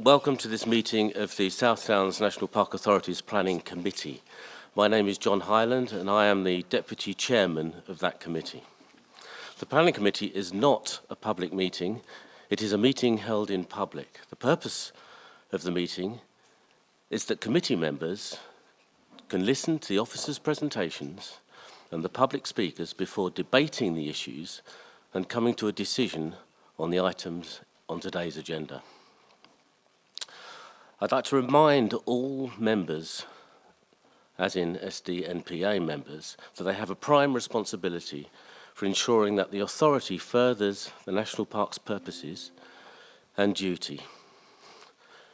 Welcome to this meeting of the South Downs National Park Authority's Planning Committee. My name is John Hyland and I am the Deputy Chairman of that committee. The Planning Committee is not a public meeting, it is a meeting held in public. The purpose of the meeting is that committee members can listen to the officers' presentations and the public speakers before debating the issues and coming to a decision on the items on today's agenda. I'd like to remind all members, as in SDNPA members, that they have a prime responsibility for ensuring that the authority furthers the National Park's purposes and duty.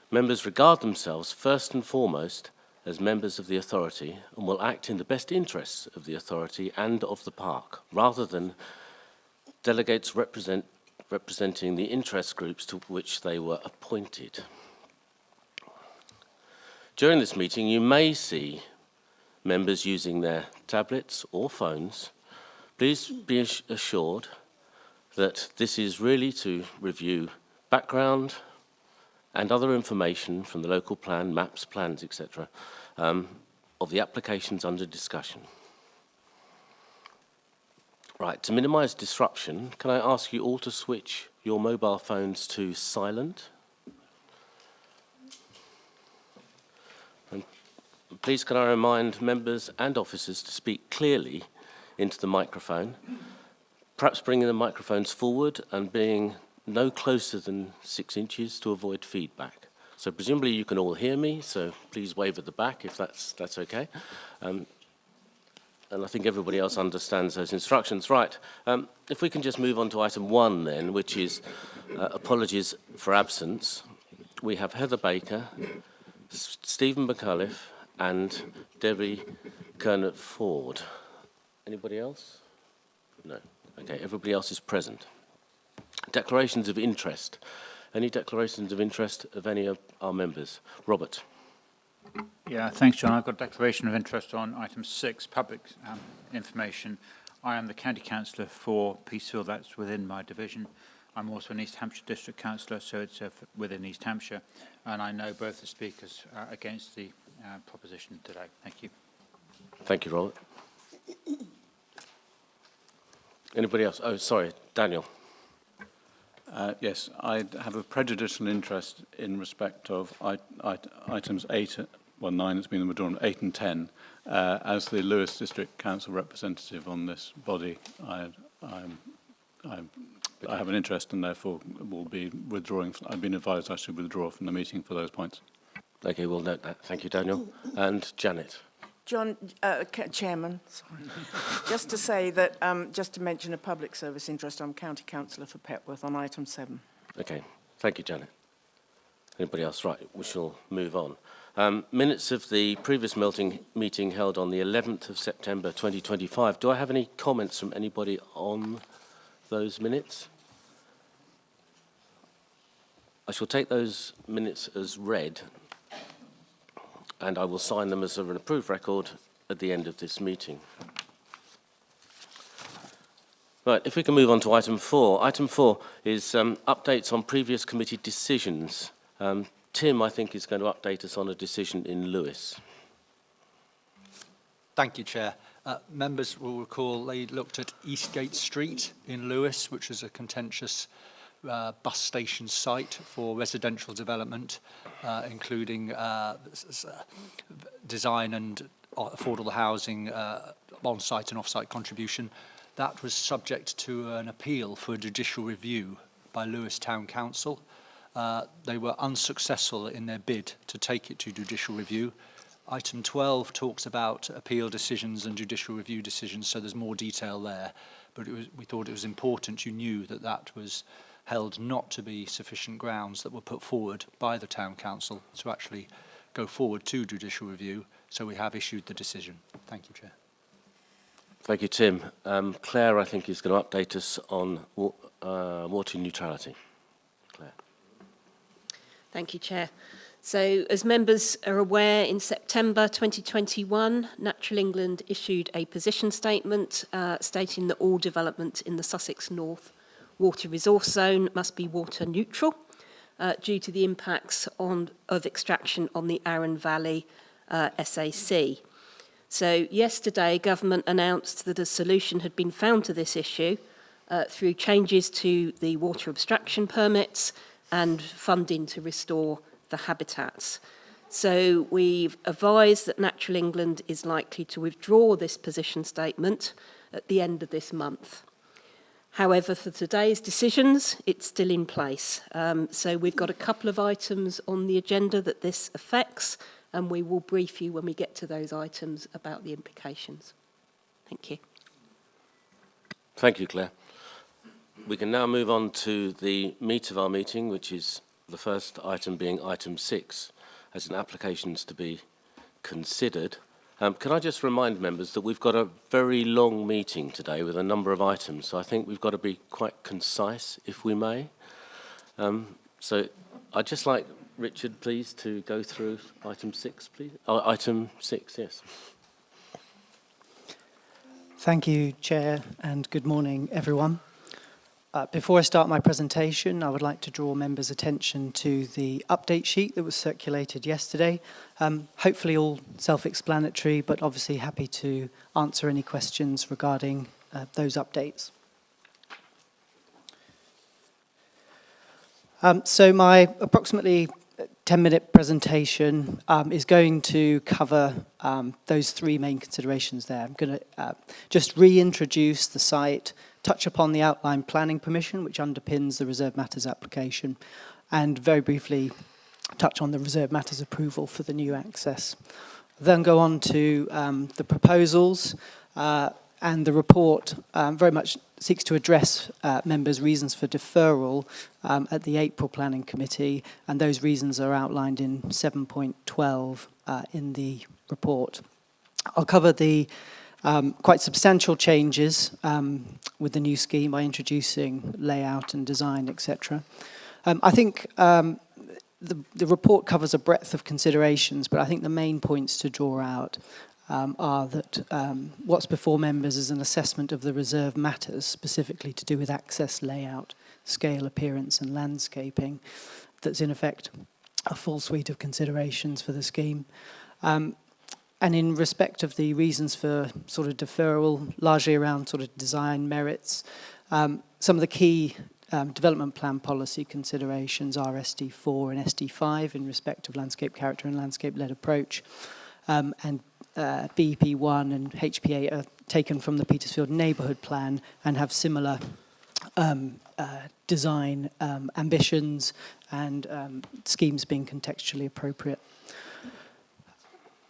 Members regard themselves first and foremost as members of the authority and will act in the best interests of the authority and of the park, rather than delegates representing the interest groups to which they were appointed. During this meeting, you may see members using their tablets or phones. Please be assured that this is really to review background and other information from the local plan, maps, plans, etc., of the applications under discussion. Right, to minimise disruption, can I ask you all to switch your mobile phones to silent? And please can I remind members and officers to speak clearly into the microphone, perhaps bringing the microphones forward and being no closer than 6 inches to avoid feedback. So presumably you can all hear me, so please wave at the back if that's okay. And I think everybody else understands those instructions. Right, if we can just move on to item 1 then, which is apologies for absence. We have Heather Baker, Stephen McAuliffe and Debbie Kernott-Ford. Anybody else? No. Okay, everybody else is present. Declarations of interest. Any declarations of interest of any of our members? Robert. Yeah, thanks, John. I've got a declaration of interest on item 6, public information. I am the County Councillor for Peacefield, that's within my division. I'm also an East Hampshire District Councillor, so it's within East Hampshire, and I know both the speakers against the proposition today. Thank you. Thank you, Robert. Anybody else? Oh, sorry, Daniel. Yes, I have a prejudicial interest in respect of items 8, well 9 has been withdrawn, 8 and 10. As the Lewis District Council representative on this body, I have an interest and therefore will be withdrawing. I've been advised I should withdraw from the meeting for those points. Okay, we'll note that. Thank you, Daniel. And Janet. John, Chairman, sorry. Just to say that, just to mention a public service interest, I'm County Councillor for Petworth on item 7. Okay, thank you, Janet. Anybody else? Right, we shall move on. Minutes of the previous meeting held on the 11th of September 2025. Do I have any comments from anybody on those minutes? I shall take those minutes as read, and I will sign them as an approved record at the end of this meeting. Right, if we can move on to item 4. Item 4 is updates on previous committee decisions. Tim, I think, is going to update us on a decision in Lewis. Thank you, Chair. Members will recall they looked at Eastgate Street in Lewis, which is a contentious bus station site for residential development, including design and affordable housing on-site and off-site contribution. That was subject to an appeal for a judicial review by Lewis Town Council. They were unsuccessful in their bid to take it to judicial review. Item 12 talks about appeal decisions and judicial review decisions, so there's more detail there. But we thought it was important you knew that that was held not to be sufficient grounds that were put forward by the Town Council to actually go forward to judicial review, so we have issued the decision. Thank you, Chair. Thank you, Tim. Claire, I think, is going to update us on water neutrality. Claire. Thank you, Chair. So, as members are aware, in September 2021, Natural England issued a position statement stating that all development in the Sussex North Water Resource Zone must be water neutral. due to the impacts of extraction on the Arun Valley SAC. So yesterday, government announced that a solution had been found to this issue through changes to the water abstraction permits and funding to restore the habitats. So we've advised that Natural England is likely to withdraw this position statement at the end of this month. However, for today's decisions, it's still in place. So we've got a couple of items on the agenda that this affects, and we will brief you when we get to those items about the implications. Thank you. Thank you, Claire. We can now move on to the meat of our meeting, which is the first item being item 6, as an applications to be considered. Can I just remind members that we've got a very long meeting today with a number of items, so I think we've got to be quite concise, if we may. So I'd just like Richard, please, to go through item 6, please. Item 6, yes. Thank you, Chair, and good morning, everyone. Before I start my presentation, I would like to draw members' attention to the update sheet that was circulated yesterday. Hopefully all self-explanatory, but obviously happy to answer any questions regarding those updates. So my approximately 10-minute presentation is going to cover those 3 main considerations there. I'm going to just reintroduce the site, touch upon the outline planning permission, which underpins the reserved matters application, and very briefly touch on the reserved matters approval for the new access. Then go on to the proposals, and the report very much seeks to address members' reasons for deferral at the April Planning Committee, and those reasons are outlined in 7.12 in the report. I'll cover the quite substantial changes with the new scheme by introducing layout and design, etc. I think the report covers a breadth of considerations, but I think the main points to draw out are that what's before members is an assessment of the reserved matters, specifically to do with access, layout, scale, appearance and landscaping. That's in effect a full suite of considerations for the scheme. And in respect of the reasons for sort of deferral, largely around sort of design merits, some of the key development plan policy considerations are SD4 and SD5 in respect of landscape character and landscape-led approach. And BEP1 and HPA are taken from the Petersfield Neighbourhood Plan and have similar design ambitions and schemes being contextually appropriate.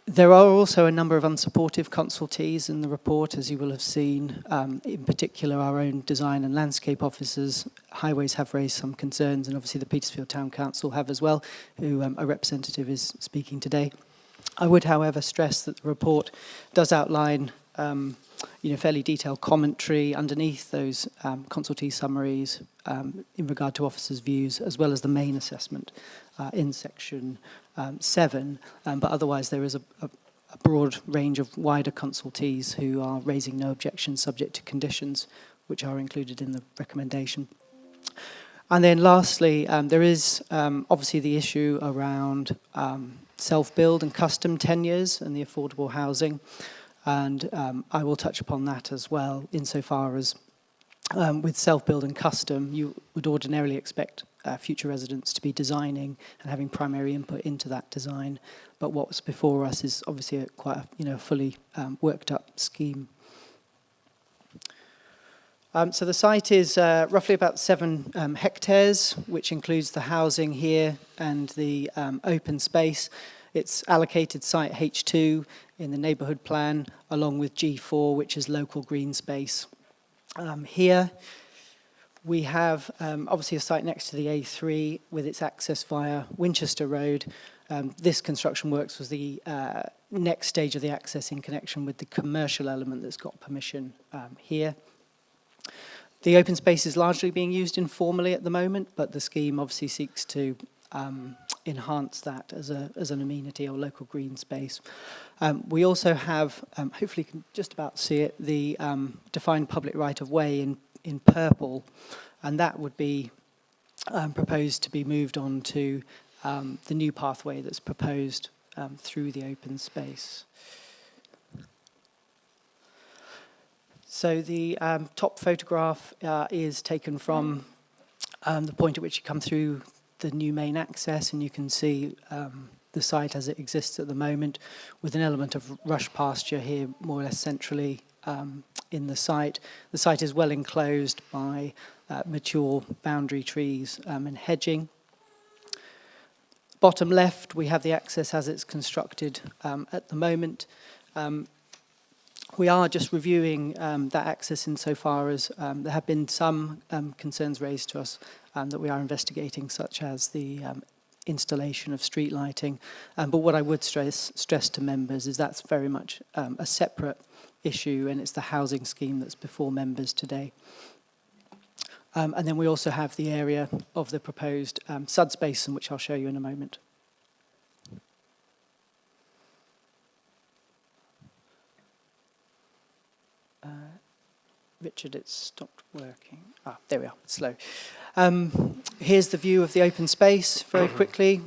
There are also a number of unsupportive consultees in the report, as you will have seen. In particular, our own design and landscape officers, highways have raised some concerns, and obviously the Petersfield Town Council have as well, who a representative is speaking today. I would, however, stress that the report does outline fairly detailed commentary underneath those consultee summaries in regard to officers' views, as well as the main assessment in section 7. But otherwise, there is a broad range of wider consultees who are raising no objections subject to conditions, which are included in the recommendation. And then lastly, there is obviously the issue around self-build and custom tenures and the affordable housing. And I will touch upon that as well, insofar as with self-build and custom, you would ordinarily expect future residents to be designing and having primary input into that design. But what's before us is obviously quite a fully worked up scheme. So the site is roughly about 7 hectares, which includes the housing here and the open space. It's allocated site H2 in the neighbourhood plan, along with G4, which is local green space. Here we have obviously a site next to the A3 with its access via Winchester Road. This construction works was the next stage of the access in connection with the commercial element that's got permission here. The open space is largely being used informally at the moment, but the scheme obviously seeks to enhance that as an amenity or local green space. We also have, hopefully you can just about see it, the defined public right-of-way in purple, and that would be proposed to be moved on to the new pathway that's proposed through the open space. So the top photograph is taken from the point at which you come through the new main access, and you can see the site as it exists at the moment, with an element of rush pasture here more or less centrally in the site. The site is well enclosed by mature boundary trees and hedging. Bottom left, we have the access as it's constructed at the moment. We are just reviewing that access insofar as there have been some concerns raised to us that we are investigating, such as the installation of street lighting. But what I would stress to members is that's very much a separate issue, and it's the housing scheme that's before members today. And then we also have the area of the proposed suds basin, which I'll show you in a moment. Richard, it's stopped working. Ah, there we are, it's slow. Here's the view of the open space very quickly.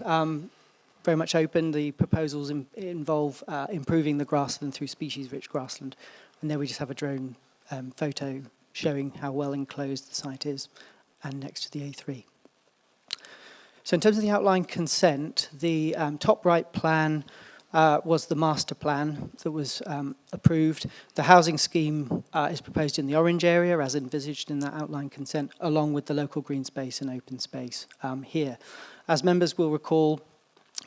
Very much open. The proposals involve improving the grassland through species-rich grassland. And there we just have a drone photo showing how well enclosed the site is and next to the A3. So in terms of the outline consent, the top right plan was the master plan that was approved. The housing scheme is proposed in the orange area as envisaged in that outline consent, along with the local green space and open space here. As members will recall,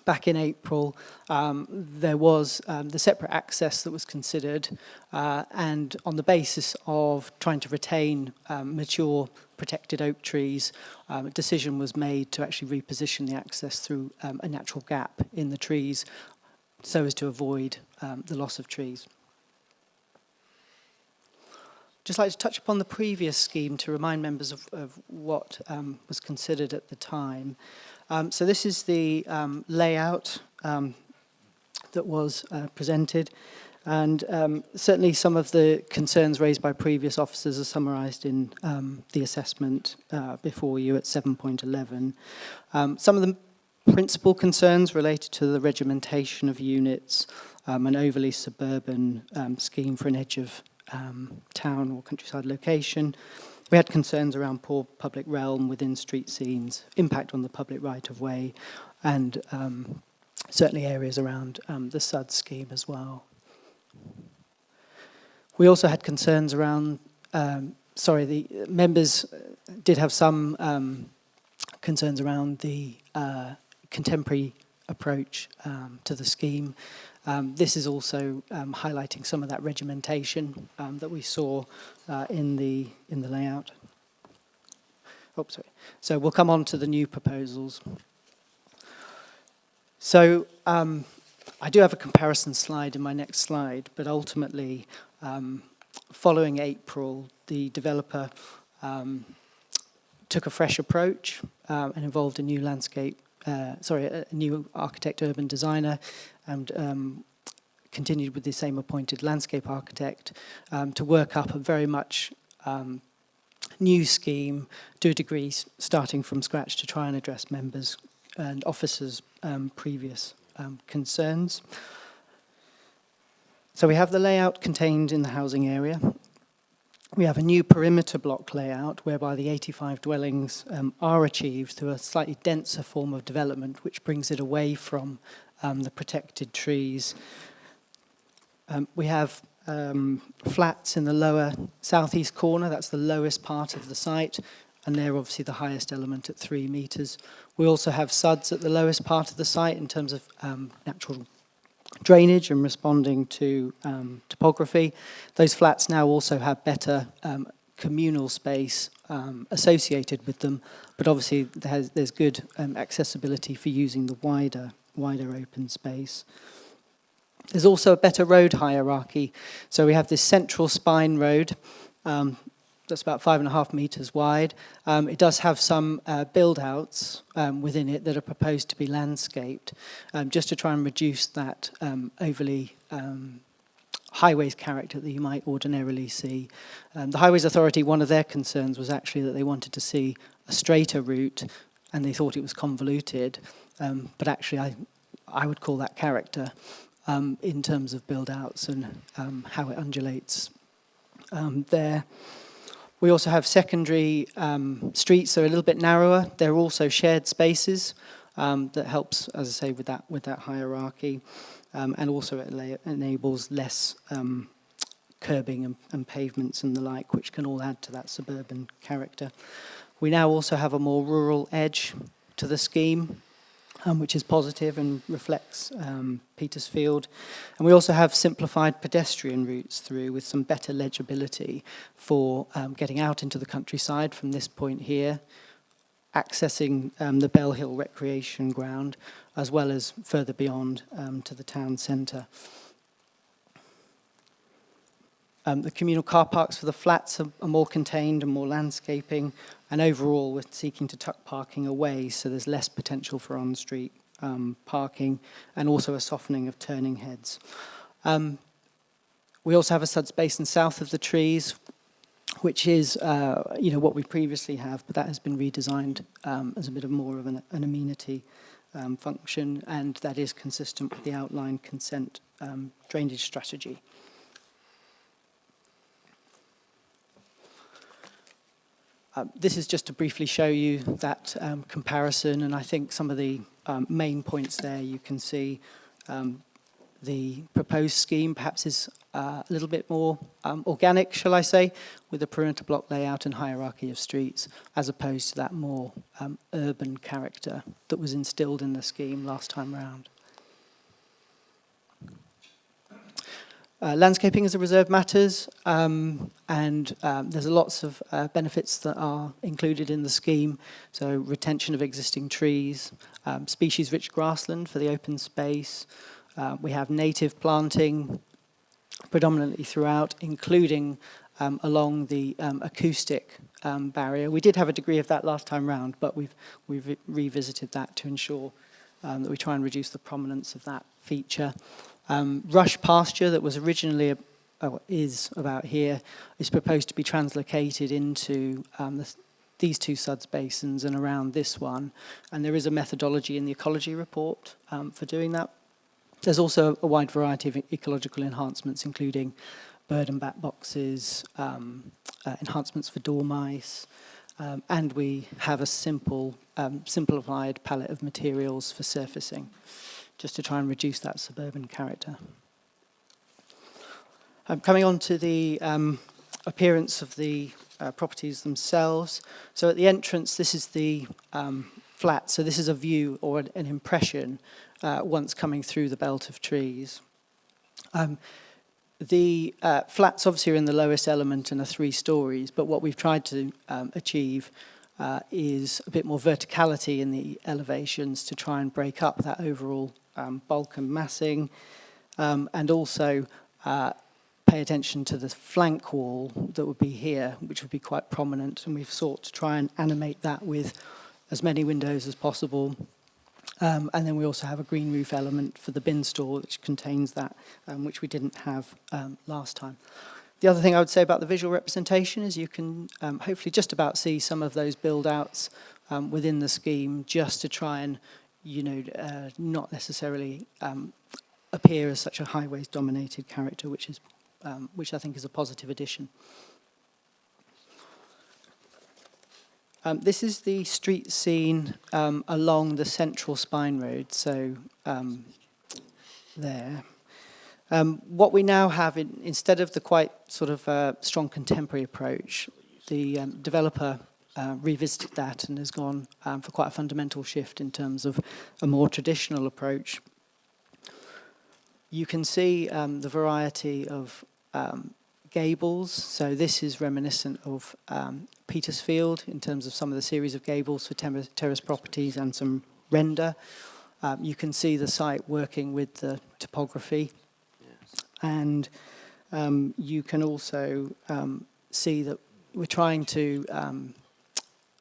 back in April, there was the separate access that was considered, and on the basis of trying to retain mature protected oak trees, a decision was made to actually reposition the access through a natural gap in the trees so as to avoid the loss of trees. Just like to touch upon the previous scheme to remind members of what was considered at the time. So this is the layout that was presented, and certainly some of the concerns raised by previous officers are summarised in the assessment before you at 7.11. Some of the principal concerns related to the regimentation of units, an overly suburban scheme for an edge of town or countryside location. We had concerns around poor public realm within street scenes, impact on the public right-of-way, and certainly areas around the SUD scheme as well. We also had concerns around, the members did have some concerns around the contemporary approach to the scheme. This is also highlighting some of that regimentation that we saw in the layout. Oh, sorry. So we'll come on to the new proposals. So I do have a comparison slide in my next slide, but ultimately, following April, the developer took a fresh approach and involved a new a new architect, urban designer, and continued with the same appointed landscape architect to work up a very much new scheme to a degree, starting from scratch to try and address members' and officers' previous concerns. So we have the layout contained in the housing area. We have a new perimeter block layout whereby the 85 dwellings are achieved through a slightly denser form of development, which brings it away from the protected trees. We have flats in the lower southeast corner. That's the lowest part of the site, and they're obviously the highest element at 3 metres. We also have SUDs at the lowest part of the site in terms of natural drainage and responding to topography. Those flats now also have better communal space associated with them, but obviously there's good accessibility for using the wider open space. There's also a better road hierarchy. So we have this central spine road that's about 5.5 metres wide. It does have some build-outs within it that are proposed to be landscaped, just to try and reduce that overly highways character that you might ordinarily see. The Highways Authority, one of their concerns was actually that they wanted to see a straighter route, and they thought it was convoluted. But actually, I would call that character in terms of build-outs and how it undulates there. We also have secondary streets that are a little bit narrower. They're also shared spaces that helps, as I say, with that hierarchy, and also it enables less curbing and pavements and the like, which can all add to that suburban character. We now also have a more rural edge to the scheme, which is positive and reflects Petersfield. And we also have simplified pedestrian routes through with some better legibility for getting out into the countryside from this point here, accessing the Bell Hill Recreation Ground, as well as further beyond to the town centre. The communal car parks for the flats are more contained and more landscaping, and overall we're seeking to tuck parking away so there's less potential for on-street parking, and also a softening of turning heads. We also have a suds basin south of the trees, which is what we previously have, but that has been redesigned as a bit of more of an amenity function, and that is consistent with the outline consent drainage strategy. This is just to briefly show you that comparison, and I think some of the main points there you can see. The proposed scheme perhaps is a little bit more organic, shall I say, with a perimeter block layout and hierarchy of streets, as opposed to that more urban character that was instilled in the scheme last time round. Landscaping as a reserve matters, and there's lots of benefits that are included in the scheme. So retention of existing trees, species-rich grassland for the open space. We have native planting predominantly throughout, including along the acoustic barrier. We did have a degree of that last time round, but we've revisited that to ensure that we try and reduce the prominence of that feature. Rush pasture that was originally, is about here, is proposed to be translocated into these two suds basins and around this one. And there is a methodology in the ecology report for doing that. There's also a wide variety of ecological enhancements, including bird and bat boxes, enhancements for dormice, and we have a simplified palette of materials for surfacing, just to try and reduce that suburban character. Coming on to the appearance of the properties themselves. So at the entrance, this is the flat. So this is a view or an impression once coming through the belt of trees. The flats obviously are in the lowest element and are 3 stories, but what we've tried to achieve is a bit more verticality in the elevations to try and break up that overall bulk and massing, and also pay attention to the flank wall that would be here, which would be quite prominent, and we've sought to try and animate that with as many windows as possible. And then we also have a green roof element for the bin store, which contains that, which we didn't have last time. The other thing I would say about the visual representation is you can hopefully just about see some of those build-outs within the scheme, just to try and not necessarily appear as such a highways-dominated character, which I think is a positive addition. This is the street scene along the central spine road, so there. What we now have, instead of the quite sort of strong contemporary approach, the developer revisited that and has gone for quite a fundamental shift in terms of a more traditional approach. You can see the variety of gables. So this is reminiscent of Petersfield in terms of some of the series of gables for terrace properties and some render. You can see the site working with the topography. Yes. And you can also see that we're trying to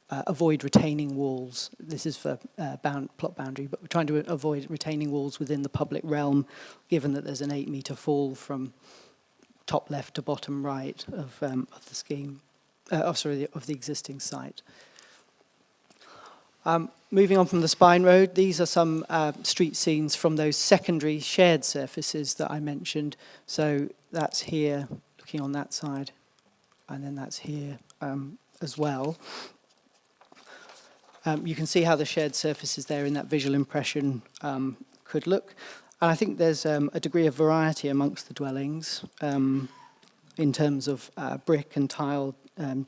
avoid retaining walls. This is for plot boundary, but we're trying to avoid retaining walls within the public realm, given that there's an 8-metre fall from top left to bottom right of the scheme, of the existing site. Moving on from the Spine Road, these are some street scenes from those secondary shared surfaces that I mentioned. So that's here, looking on that side, and then that's here as well. You can see how the shared surfaces there in that visual impression could look. And I think there's a degree of variety amongst the dwellings in terms of brick and tile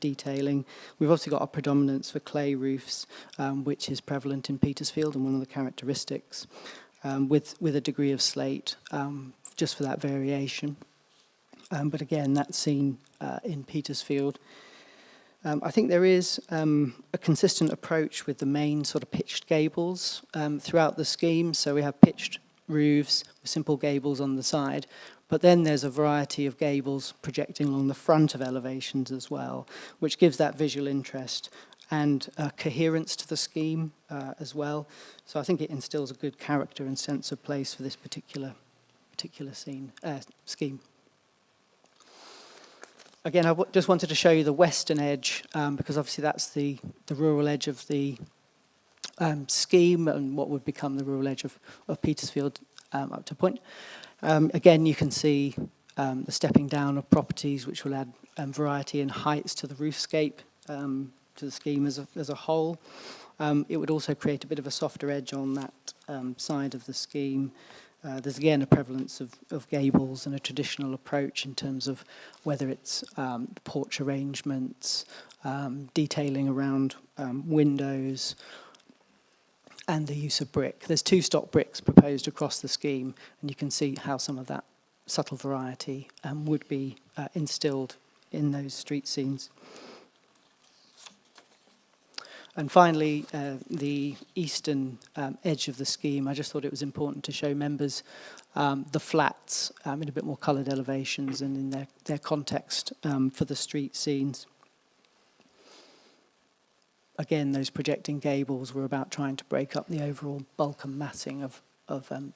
detailing. We've also got a predominance for clay roofs, which is prevalent in Petersfield and one of the characteristics, with a degree of slate, just for that variation. But again, that's seen in Petersfield. I think there is a consistent approach with the main sort of pitched gables throughout the scheme. So we have pitched roofs with simple gables on the side, but then there's a variety of gables projecting along the front of elevations as well, which gives that visual interest and coherence to the scheme as well. So I think it instills a good character and sense of place for this particular scheme. Again, I just wanted to show you the western edge because obviously that's the rural edge of the scheme and what would become the rural edge of Petersfield up to a point. Again, you can see the stepping down of properties which will add variety and heights to the roofscape, to the scheme as a whole. It would also create a bit of a softer edge on that side of the scheme. There's again a prevalence of gables and a traditional approach in terms of whether it's porch arrangements, detailing around windows, and the use of brick. There's 2 stock bricks proposed across the scheme, and you can see how some of that subtle variety would be instilled in those street scenes. And finally, the eastern edge of the scheme, I just thought it was important to show members the flats in a bit more coloured elevations and in their context for the street scenes. Again, those projecting gables were about trying to break up the overall bulk and massing of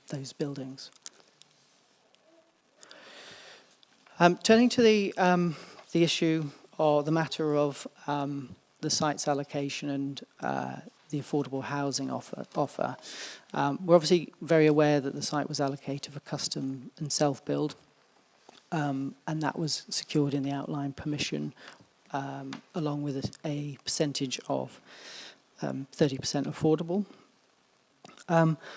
those buildings. Turning to the issue or the matter of the site's allocation and the affordable housing offer. We're obviously very aware that the site was allocated for custom and self-build, and that was secured in the outline permission, along with a percentage of 30% affordable.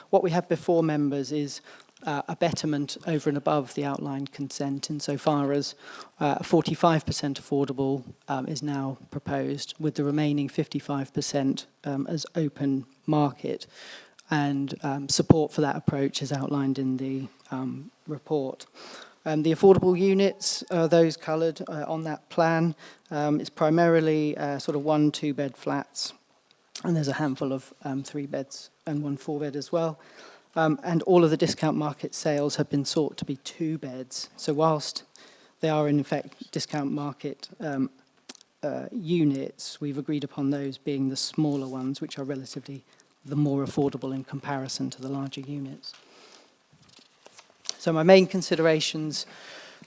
What we have before members is a betterment over and above the outlined consent insofar as 45% affordable is now proposed, with the remaining 55% as open market. And support for that approach is outlined in the report. The affordable units, those coloured on that plan, is primarily sort of 1 2-bed flats, and there's a handful of 3 beds and 1 4-bed as well. And all of the discount market sales have been sought to be 2 beds. So whilst they are in effect discount market units, we've agreed upon those being the smaller ones, which are relatively the more affordable in comparison to the larger units. So my main considerations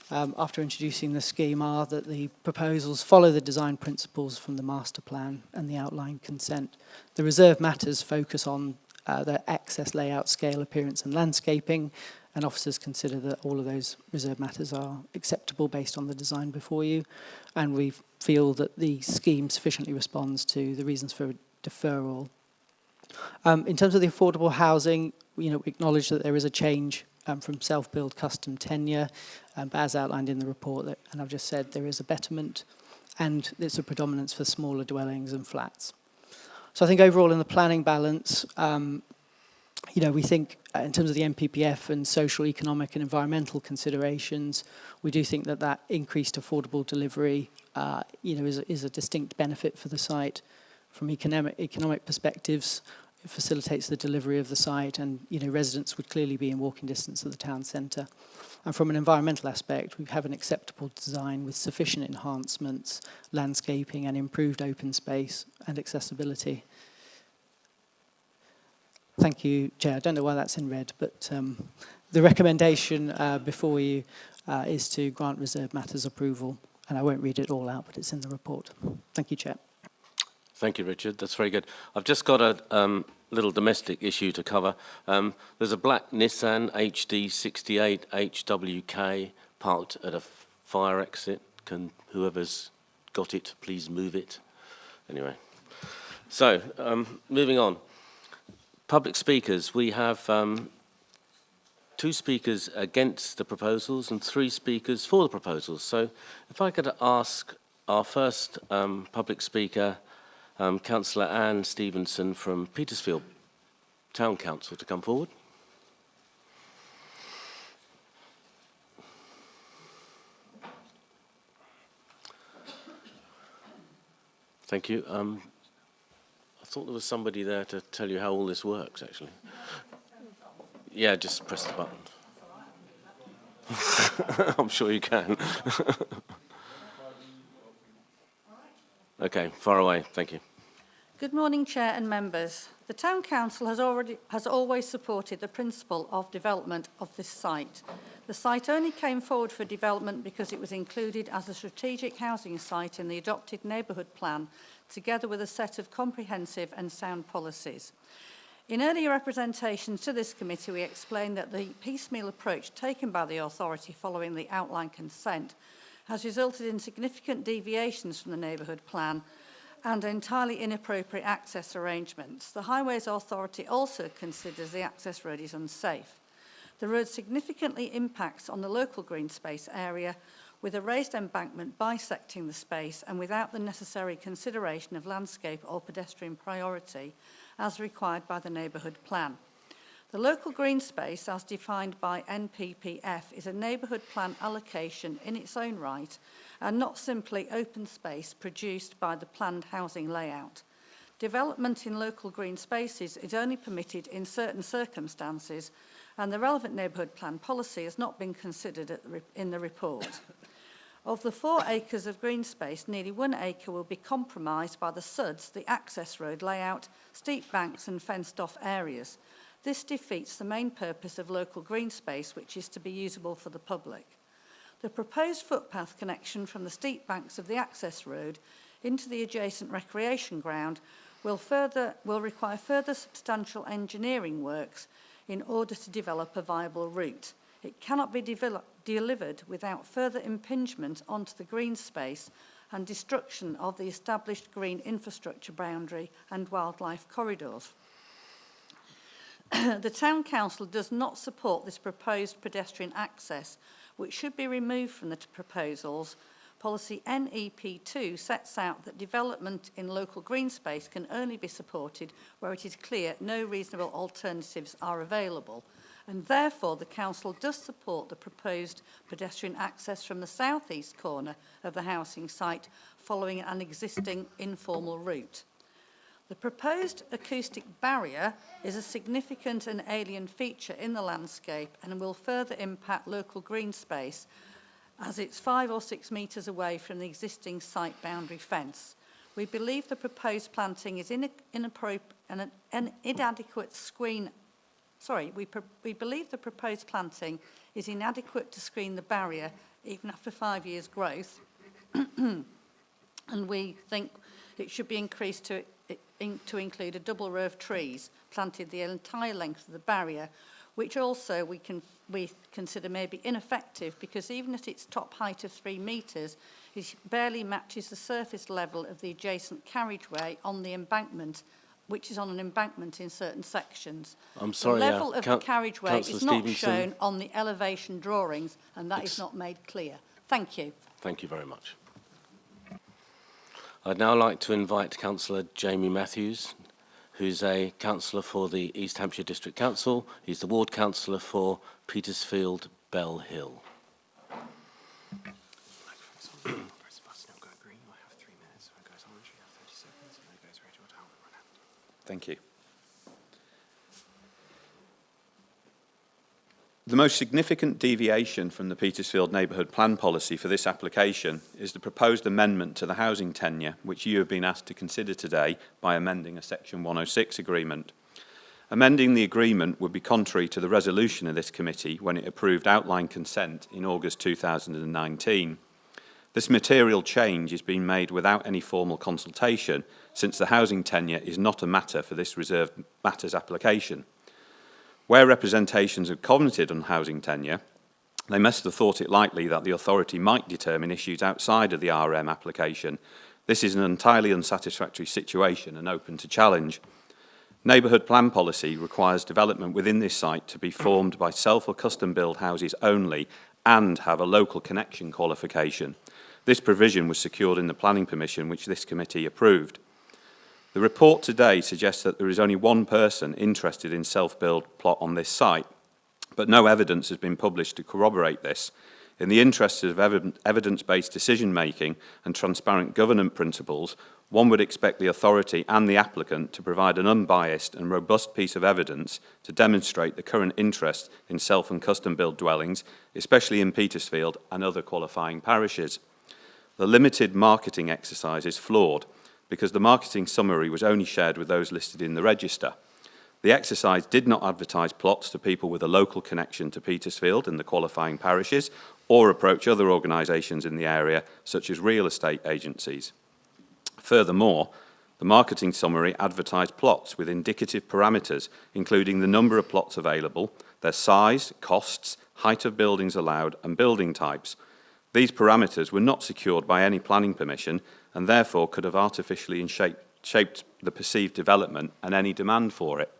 after introducing the scheme are that the proposals follow the design principles from the master plan and the outline consent. The reserved matters focus on the access, layout, scale, appearance and landscaping, and officers consider that all of those reserved matters are acceptable based on the design before you, and we feel that the scheme sufficiently responds to the reasons for deferral. In terms of the affordable housing, we acknowledge that there is a change from self-build custom tenure, but as outlined in the report, and I've just said, there is a betterment, and there's a predominance for smaller dwellings and flats. So I think overall in the planning balance, we think in terms of the NPPF and social, economic and environmental considerations, we do think that increased affordable delivery, is a distinct benefit for the site. From economic perspectives, it facilitates the delivery of the site, and residents would clearly be in walking distance of the town centre. And from an environmental aspect, we have an acceptable design with sufficient enhancements, landscaping and improved open space and accessibility. Thank you, Chair. I don't know why that's in red, but the recommendation before you is to grant reserved matters approval, and I won't read it all out, but it's in the report. Thank you, Chair. Thank you, Richard. That's very good. I've just got a little domestic issue to cover. There's a black Nissan HD68 HWK parked at a fire exit. Can whoever's got it, please move it? Anyway, so moving on. Public speakers. We have 2 speakers against the proposals and 3 speakers for the proposals. So if I could ask our first public speaker, Councillor Anne Stevenson from Petersfield Town Council, to come forward. Thank you. I thought there was somebody there to tell you how all this works, actually. Yeah, just press the button. I'm sure you can. Okay, far away. Thank you. Good morning, Chair and members. The Town Council has always supported the principle of development of this site. The site only came forward for development because it was included as a strategic housing site in the adopted neighbourhood plan, together with a set of comprehensive and sound policies. In earlier representations to this committee, we explained that the piecemeal approach taken by the authority following the outline consent has resulted in significant deviations from the neighbourhood plan and entirely inappropriate access arrangements. The Highways Authority also considers the access road is unsafe. The road significantly impacts on the local green space area, with a raised embankment bisecting the space and without the necessary consideration of landscape or pedestrian priority as required by the neighbourhood plan. The local green space, as defined by NPPF, is a neighbourhood plan allocation in its own right and not simply open space produced by the planned housing layout. Development in local green spaces is only permitted in certain circumstances, and the relevant neighbourhood plan policy has not been considered in the report. Of the 4 acres of green space, nearly 1 acre will be compromised by the SUDs, the access road layout, steep banks and fenced-off areas. This defeats the main purpose of local green space, which is to be usable for the public. The proposed footpath connection from the steep banks of the access road into the adjacent recreation ground will require further substantial engineering works in order to develop a viable route. It cannot be delivered without further impingement onto the green space and destruction of the established green infrastructure boundary and wildlife corridors. The Town Council does not support this proposed pedestrian access, which should be removed from the proposals. Policy NEP2 sets out that development in local green space can only be supported where it is clear no reasonable alternatives are available, and therefore the Council does support the proposed pedestrian access from the south-east corner of the housing site following an existing informal route. The proposed acoustic barrier is a significant and alien feature in the landscape and will further impact local green space as it's 5 or 6 metres away from the existing site boundary fence. We believe the proposed planting is inappropriate and an inadequate screen. We believe the proposed planting is inadequate to screen the barrier even after 5 years' growth, and we think it should be increased to include a double row of trees planted the entire length of the barrier, which also we consider may be ineffective because even at its top height of 3 metres, it barely matches the surface level of the adjacent carriageway on the embankment, which is on an embankment in certain sections. I'm sorry, the level of the carriageway Councillor is not Stevenson. shown on the elevation drawings, and that is not made clear. Thank you. Thank you very much. I'd now like to invite Councillor Jamie Matthews, who's a councillor for the East Hampshire District Council. He's the ward councillor for Petersfield Bell Hill. Thank you. The most significant deviation from the Petersfield Neighbourhood Plan policy for this application is the proposed amendment to the housing tenure, which you have been asked to consider today by amending a Section 106 agreement. Amending the agreement would be contrary to the resolution of this committee when it approved outline consent in August 2019. This material change is being made without any formal consultation, since the housing tenure is not a matter for this reserved matters application. Where representations have commented on housing tenure, they must have thought it likely that the authority might determine issues outside of the RM application. This is an entirely unsatisfactory situation and open to challenge. Neighbourhood plan policy requires development within this site to be formed by self or custom build houses only and have a local connection qualification. This provision was secured in the planning permission which this committee approved. The report today suggests that there is only one person interested in self-build plot on this site, but no evidence has been published to corroborate this. In the interests of evidence-based decision-making and transparent governance principles, one would expect the authority and the applicant to provide an unbiased and robust piece of evidence to demonstrate the current interest in self- and custom-built dwellings, especially in Petersfield and other qualifying parishes. The limited marketing exercise is flawed because the marketing summary was only shared with those listed in the register. The exercise did not advertise plots to people with a local connection to Petersfield and the qualifying parishes, or approach other organisations in the area, such as real estate agencies. Furthermore, the marketing summary advertised plots with indicative parameters, including the number of plots available, their size, costs, height of buildings allowed, and building types. These parameters were not secured by any planning permission and therefore could have artificially shaped the perceived development and any demand for it.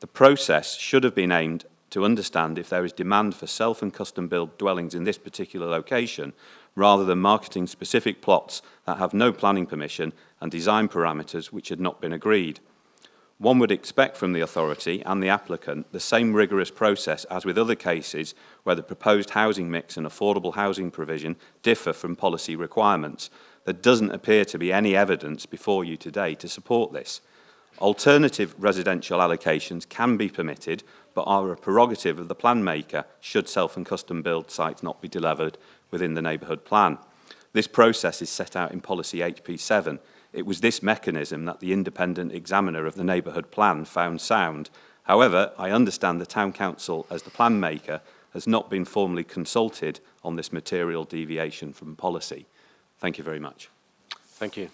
The process should have been aimed to understand if there is demand for self- and custom-built dwellings in this particular location, rather than marketing specific plots that have no planning permission and design parameters which had not been agreed. One would expect from the authority and the applicant the same rigorous process as with other cases where the proposed housing mix and affordable housing provision differ from policy requirements. There doesn't appear to be any evidence before you today to support this. Alternative residential allocations can be permitted, but are a prerogative of the plan maker should self- and custom build sites not be delivered within the neighbourhood plan. This process is set out in policy HP7. It was this mechanism that the independent examiner of the neighbourhood plan found sound. However, I understand the Town Council, as the plan maker, has not been formally consulted on this material deviation from policy. Thank you very much. Thank you.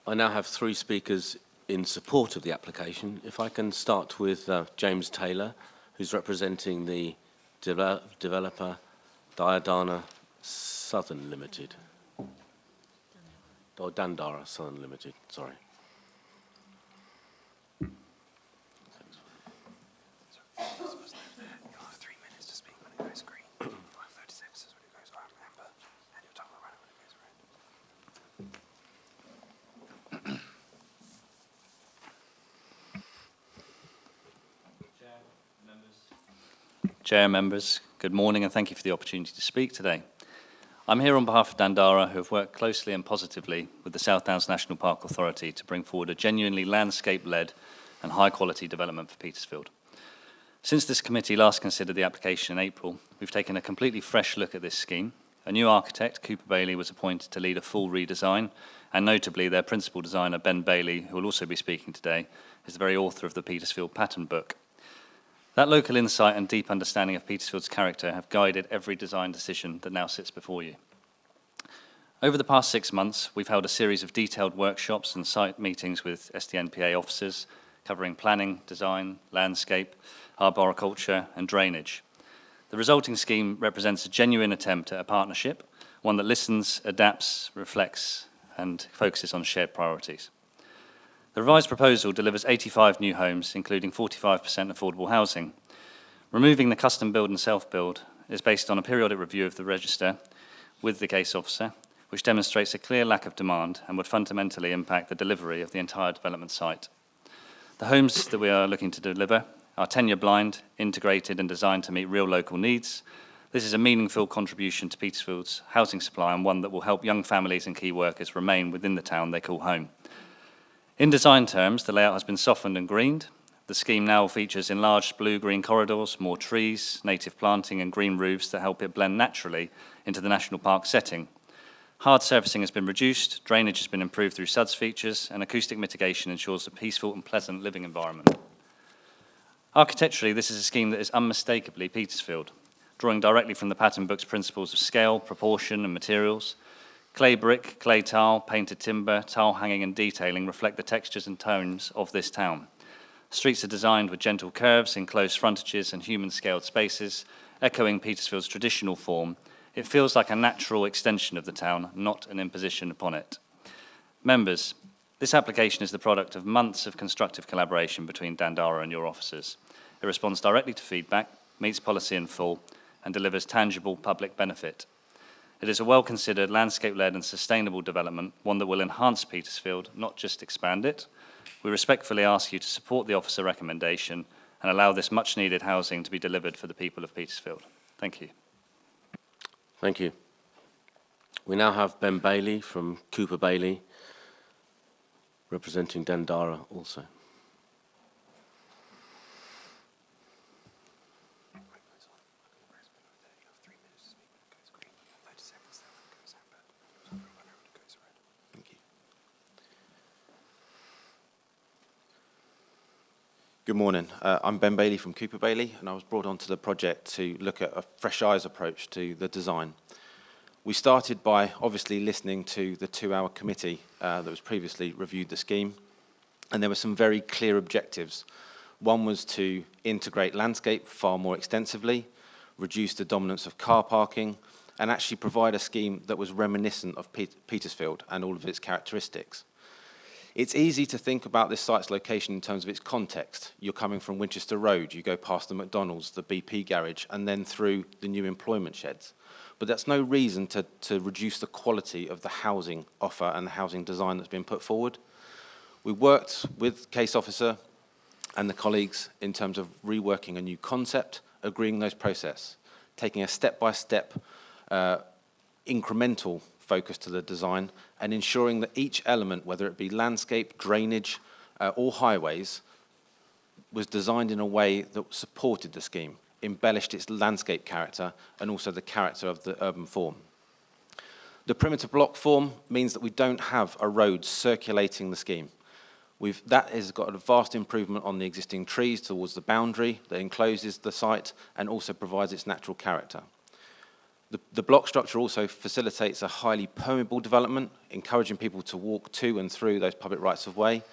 I now have 3 speakers in support of the application. If I can start with James Taylor, who's representing the developer Diadana Southern Limited. Or Dandara Southern Limited, sorry. Chair, members, good morning and thank you for the opportunity to speak today. I'm here on behalf of Dandara, who have worked closely and positively with the South Downs National Park Authority to bring forward a genuinely landscape-led and high-quality development for Petersfield. Since this committee last considered the application in April, we've taken a completely fresh look at this scheme. A new architect, Cooper Bailey, was appointed to lead a full redesign, and notably their principal designer, Ben Bailey, who will also be speaking today, is the very author of the Petersfield Pattern Book. That local insight and deep understanding of Petersfield's character have guided every design decision that now sits before you. Over the past 6 months, we've held a series of detailed workshops and site meetings with SDNPA officers covering planning, design, landscape, arboriculture and drainage. The resulting scheme represents a genuine attempt at a partnership, one that listens, adapts, reflects and focuses on shared priorities. The revised proposal delivers 85 new homes, including 45% affordable housing. Removing the custom build and self-build is based on a periodic review of the register with the case officer, which demonstrates a clear lack of demand and would fundamentally impact the delivery of the entire development site. The homes that we are looking to deliver are tenure blind, integrated and designed to meet real local needs. This is a meaningful contribution to Petersfield's housing supply and one that will help young families and key workers remain within the town they call home. In design terms, the layout has been softened and greened. The scheme now features enlarged blue-green corridors, more trees, native planting and green roofs that help it blend naturally into the national park setting. Hard surfacing has been reduced, drainage has been improved through SUDS features, and acoustic mitigation ensures a peaceful and pleasant living environment. Architecturally, this is a scheme that is unmistakably Petersfield. drawing directly from the pattern book's principles of scale, proportion and materials. Clay brick, clay tile, painted timber, tile hanging and detailing reflect the textures and tones of this town. Streets are designed with gentle curves, enclosed frontages and human-scaled spaces, echoing Petersfield's traditional form. It feels like a natural extension of the town, not an imposition upon it. Members, this application is the product of months of constructive collaboration between Dandara and your officers. It responds directly to feedback, meets policy in full, and delivers tangible public benefit. It is a well-considered, landscape-led and sustainable development, one that will enhance Petersfield, not just expand it. We respectfully ask you to support the officer recommendation and allow this much-needed housing to be delivered for the people of Petersfield. Thank you. Thank you. We now have Ben Bailey from Cooper Bailey, representing Dandara also. Good morning. I'm Ben Bailey from Cooper Bailey, and I was brought onto the project to look at a fresh eyes approach to the design. We started by obviously listening to the 2-hour committee that was previously reviewed the scheme, and there were some very clear objectives. One was to integrate landscape far more extensively, reduce the dominance of car parking, and actually provide a scheme that was reminiscent of Petersfield and all of its characteristics. It's easy to think about this site's location in terms of its context. You're coming from Winchester Road, you go past the McDonald's, the BP garage, and then through the new employment sheds. But that's no reason to reduce the quality of the housing offer and the housing design that's been put forward. We worked with Case Officer and the colleagues in terms of reworking a new concept, agreeing those process, taking a step-by-step incremental focus to the design and ensuring that each element, whether it be landscape, drainage, or highways, was designed in a way that supported the scheme, embellished its landscape character and also the character of the urban form. The perimeter block form means that we don't have a road circulating the scheme. That has got a vast improvement on the existing trees towards the boundary that encloses the site and also provides its natural character. The block structure also facilitates a highly permeable development, encouraging people to walk to and through those public rights of way.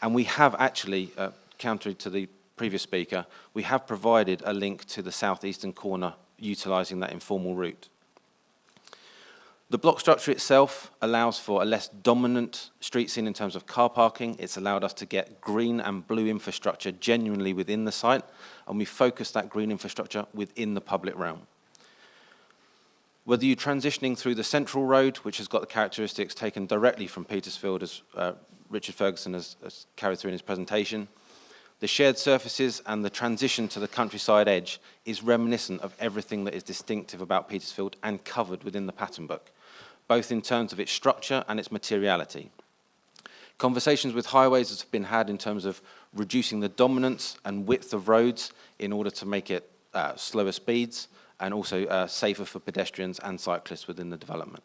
And we have actually, counter to the previous speaker, we have provided a link to the southeastern corner utilising that informal route. The block structure itself allows for a less dominant street scene in terms of car parking. It's allowed us to get green and blue infrastructure genuinely within the site, and we focus that green infrastructure within the public realm. Whether you're transitioning through the central road, which has got the characteristics taken directly from Petersfield, as Richard Ferguson has carried through in his presentation, the shared surfaces and the transition to the countryside edge is reminiscent of everything that is distinctive about Petersfield and covered within the pattern book, both in terms of its structure and its materiality. Conversations with highways have been had in terms of reducing the dominance and width of roads in order to make it slower speeds, and also safer for pedestrians and cyclists within the development.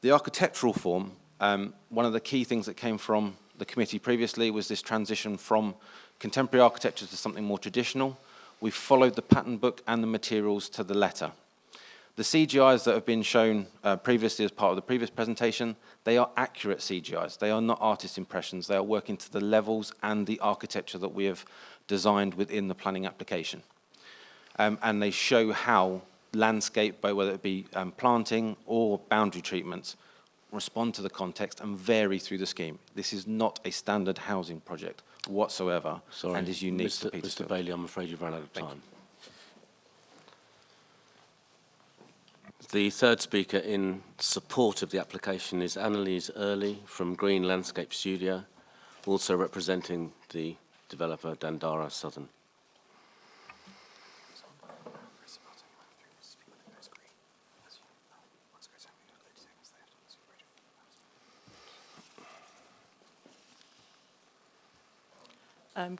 The architectural form, one of the key things that came from the committee previously was this transition from contemporary architecture to something more traditional. We followed the pattern book and the materials to the letter. The CGIs that have been shown previously as part of the previous presentation, they are accurate CGIs. They are not artist impressions. They are working to the levels and the architecture that we have designed within the planning application. And they show how landscape, whether it be planting or boundary treatments, respond to the context and vary through the scheme. This is not a standard housing project whatsoever. Sorry, and is unique to Petersfield. Mr. Bailey, I'm afraid you've run out of time. The third speaker in support of the application is Annalise Early from Green Landscape Studio, also representing the developer Dandara Southern.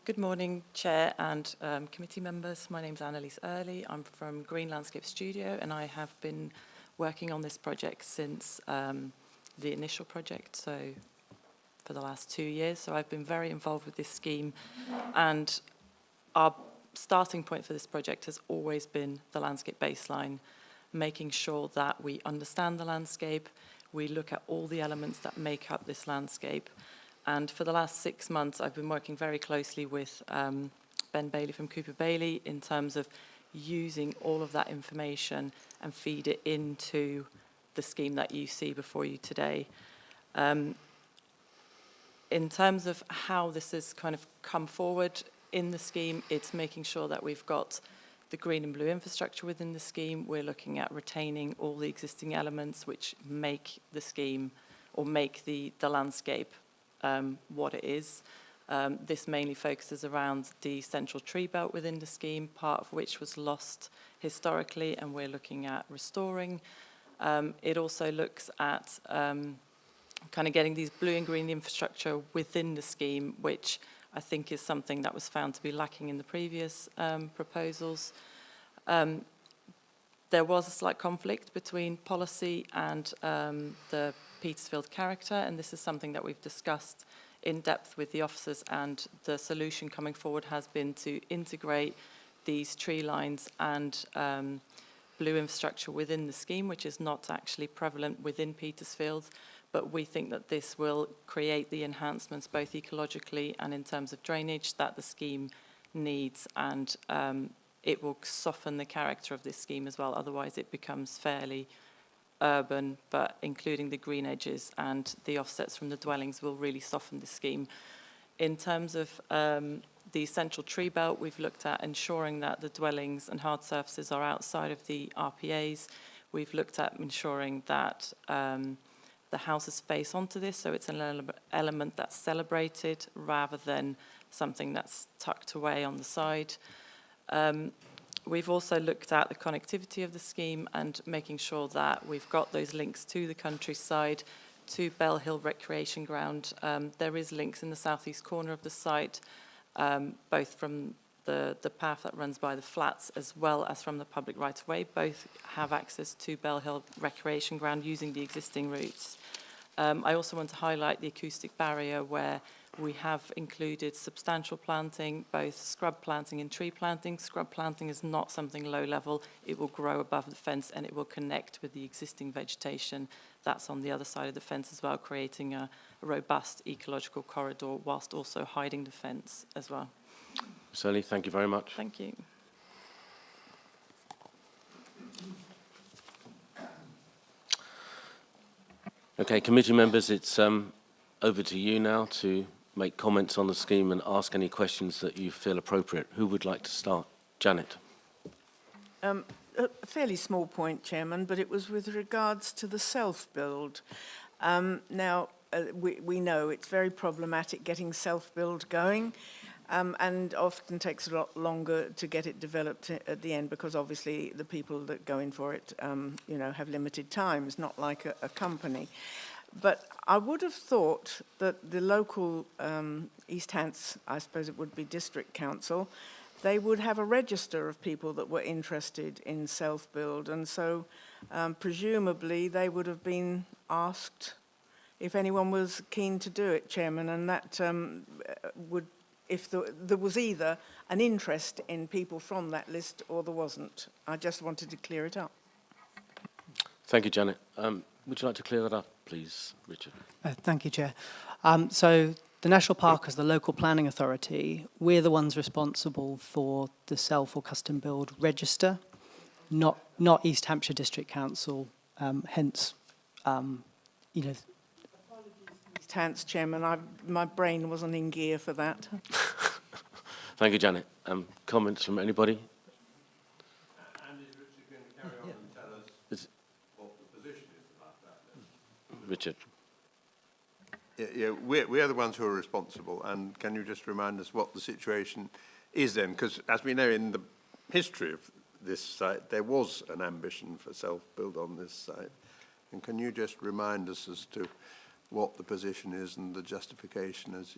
Good morning, Chair and committee members. My name is Annalise Early. I'm from Green Landscape Studio, and I have been working on this project since the initial project, so for the last 2 years. So I've been very involved with this scheme, and our starting point for this project has always been the landscape baseline, making sure that we understand the landscape, we look at all the elements that make up this landscape. And for the last 6 months, I've been working very closely with Ben Bailey from Cooper Bailey in terms of using all of that information and feed it into the scheme that you see before you today. In terms of how this has kind of come forward in the scheme, it's making sure that we've got the green and blue infrastructure within the scheme. We're looking at retaining all the existing elements which make the scheme or make the landscape what it is. This mainly focuses around the central tree belt within the scheme, part of which was lost historically, and we're looking at restoring. It also looks at kind of getting these blue and green infrastructure within the scheme, which I think is something that was found to be lacking in the previous proposals. There was a slight conflict between policy and the Petersfield character, and this is something that we've discussed in depth with the officers, and the solution coming forward has been to integrate these tree lines and blue infrastructure within the scheme, which is not actually prevalent within Petersfield, but we think that this will create the enhancements both ecologically and in terms of drainage that the scheme needs, and it will soften the character of this scheme as well. Otherwise it becomes fairly urban, but including the green edges and the offsets from the dwellings will really soften the scheme. In terms of the central tree belt, we've looked at ensuring that the dwellings and hard surfaces are outside of the RPAs. We've looked at ensuring that the houses face onto this, so it's an element that's celebrated rather than something that's tucked away on the side. We've also looked at the connectivity of the scheme and making sure that we've got those links to the countryside, to Bell Hill Recreation Ground. There is links in the southeast corner of the site, both from the path that runs by the flats as well as from the public right-of-way. Both have access to Bell Hill Recreation Ground using the existing routes. I also want to highlight the acoustic barrier, where we have included substantial planting, both scrub planting and tree planting. Scrub planting is not something low level. It will grow above the fence and it will connect with the existing vegetation that's on the other side of the fence as well, creating a robust ecological corridor whilst also hiding the fence as well. Ms. Early, thank you very much. Thank you. Okay, committee members, it's over to you now to make comments on the scheme and ask any questions that you feel appropriate. Who would like to start? Janet. A fairly small point, Chairman, but it was with regards to the self-build. Now, we know it's very problematic getting self-build going, and often takes a lot longer to get it developed at the end, because obviously the people that go in for it, you know, have limited times, not like a company. But I would have thought that the local East Hants, I suppose it would be district council, they would have a register of people that were interested in self-build, and so presumably they would have been asked if anyone was keen to do it, Chairman, and that would, if there was either an interest in people from that list or there wasn't. I just wanted to clear it up. Thank you, Janet. Would you like to clear that up, please, Richard? Thank you, Chair. So the National Park, as the local planning authority, we're the ones responsible for the self or custom build register, not East Hampshire District Council. Hence, you know. East Hants, Chairman, my brain wasn't in gear for that. Thank you, Janet. Comments from anybody? And is Richard going to carry on and tell us what the position is about that then? Richard. Yeah, we are the ones who are responsible, and can you just remind us what the situation is then? Because as we know, in the history of this site, there was an ambition for self-build on this site. And can you just remind us as to what the position is and the justification as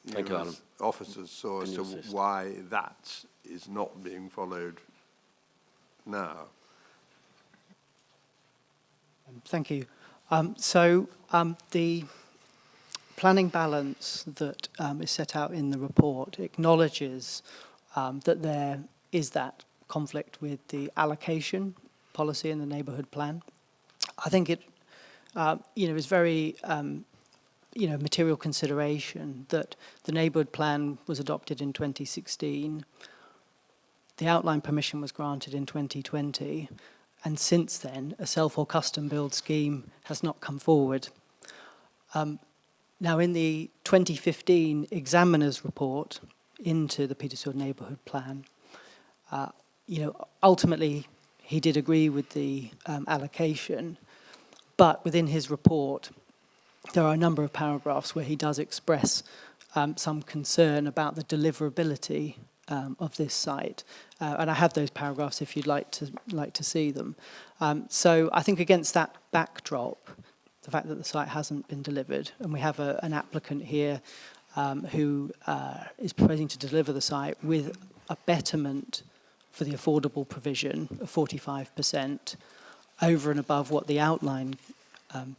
Thank you, Alan. officers saw as to why that is not being followed now? Thank you. So the planning balance that is set out in the report acknowledges that there is that conflict with the allocation policy in the neighbourhood plan. I think it, is very, material consideration that the neighbourhood plan was adopted in 2016. The outline permission was granted in 2020, and since then, a self or custom build scheme has not come forward. Now, in the 2015 examiner's report into the Petersfield Neighbourhood Plan, ultimately he did agree with the allocation, but within his report, there are a number of paragraphs where he does express some concern about the deliverability of this site, and I have those paragraphs if you'd like to see them. So I think against that backdrop, the fact that the site hasn't been delivered, and we have an applicant here who is proposing to deliver the site with a betterment for the affordable provision of 45% over and above what the outline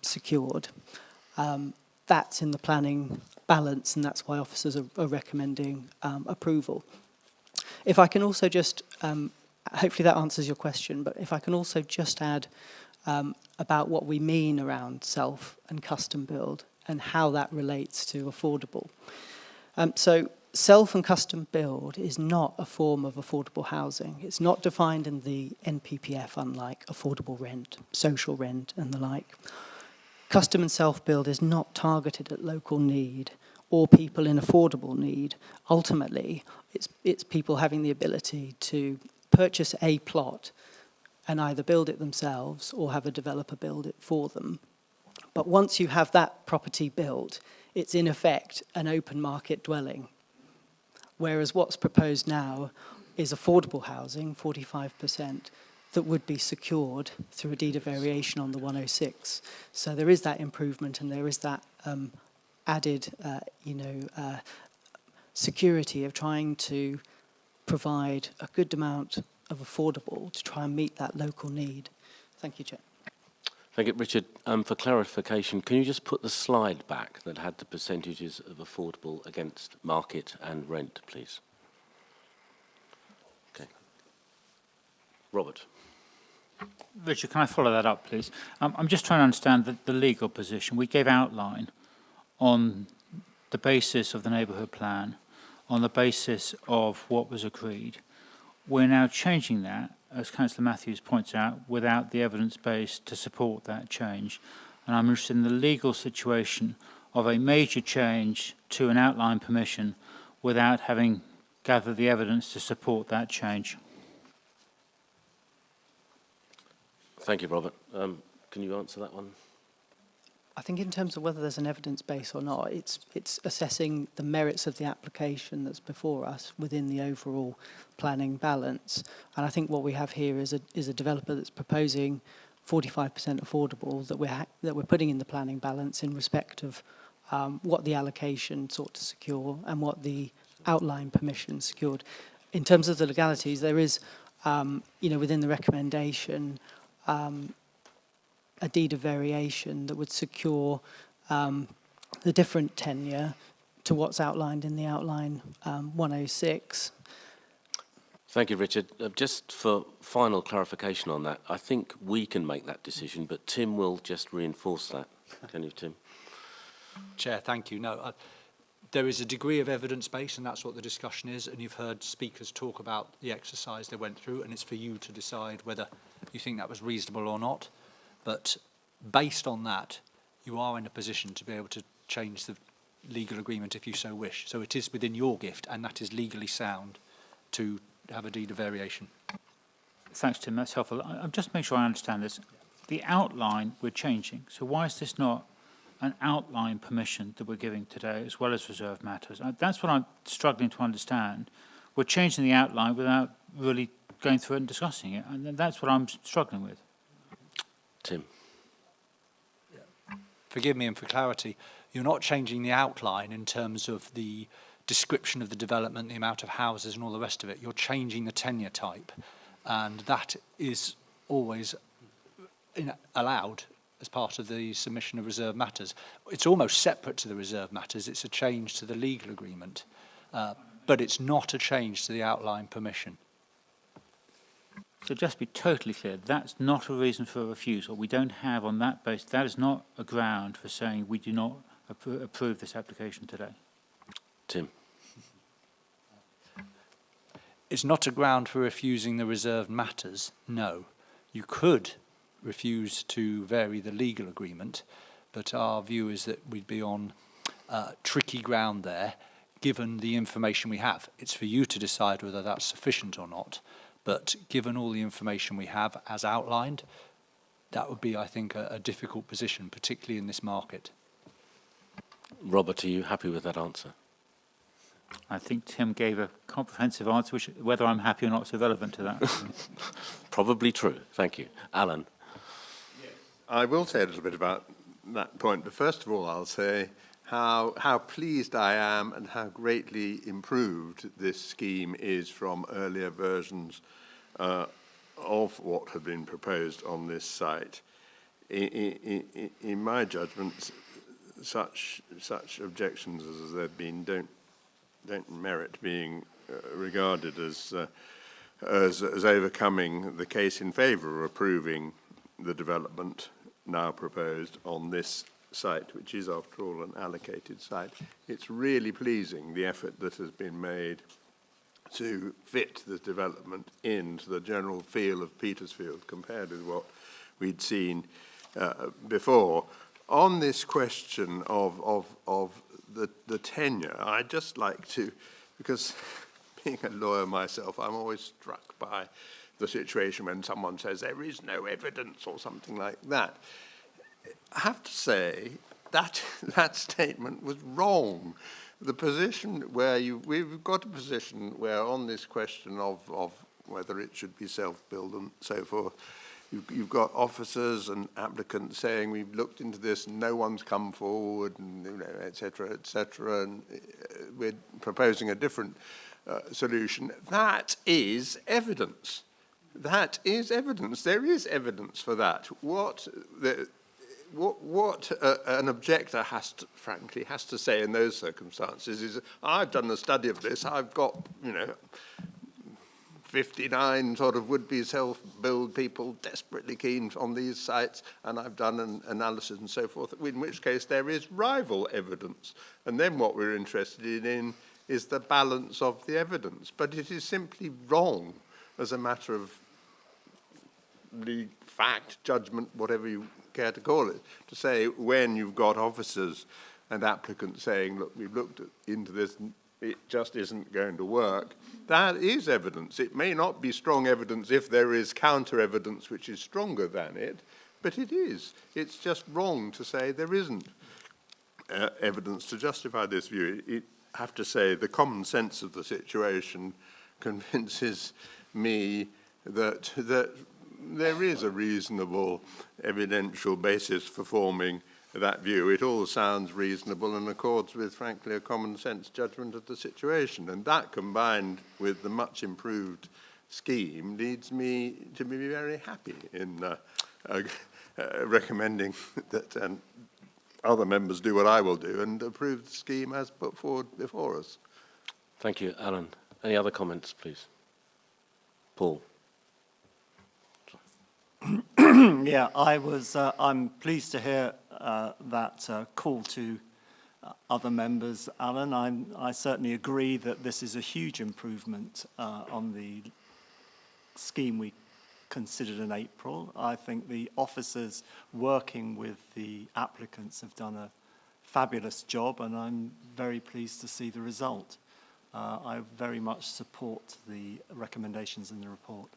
secured. That's in the planning balance, and that's why officers are recommending approval. If I can also just, hopefully that answers your question, but if I can also just add about what we mean around self and custom build and how that relates to affordable. So self and custom build is not a form of affordable housing. It's not defined in the NPPF, unlike affordable rent, social rent and the like. Custom and self build is not targeted at local need or people in affordable need. Ultimately, it's people having the ability to purchase a plot and either build it themselves or have a developer build it for them. But once you have that property built, it's in effect an open market dwelling. Whereas what's proposed now is affordable housing, 45%, that would be secured through a deed of variation on the 106. So there is that improvement, and there is that added, security of trying to provide a good amount of affordable to try and meet that local need. Thank you, Chair. Thank you, Richard. For clarification, can you just put the slide back that had the percentages of affordable against market and rent, please? Okay. Robert. Richard, can I follow that up, please? I'm just trying to understand the legal position. We gave outline on the basis of the neighbourhood plan, on the basis of what was agreed. We're now changing that, as Councillor Matthews points out, without the evidence base to support that change. And I'm interested in the legal situation of a major change to an outline permission without having gathered the evidence to support that change. Thank you, Robert. Can you answer that one? I think in terms of whether there's an evidence base or not, it's assessing the merits of the application that's before us within the overall planning balance. And I think what we have here is a developer that's proposing 45% affordable that we're putting in the planning balance in respect of what the allocation sought to secure and what the outline permission secured. In terms of the legalities, there is, within the recommendation, a deed of variation that would secure the different tenure to what's outlined in the outline 106. Thank you, Richard. Just for final clarification on that, I think we can make that decision, but Tim will just reinforce that. Can you, Tim? Chair, thank you. No, there is a degree of evidence base, and that's what the discussion is, and you've heard speakers talk about the exercise they went through, and it's for you to decide whether you think that was reasonable or not. But based on that, you are in a position to be able to change the legal agreement if you so wish. So it is within your gift, and that is legally sound, to have a deed of variation. Thanks, Tim. That's helpful. I'm just make sure I understand this. The outline we're changing. So why is this not an outline permission that we're giving today, as well as reserved matters? That's what I'm struggling to understand. We're changing the outline without really going through it and discussing it, and that's what I'm struggling with. Tim. Forgive me, and for clarity, you're not changing the outline in terms of the description of the development, the amount of houses and all the rest of it. You're changing the tenure type, and that is always allowed as part of the submission of reserved matters. It's almost separate to the reserved matters. It's a change to the legal agreement. But but it's not a change to the outline permission. So just be totally clear, that's not a reason for a refusal. We don't have on that basis, that is not a ground for saying we do not approve this application today. Tim. It's not a ground for refusing the reserved matters, no. You could refuse to vary the legal agreement, but our view is that we'd be on tricky ground there, given the information we have. It's for you to decide whether that's sufficient or not, but given all the information we have as outlined, that would be, I think, a difficult position, particularly in this market. Robert, are you happy with that answer? I think Tim gave a comprehensive answer, which, whether I'm happy or not, is irrelevant to that. Probably true. Thank you. Alan. I will say a little bit about that point, but first of all, I'll say how pleased I am and how greatly improved this scheme is from earlier versions of what had been proposed on this site. In my judgment, such objections as there have been don't merit being regarded as overcoming the case in favour of approving the development now proposed on this site, which is, after all, an allocated site. It's really pleasing, the effort that has been made to fit the development into the general feel of Petersfield compared with what we'd seen before. On this question of the tenure, I'd just like to, because being a lawyer myself, I'm always struck by the situation when someone says there is no evidence or something like that. I have to say that that statement was wrong. The position where we've got a position where on this question of whether it should be self-built and so forth, you've got officers and applicants saying we've looked into this and no one's come forward, and et cetera, and we're proposing a different solution. That is evidence. That is evidence. There is evidence for that. What an objector frankly has to say in those circumstances is, I've done a study of this. I've got 59 sort of would-be self-build people desperately keen on these sites, and I've done an analysis and so forth, in which case there is rival evidence. And then what we're interested in is the balance of the evidence. But it is simply wrong as a matter of the fact, judgment, whatever you care to call it, to say when you've got officers and applicants saying, look, we've looked into this and it just isn't going to work. That is evidence. It may not be strong evidence if there is counter-evidence which is stronger than it, but it is. It's just wrong to say there isn't evidence to justify this view. I have to say the common sense of the situation convinces me that there is a reasonable evidential basis for forming that view. It all sounds reasonable and accords with, frankly, a common sense judgment of the situation. And that, combined with the much improved scheme, leads me to be very happy in recommending that other members do what I will do and approve the scheme as put forward before us. Thank you, Alan. Any other comments, please? Paul. Yeah, I'm pleased to hear that call to other members, Alan. I certainly agree that this is a huge improvement on the scheme we considered in April. I think the officers working with the applicants have done a fabulous job, and I'm very pleased to see the result. I very much support the recommendations in the report.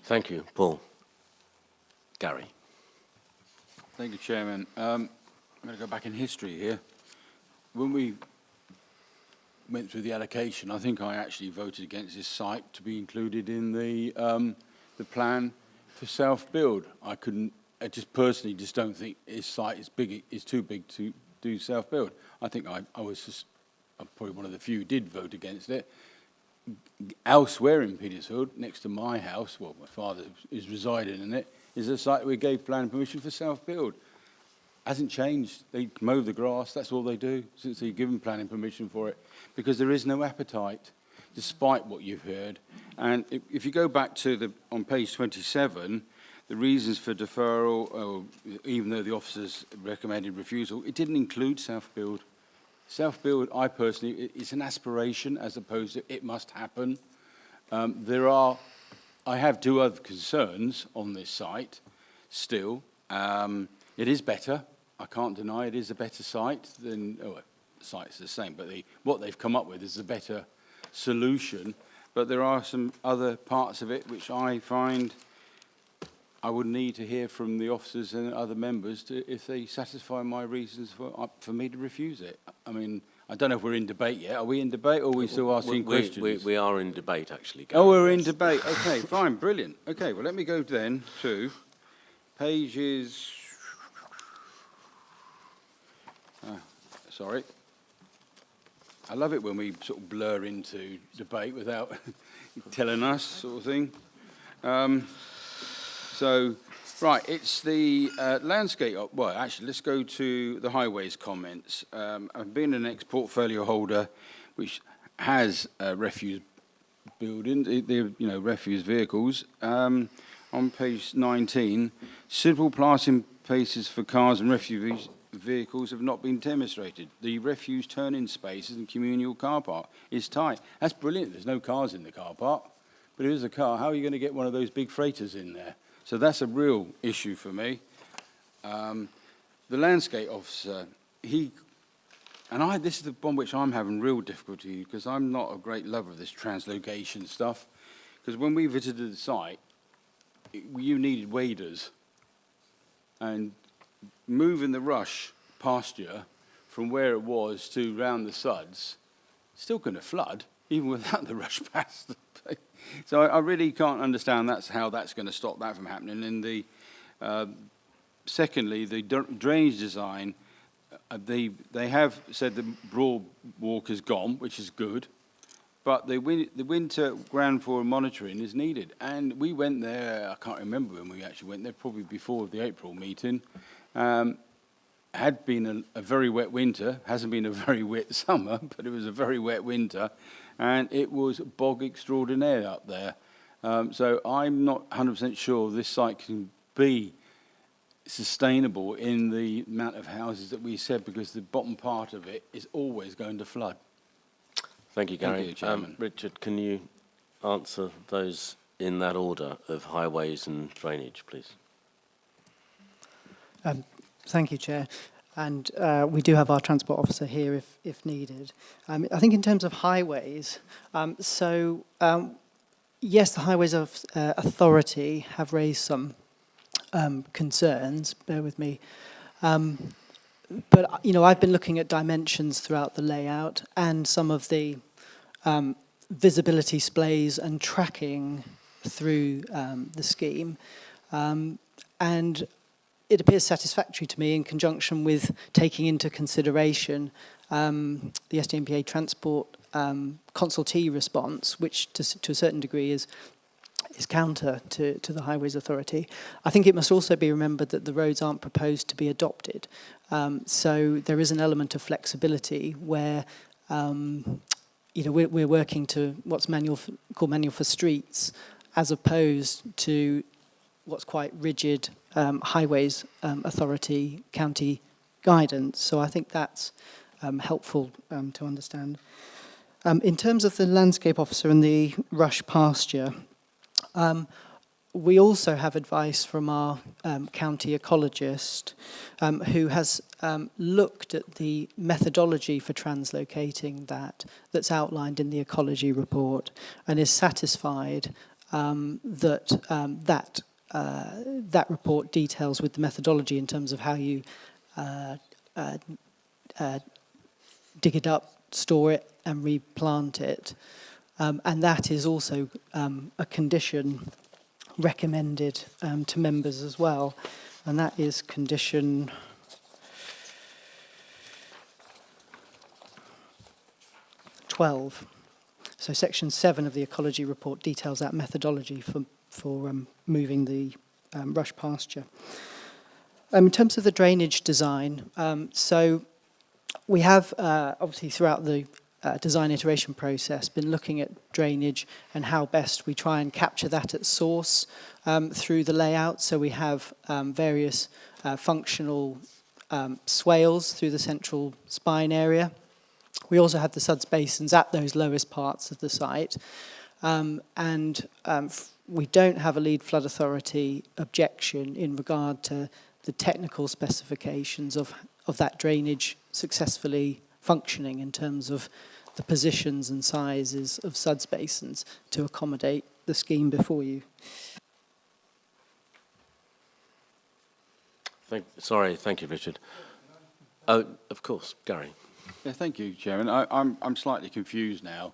Thank you, Paul. Gary. Thank you, Chairman. I'm going to go back in history here. When we went through the allocation, I think I actually voted against this site to be included in the plan for self-build. I just personally don't think this site is too big to do self-build. I think I was probably one of the few who did vote against it. Elsewhere in Petersfield, next to my house, well, my father is residing in it, is a site we gave planning permission for self-build. hasn't changed. They mow the grass, that's all they do, since they've given planning permission for it, because there is no appetite, despite what you've heard. And if you go back to on page 27, the reasons for deferral, even though the officers recommended refusal, it didn't include self-build. Self-build, I personally, it's an aspiration as opposed to it must happen. I have two other concerns on this site still. It is better. I can't deny it is a better site than, the site's the same, but what they've come up with is a better solution. But there are some other parts of it which I find I would need to hear from the officers and other members if they satisfy my reasons for me to refuse it. I mean, I don't know if we're in debate yet. Are we in debate, or are we still asking questions? We are in debate, actually. Gary. Oh, we're in debate. Okay, fine, brilliant. Okay, well, let me go then to pages... sorry. I love it when we sort of blur into debate without telling us, sort of thing. Right, it's the landscape. Well, actually, let's go to the highways comments. I've been an ex-portfolio holder which has refuse building, refuse vehicles. On page 19, suitable parking places for cars and refuse vehicles have not been demonstrated. The refuse turn-in spaces and communal car park is tight. That's brilliant. There's no cars in the car park. But if there's a car, how are you going to get one of those big freighters in there? So that's a real issue for me. The landscape officer, this is the one which I'm having real difficulty because I'm not a great lover of this translocation stuff. Because when we visited the site, you needed waders. And moving the rush pasture from where it was to round the suds, still going to flood, even without the rush past. So I really can't understand how that's going to stop that from happening. And secondly, the drainage design, they have said the broad walk is gone, which is good, but the winter ground floor monitoring is needed. And we went there, I can't remember when we actually went there, probably before the April meeting. Had been a very wet winter, hasn't been a very wet summer, but it was a very wet winter, and it was bog extraordinaire up there. So I'm not 100% sure this site can be sustainable in the amount of houses that we said, because the bottom part of it is always going to flood. Thank you, Gary. Thank you, Chairman. Richard, can you answer those in that order of highways and drainage, please? Thank you, Chair. And we do have our transport officer here if needed. I think in terms of highways, yes, the Highways Authority have raised some concerns, bear with me. But, I've been looking at dimensions throughout the layout and some of the visibility splays and tracking through the scheme. And it appears satisfactory to me in conjunction with taking into consideration the SDNPA transport consultee response, which to a certain degree is counter to the Highways Authority. I think it must also be remembered that the roads aren't proposed to be adopted. So there is an element of flexibility where we're working to what's called manual for streets, as opposed to what's quite rigid Highways Authority county guidance. So I think that's helpful to understand. In terms of the landscape officer and the rush pasture, we also have advice from our county ecologist who has looked at the methodology for translocating that's outlined in the ecology report, and is satisfied that that report details with the methodology in terms of how you dig it up, store it, and replant it. And that is also a condition recommended to members as well. And that is condition 12. So section 7 of the ecology report details that methodology for moving the rush pasture. In terms of the drainage design, so we have obviously throughout the design iteration process been looking at drainage and how best we try and capture that at source through the layout. So we have various functional swales through the central spine area. We also have the suds basins at those lowest parts of the site. We don't have a lead flood authority objection in regard to the technical specifications of that drainage successfully functioning in terms of the positions and sizes of suds basins to accommodate the scheme before you. Thank you, Richard. Oh, of course, Gary. Yeah, thank you, Chairman. I'm slightly confused now.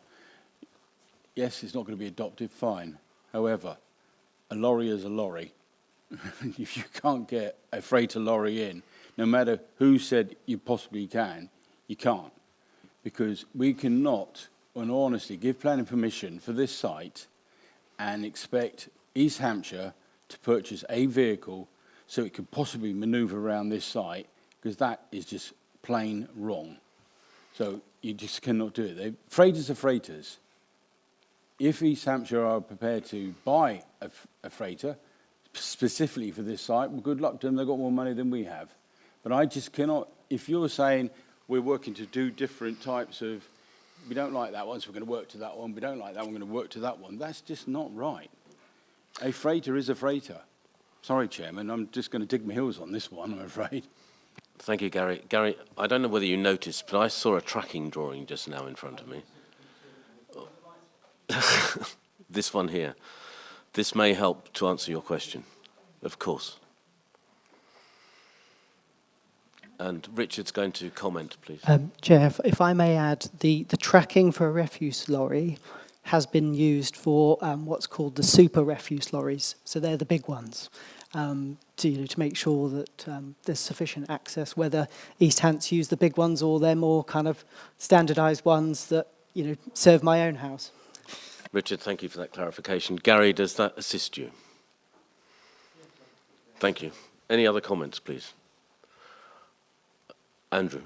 Yes, it's not going to be adopted, fine. However, a lorry is a lorry. If you can't get a freighter lorry in, no matter who said you possibly can, you can't. Because we cannot, in all honesty, give planning permission for this site and expect East Hampshire to purchase a vehicle so it could possibly manoeuvre around this site, because that is just plain wrong. So you just cannot do it. Freighters are freighters. If East Hampshire are prepared to buy a freighter, specifically for this site, well, good luck to them, they've got more money than we have. But I just cannot, if you're saying we're working to do different types of, we don't like that one, so we're going to work to that one, we don't like that one, we're going to work to that one, that's just not right. A freighter is a freighter. Sorry, Chairman, I'm just going to dig my heels on this one, I'm afraid. Thank you, Gary. Gary, I don't know whether you noticed, but I saw a tracking drawing just now in front of me. This one here. This may help to answer your question, of course. And Richard's going to comment, please. Chair, if I may add, the tracking for a refuse lorry has been used for what's called the super refuse lorries. So they're the big ones, to make sure that there's sufficient access, whether East Hants use the big ones or they're more kind of standardised ones that, serve my own house. Richard, thank you for that clarification. Gary, does that assist you? Thank you. Any other comments, please? Andrew.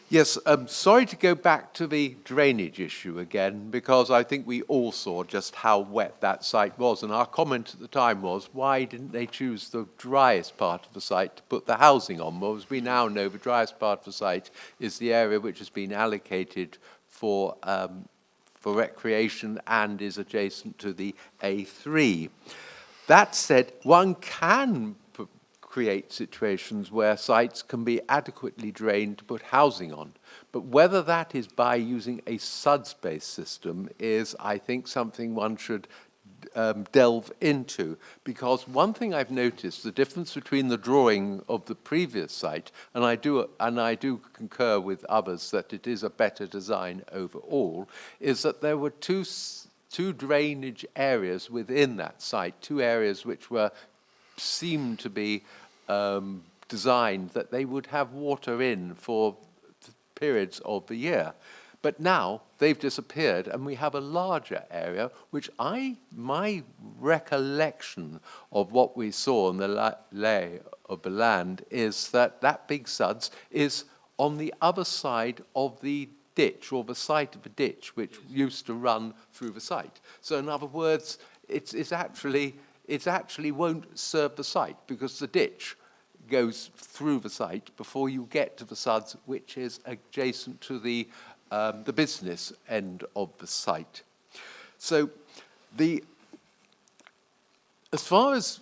Yes, sorry to go back to the drainage issue again, because I think we all saw just how wet that site was, and our comment at the time was, why didn't they choose the driest part of the site to put the housing on? Well, as we now know, the driest part of the site is the area which has been allocated for recreation and is adjacent to the A3. That said, one can create situations where sites can be adequately drained to put housing on. But whether that is by using a suds-based system is, I think, something one should delve into. Because one thing I've noticed, the difference between the drawing of the previous site, and I do concur with others that it is a better design overall, is that there were two drainage areas within that site, two areas which seemed to be designed that they would have water in for periods of the year. But now they've disappeared and we have a larger area, which my recollection of what we saw in the lay of the land is that big suds is on the other side of the ditch, or the site of the ditch, which used to run through the site. So in other words, it actually won't serve the site, because the ditch goes through the site before you get to the suds, which is adjacent to the business end of the site. So as far as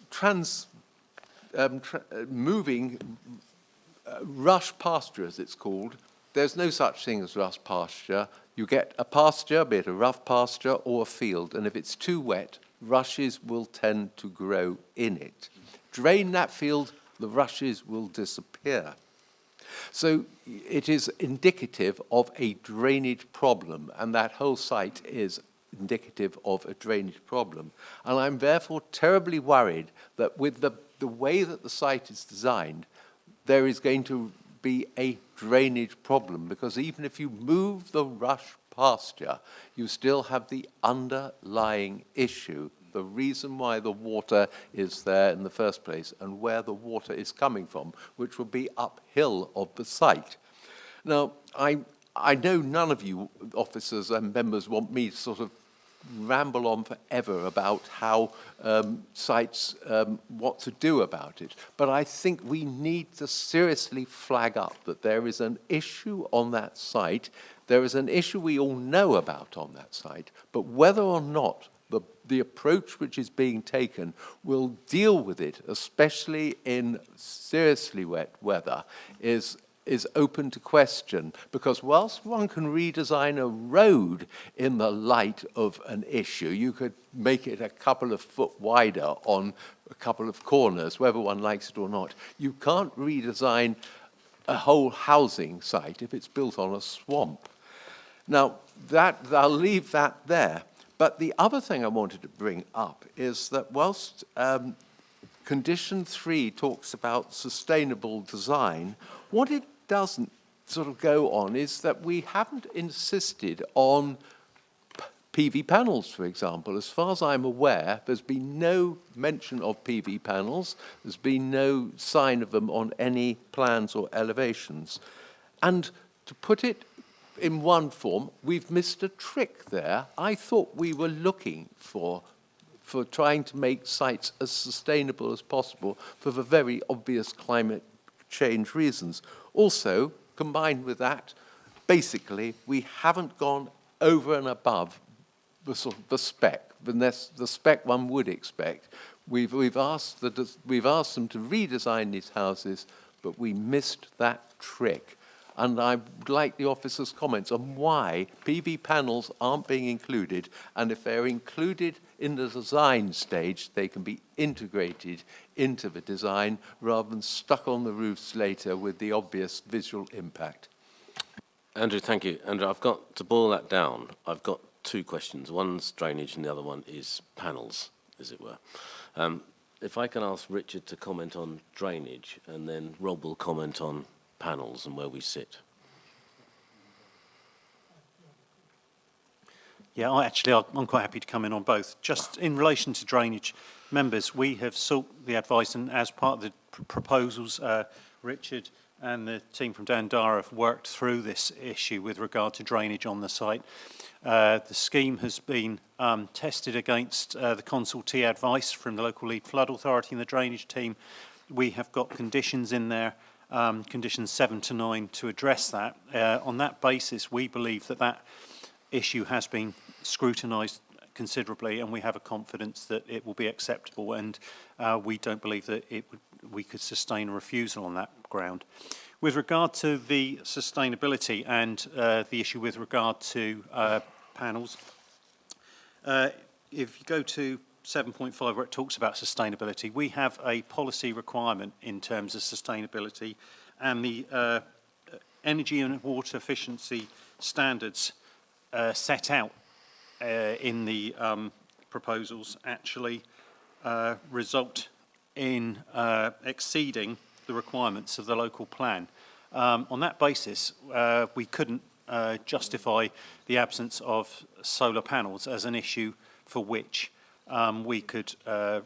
moving rush pasture, as it's called, there's no such thing as rush pasture. You get a pasture, be it a rough pasture or a field, and if it's too wet, rushes will tend to grow in it. Drain that field, the rushes will disappear. So it is indicative of a drainage problem, and that whole site is indicative of a drainage problem. And I'm therefore terribly worried that with the way that the site is designed, there is going to be a drainage problem, because even if you move the rush pasture, you still have the underlying issue the reason why the water is there in the first place and where the water is coming from, which will be uphill of the site. Now, I know none of you officers and members want me to sort of ramble on forever about how sites, what to do about it. But I think we need to seriously flag up that there is an issue on that site. There is an issue we all know about on that site, but whether or not the approach which is being taken will deal with it, especially in seriously wet weather, is open to question, because whilst one can redesign a road in the light of an issue, you could make it a couple of foot wider on a couple of corners, whether one likes it or not. You can't redesign a whole housing site if it's built on a swamp. Now, I'll leave that there. But the other thing I wanted to bring up is that whilst Condition 3 talks about sustainable design, what it doesn't sort of go on is that we haven't insisted on PV panels, for example. As far as I'm aware, there's been no mention of PV panels. There's been no sign of them on any plans or elevations. And to put it in one form, we've missed a trick there. I thought we were looking for trying to make sites as sustainable as possible for the very obvious climate change reasons. Also, combined with that, basically, we haven't gone over and above the spec, the spec one would expect. We've asked them to redesign these houses, but we missed that trick. And I'd like the officers' comments on why PV panels aren't being included, and if they're included in the design stage, they can be integrated into the design rather than stuck on the roofs later with the obvious visual impact. Andrew, thank you. Andrew, I've got to boil that down. I've got two questions. One's drainage and the other one is panels, as it were. If I can ask Richard to comment on drainage, and then Rob will comment on panels and where we sit. Yeah, I'm quite happy to come in on both. Just in relation to drainage, members, we have sought the advice, and as part of the proposals, Richard and the team from Dandara have worked through this issue with regard to drainage on the site. The scheme has been tested against the consultee advice from the local lead flood authority and the drainage team. We have got conditions in there, conditions 7 to 9, to address that. On that basis, we believe that that issue has been scrutinised considerably, and we have a confidence that it will be acceptable, and we don't believe that we could sustain a refusal on that ground. With regard to the sustainability and the issue with regard to panels, if you go to 7.5 where it talks about sustainability, we have a policy requirement in terms of sustainability, and the energy and water efficiency standards set out in the proposals actually result in exceeding the requirements of the local plan. On that basis, we couldn't justify the absence of solar panels as an issue for which we could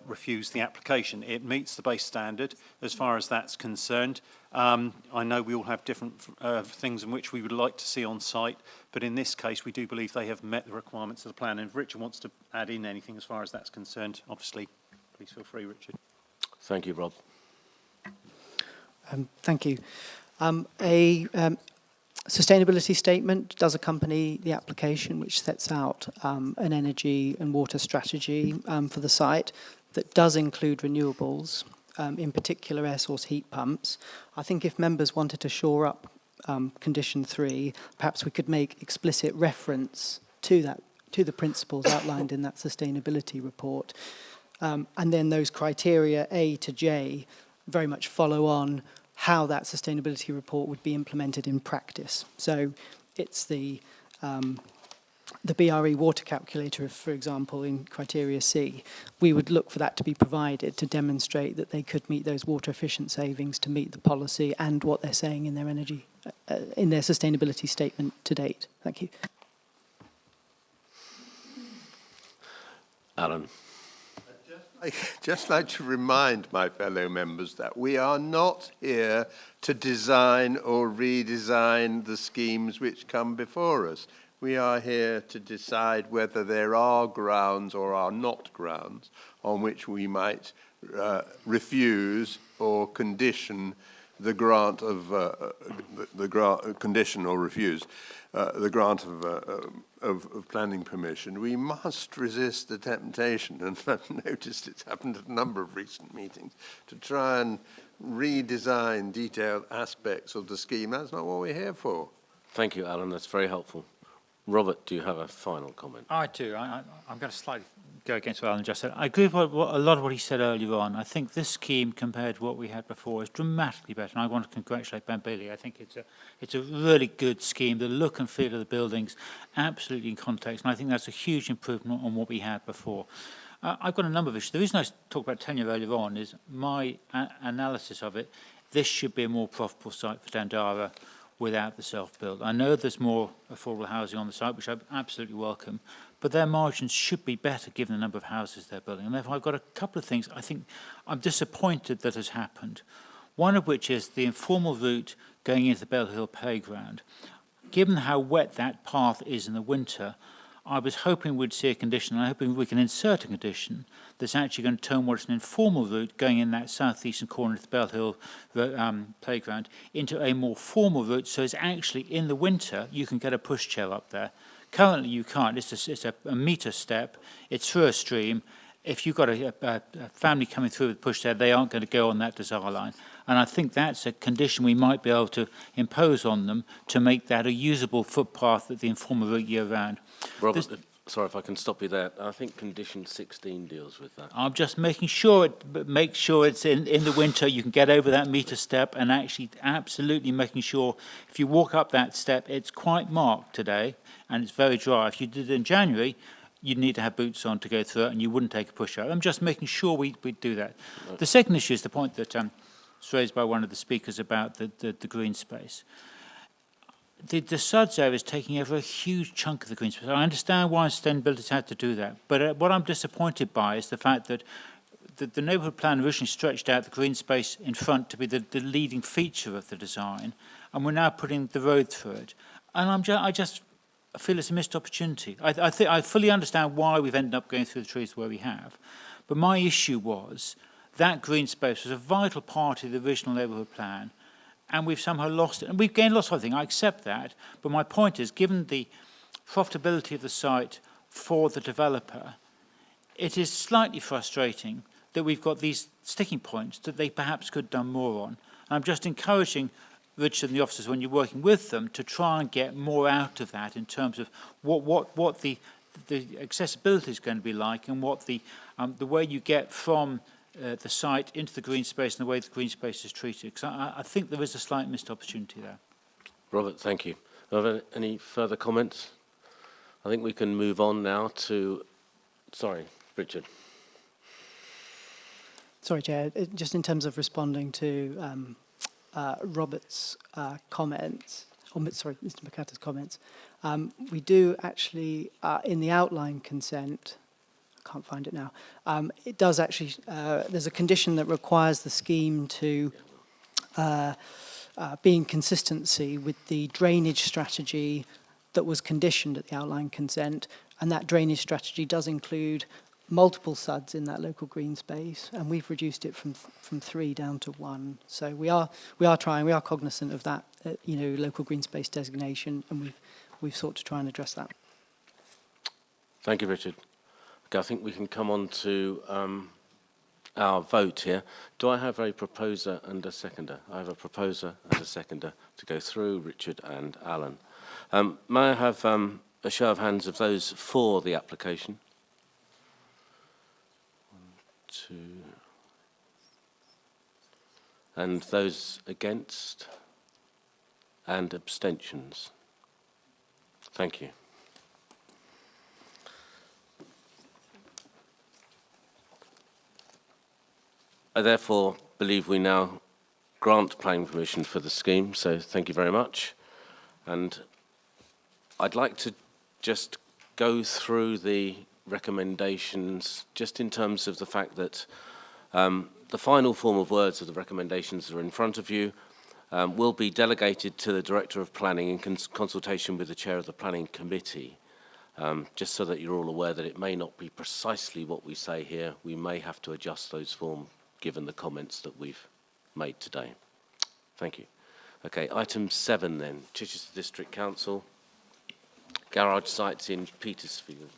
refuse the application. It meets the base standard as far as that's concerned. I know we all have different things in which we would like to see on site, but in this case we do believe they have met the requirements of the plan. And if Richard wants to add in anything as far as that's concerned, obviously, please feel free, Richard. Thank you, Rob. Thank you. A sustainability statement does accompany the application, which sets out an energy and water strategy for the site that does include renewables, in particular air source heat pumps. I think if members wanted to shore up condition 3, perhaps we could make explicit reference to that, to the principles outlined in that sustainability report. And then those criteria A to J very much follow on how that sustainability report would be implemented in practice. So it's the BRE water calculator, for example, in criteria C. We would look for that to be provided to demonstrate that they could meet those water efficient savings to meet the policy and what they're saying in their energy, in their sustainability statement to date. Thank you. Alan. I'd just like to remind my fellow members that we are not here to design or redesign the schemes which come before us. We are here to decide whether there are grounds or are not grounds on which we might refuse or condition the grant of condition or refuse the grant of planning permission. We must resist the temptation, and I've noticed it's happened at a number of recent meetings, to try and redesign detailed aspects of the scheme. That's not what we're here for. Thank you, Alan. That's very helpful. Robert, do you have a final comment? I do. I'm going to slightly go against what Alan just said. I agree with a lot of what he said earlier on. I think this scheme, compared to what we had before, is dramatically better. And I want to congratulate Ben Bailey. I think it's a really good scheme. The look and feel of the buildings, absolutely in context. And I think that's a huge improvement on what we had before. I've got a number of issues. The reason I talked about tenure earlier on is my analysis of it. This should be a more profitable site for Dandara without the self-build. I know there's more affordable housing on the site, which I absolutely welcome, but their margins should be better given the number of houses they're building. And therefore, I've got a couple of things I think I'm disappointed that has happened. One of which is the informal route going into the Bell Hill playground. Given how wet that path is in the winter, I was hoping we'd see a condition, and I'm hoping we can insert a condition that's actually going to turn what's an informal route going in that southeastern corner of the Bell Hill playground into a more formal route, so it's actually in the winter you can get a pushchair up there. Currently you can't. It's a metre step. It's through a stream. If you've got a family coming through with a pushchair, they aren't going to go on that desire line. And I think that's a condition we might be able to impose on them to make that a usable footpath at the informal route year-round. Robert, sorry if I can stop you there. I think condition 16 deals with that. I'm just making sure make sure it's in the winter you can get over that metre step, and actually absolutely making sure if you walk up that step, it's quite marked today and it's very dry. If you did it in January, you'd need to have boots on to go through it and you wouldn't take a push out. I'm just making sure we do that. The second issue is the point that was raised by one of the speakers about the green space. The SUDS area is taking over a huge chunk of the green space. I understand why sustainability's had to do that, but what I'm disappointed by is the fact that the neighbourhood plan originally stretched out the green space in front to be the leading feature of the design, and we're now putting the road through it. And I just feel it's a missed opportunity. I fully understand why we've ended up going through the trees where we have, but my issue was that green space was a vital part of the original neighbourhood plan, and we've somehow lost it. And we've gained lots of things, I accept that, but my point is, given the profitability of the site for the developer, it is slightly frustrating that we've got these sticking points that they perhaps could have done more on. And I'm just encouraging Richard and the officers, when you're working with them, to try and get more out of that in terms of what the accessibility is going to be like, and what the way you get from the site into the green space and the way the green space is treated. Because I think there is a slight missed opportunity there. Robert, thank you. Are there any further comments? I think we can move on now to... Sorry, Richard. Sorry, Chair. Just in terms of responding to Robert's comments, Mr. McCarthy's comments, we do actually, in the outline consent, I can't find it now, it does actually, there's a condition that requires the scheme to be in consistency with the drainage strategy that was conditioned at the outline consent, and that drainage strategy does include multiple SUDs in that local green space, and we've reduced it from 3 down to 1. So we are trying, we are cognizant of that, local green space designation, and we've sought to try and address that. Thank you, Richard. Okay, I think we can come on to our vote here. Do I have a proposer and a seconder? I have a proposer and a seconder to go through, Richard and Alan. May I have a show of hands of those for the application? 1, 2. And those against? And abstentions? Thank you. I therefore believe we now grant planning permission for the scheme, so thank you very much. And I'd like to just go through the recommendations, just in terms of the fact that the final form of words of the recommendations that are in front of you will be delegated to the Director of Planning in consultation with the Chair of the Planning Committee, just so that you're all aware that it may not be precisely what we say here. We may have to adjust those forms given the comments that we've made today. Thank you. Okay, item 7 then, Chichester District Council, garage sites in Petersfield.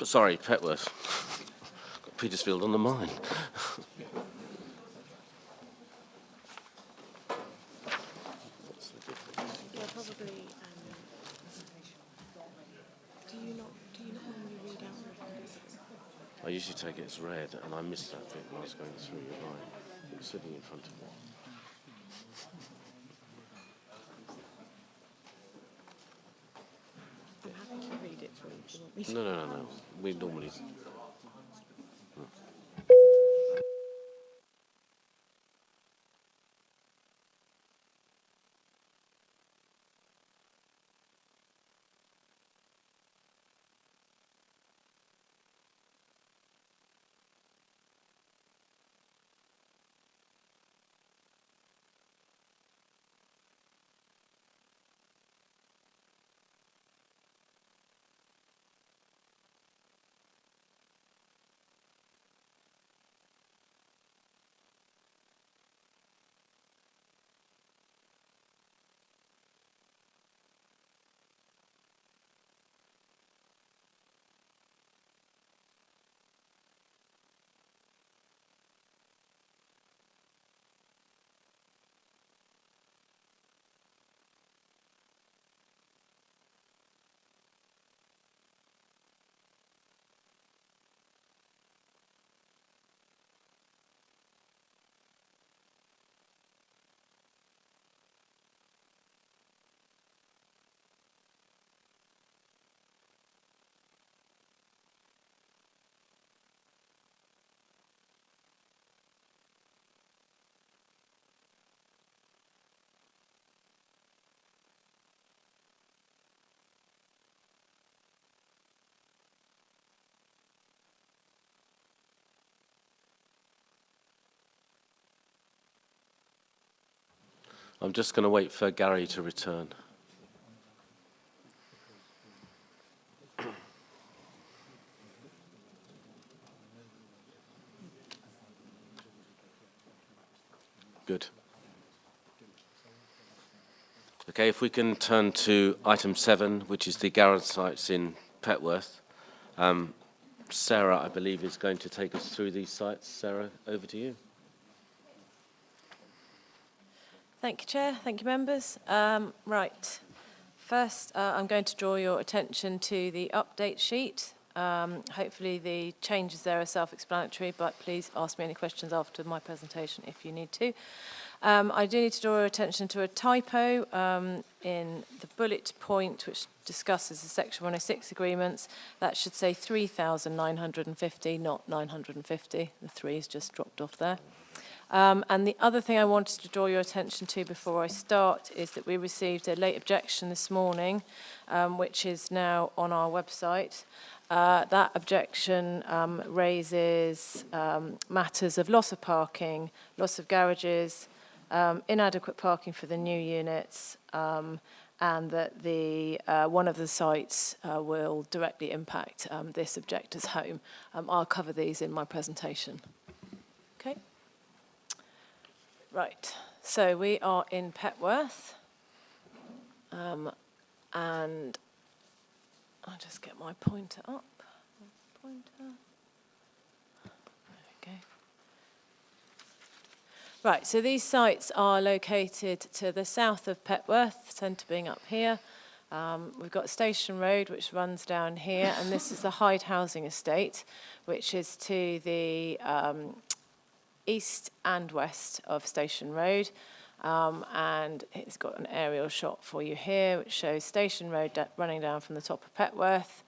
Sorry, Petworth. Got Petersfield on the mind. Yeah, probably. Do you not normally read out recommendations? I usually take it as read, and I missed that bit when I was going through your line. It was sitting in front of me. I'm happy to read it for you if you want me to. No. We normally... I'm just going to wait for Gary to return. Good. Okay, if we can turn to item 7, which is the garage sites in Petworth. Sarah, I believe, is going to take us through these sites. Sarah, over to you. Thank you, Chair. Thank you, members. Right. First, I'm going to draw your attention to the update sheet. Hopefully the changes there are self-explanatory, but please ask me any questions after my presentation if you need to. I do need to draw your attention to a typo in the bullet point which discusses the Section 106 agreements. That should say 3,950, not 950. The 3 is just dropped off there. And the other thing I wanted to draw your attention to before I start is that we received a late objection this morning, which is now on our website. That objection raises matters of loss of parking, loss of garages, inadequate parking for the new units, and that the one of the sites will directly impact this objector's home. I'll cover these in my presentation. Okay. Right, so we are in Petworth, and I'll just get my pointer up. There we go. Right, so these sites are located to the south of Petworth, centre being up here. We've got Station Road, which runs down here, and this is the Hyde Housing Estate, which is to the east and west of Station Road, and it's got an aerial shot for you here which shows Station Road running down from the top of Petworth,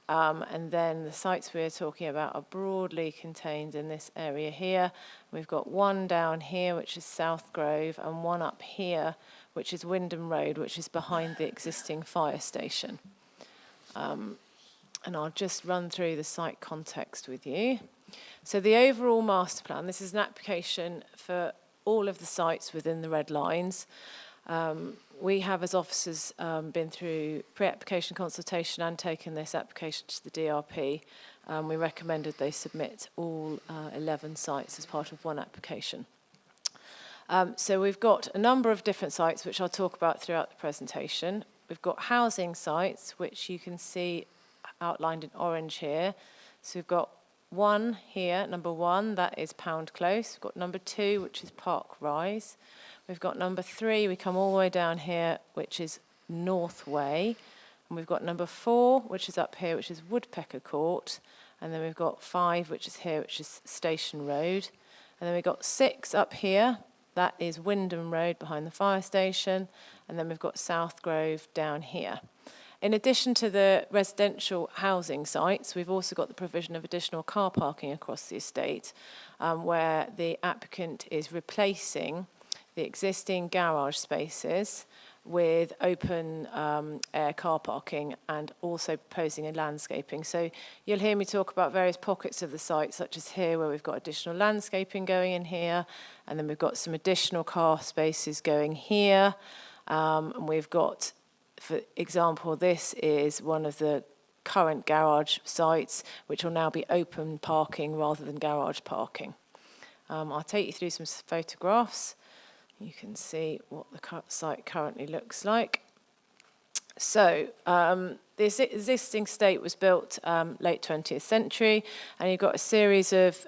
and then the sites we're talking about are broadly contained in this area here. We've got one down here which is South Grove, and one up here which is Wyndham Road, which is behind the existing fire station. And I'll just run through the site context with you. So the overall master plan, this is an application for all of the sites within the red lines. We have, as officers, been through pre-application consultation and taken this application to the DRP. We recommended they submit all 11 sites as part of one application. So we've got a number of different sites, which I'll talk about throughout the presentation. We've got housing sites, which you can see outlined in orange here. So we've got one here, number 1, that is Pound Close. We've got number 2, which is Park Rise. We've got number 3, we come all the way down here, which is North Way. And we've got number 4, which is up here, which is Woodpecker Court. And then we've got 5, which is here, which is Station Road. And then we've got 6 up here, that is Wyndham Road behind the fire station. And then we've got South Grove down here. In addition to the residential housing sites, we've also got the provision of additional car parking across the estate, where the applicant is replacing the existing garage spaces with open air car parking and also proposing a landscaping. So you'll hear me talk about various pockets of the site, such as here, where we've got additional landscaping going in here, and then we've got some additional car spaces going here, and we've got, for example, this is one of the current garage sites, which will now be open parking rather than garage parking. I'll take you through some photographs. You can see what the site currently looks like. So this existing estate was built late 20th century, and you've got a series of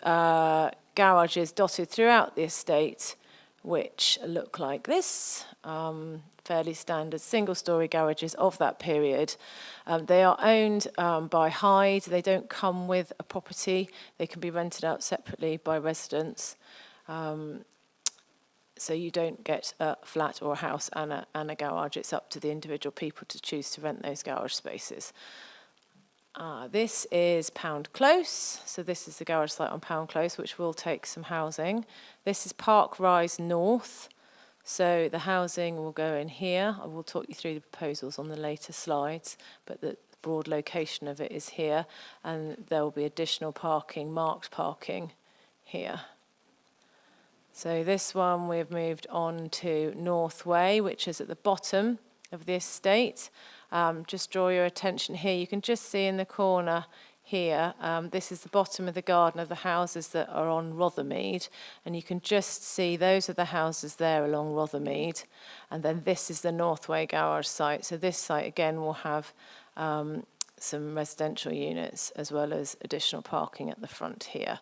garages dotted throughout the estate, which look like this. Fairly standard single-storey garages of that period. They are owned by Hyde. They don't come with a property. They can be rented out separately by residents. So you don't get a flat or a house and a garage. It's up to the individual people to choose to rent those garage spaces. This is Pound Close. So this is the garage site on Pound Close, which will take some housing. This is Park Rise North. So the housing will go in here. I will talk you through the proposals on the later slides, but the broad location of it is here, and there will be additional parking, marked parking here. So this one we've moved on to North Way, which is at the bottom of the estate. Just draw your attention here. You can just see in the corner here, this is the bottom of the garden of the houses that are on Rothermead, and you can just see those are the houses there along Rothermead, and then this is the Northway garage site. So this site again will have some residential units as well as additional parking at the front here.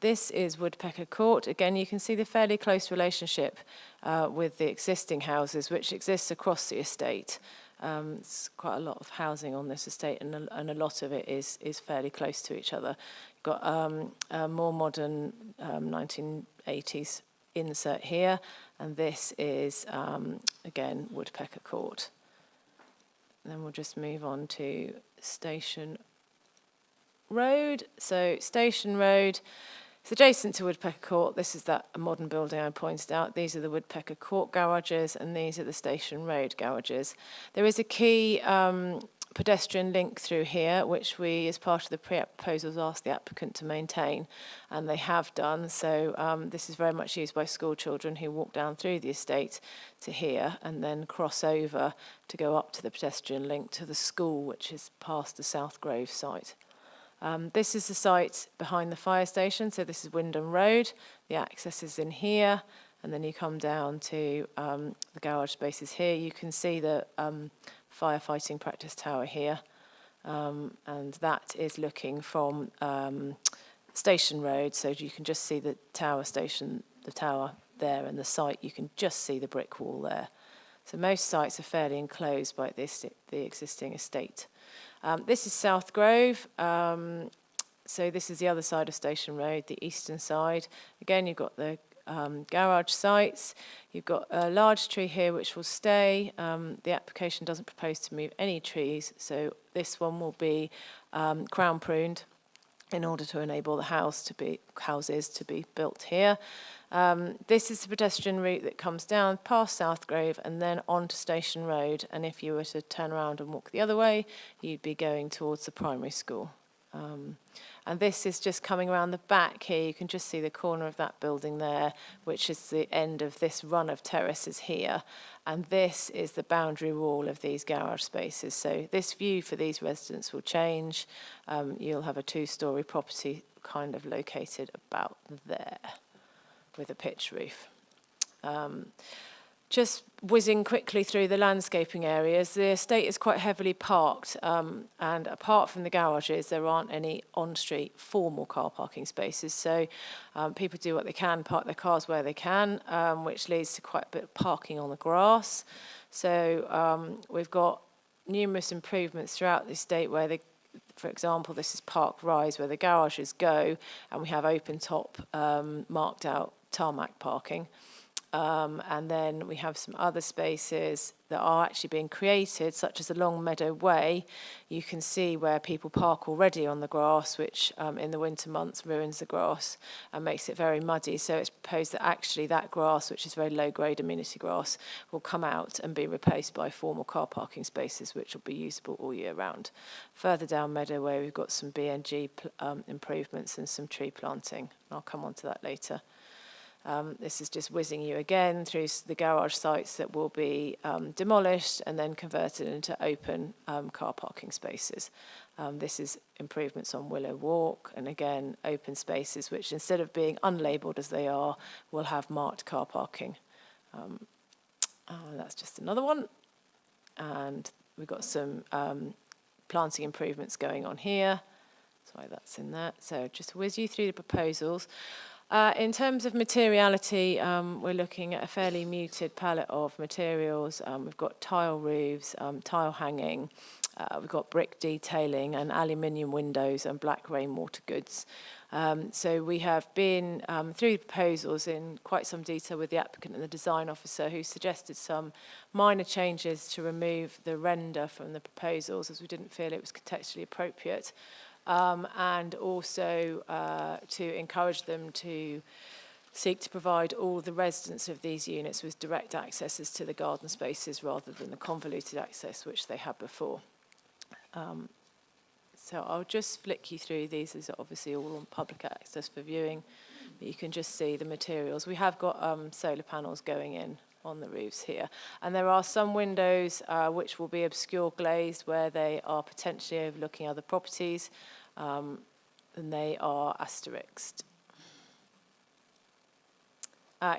This is Woodpecker Court. Again, you can see the fairly close relationship with the existing houses, which exists across the estate. It's quite a lot of housing on this estate, and a lot of it is fairly close to each other. You've got a more modern 1980s insert here, and this is, again, Woodpecker Court. And then we'll just move on to Station Road. So Station Road, it's adjacent to Woodpecker Court. This is that modern building I pointed out. These are the Woodpecker Court garages, and these are the Station Road garages. There is a key pedestrian link through here, which we, as part of the pre-app proposals, asked the applicant to maintain, and they have done. So this is very much used by school children who walk down through the estate to here and then cross over to go up to the pedestrian link to the school, which is past the South Grove site. This is the site behind the fire station, so this is Wyndham Road. The access is in here, and then you come down to the garage spaces here. You can see the firefighting practice tower here, and that is looking from Station Road, so you can just see the tower station, the tower there, and the site. You can just see the brick wall there. So most sites are fairly enclosed by the existing estate. This is South Grove. So this is the other side of Station Road, the eastern side. Again, you've got the garage sites. You've got a large tree here which will stay. The application doesn't propose to move any trees, so this one will be crown pruned in order to enable the houses to be built here. This is the pedestrian route that comes down past Southgrove and then onto Station Road. And if you were to turn around and walk the other way, you'd be going towards the primary school. And this is just coming around the back here. You can just see the corner of that building there, which is the end of this run of terraces here. And this is the boundary wall of these garage spaces. So this view for these residents will change. You'll have a two-storey property kind of located about there with a pitch roof. Just whizzing quickly through the landscaping areas, the estate is quite heavily parked, and apart from the garages, there aren't any on-street formal car parking spaces. So people do what they can, park their cars where they can, which leads to quite a bit of parking on the grass. So we've got numerous improvements throughout the estate where for example, this is Park Rise where the garages go, and we have open top marked out tarmac parking. And then we have some other spaces that are actually being created, such as along Meadow Way. You can see where people park already on the grass, which in the winter months ruins the grass and makes it very muddy. So it's proposed that actually that grass, which is very low-grade amenity grass, will come out and be replaced by formal car parking spaces, which will be usable all year round. Further down Meadow Way, we've got some BNG improvements and some tree planting. I'll come on to that later. This is just whizzing you again through the garage sites that will be demolished and then converted into open car parking spaces. This is improvements on Willow Walk, and again, open spaces which, instead of being unlabelled as they are, will have marked car parking. That's just another one. And we've got some planting improvements going on here. That's why that's in there. So just whiz you through the proposals. In terms of materiality, we're looking at a fairly muted palette of materials. We've got tile roofs, tile hanging, we've got brick detailing and aluminium windows and black rainwater goods. So we have been through the proposals in quite some detail with the applicant and the design officer, who suggested some minor changes to remove the render from the proposals, as we didn't feel it was contextually appropriate. And also to encourage them to seek to provide all the residents of these units with direct accesses to the garden spaces rather than the convoluted access which they had before. So I'll just flick you through these. These are obviously all on public access for viewing, but you can just see the materials. We have got solar panels going in on the roofs here. And there are some windows which will be obscure glazed where they are potentially overlooking other properties, and they are asterisked.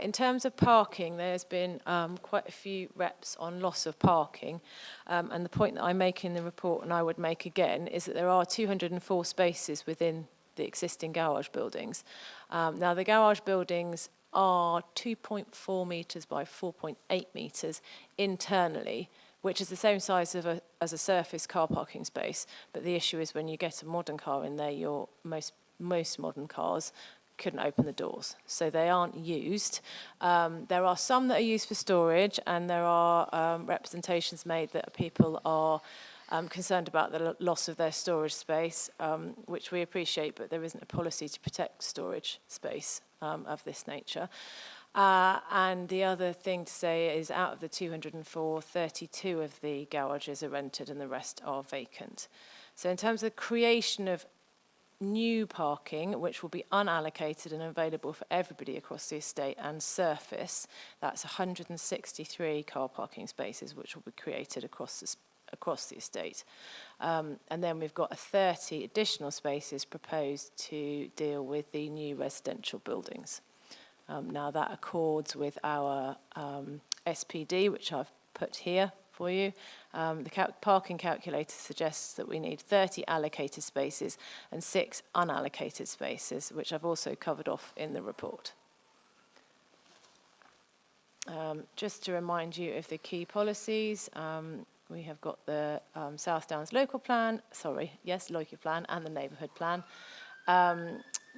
In terms of parking, there's been quite a few reps on loss of parking, and the point that I make in the report, and I would make again, is that there are 204 spaces within the existing garage buildings. Now, the garage buildings are 2.4 metres by 4.8 metres internally, which is the same size as a surface car parking space. But the issue is when you get a modern car in there, most modern cars couldn't open the doors, so they aren't used. There are some that are used for storage, and there are representations made that people are concerned about the loss of their storage space, which we appreciate, but there isn't a policy to protect storage space of this nature. And the other thing to say is, out of the 204, 32 of the garages are rented and the rest are vacant. So in terms of creation of new parking, which will be unallocated and available for everybody across the estate and surface, that's 163 car parking spaces which will be created across the estate. And then we've got 30 additional spaces proposed to deal with the new residential buildings. Now that accords with our SPD, which I've put here for you. The parking calculator suggests that we need 30 allocated spaces and 6 unallocated spaces, which I've also covered off in the report. Just to remind you of the key policies, we have got the South Downs local plan, local plan and the neighbourhood plan.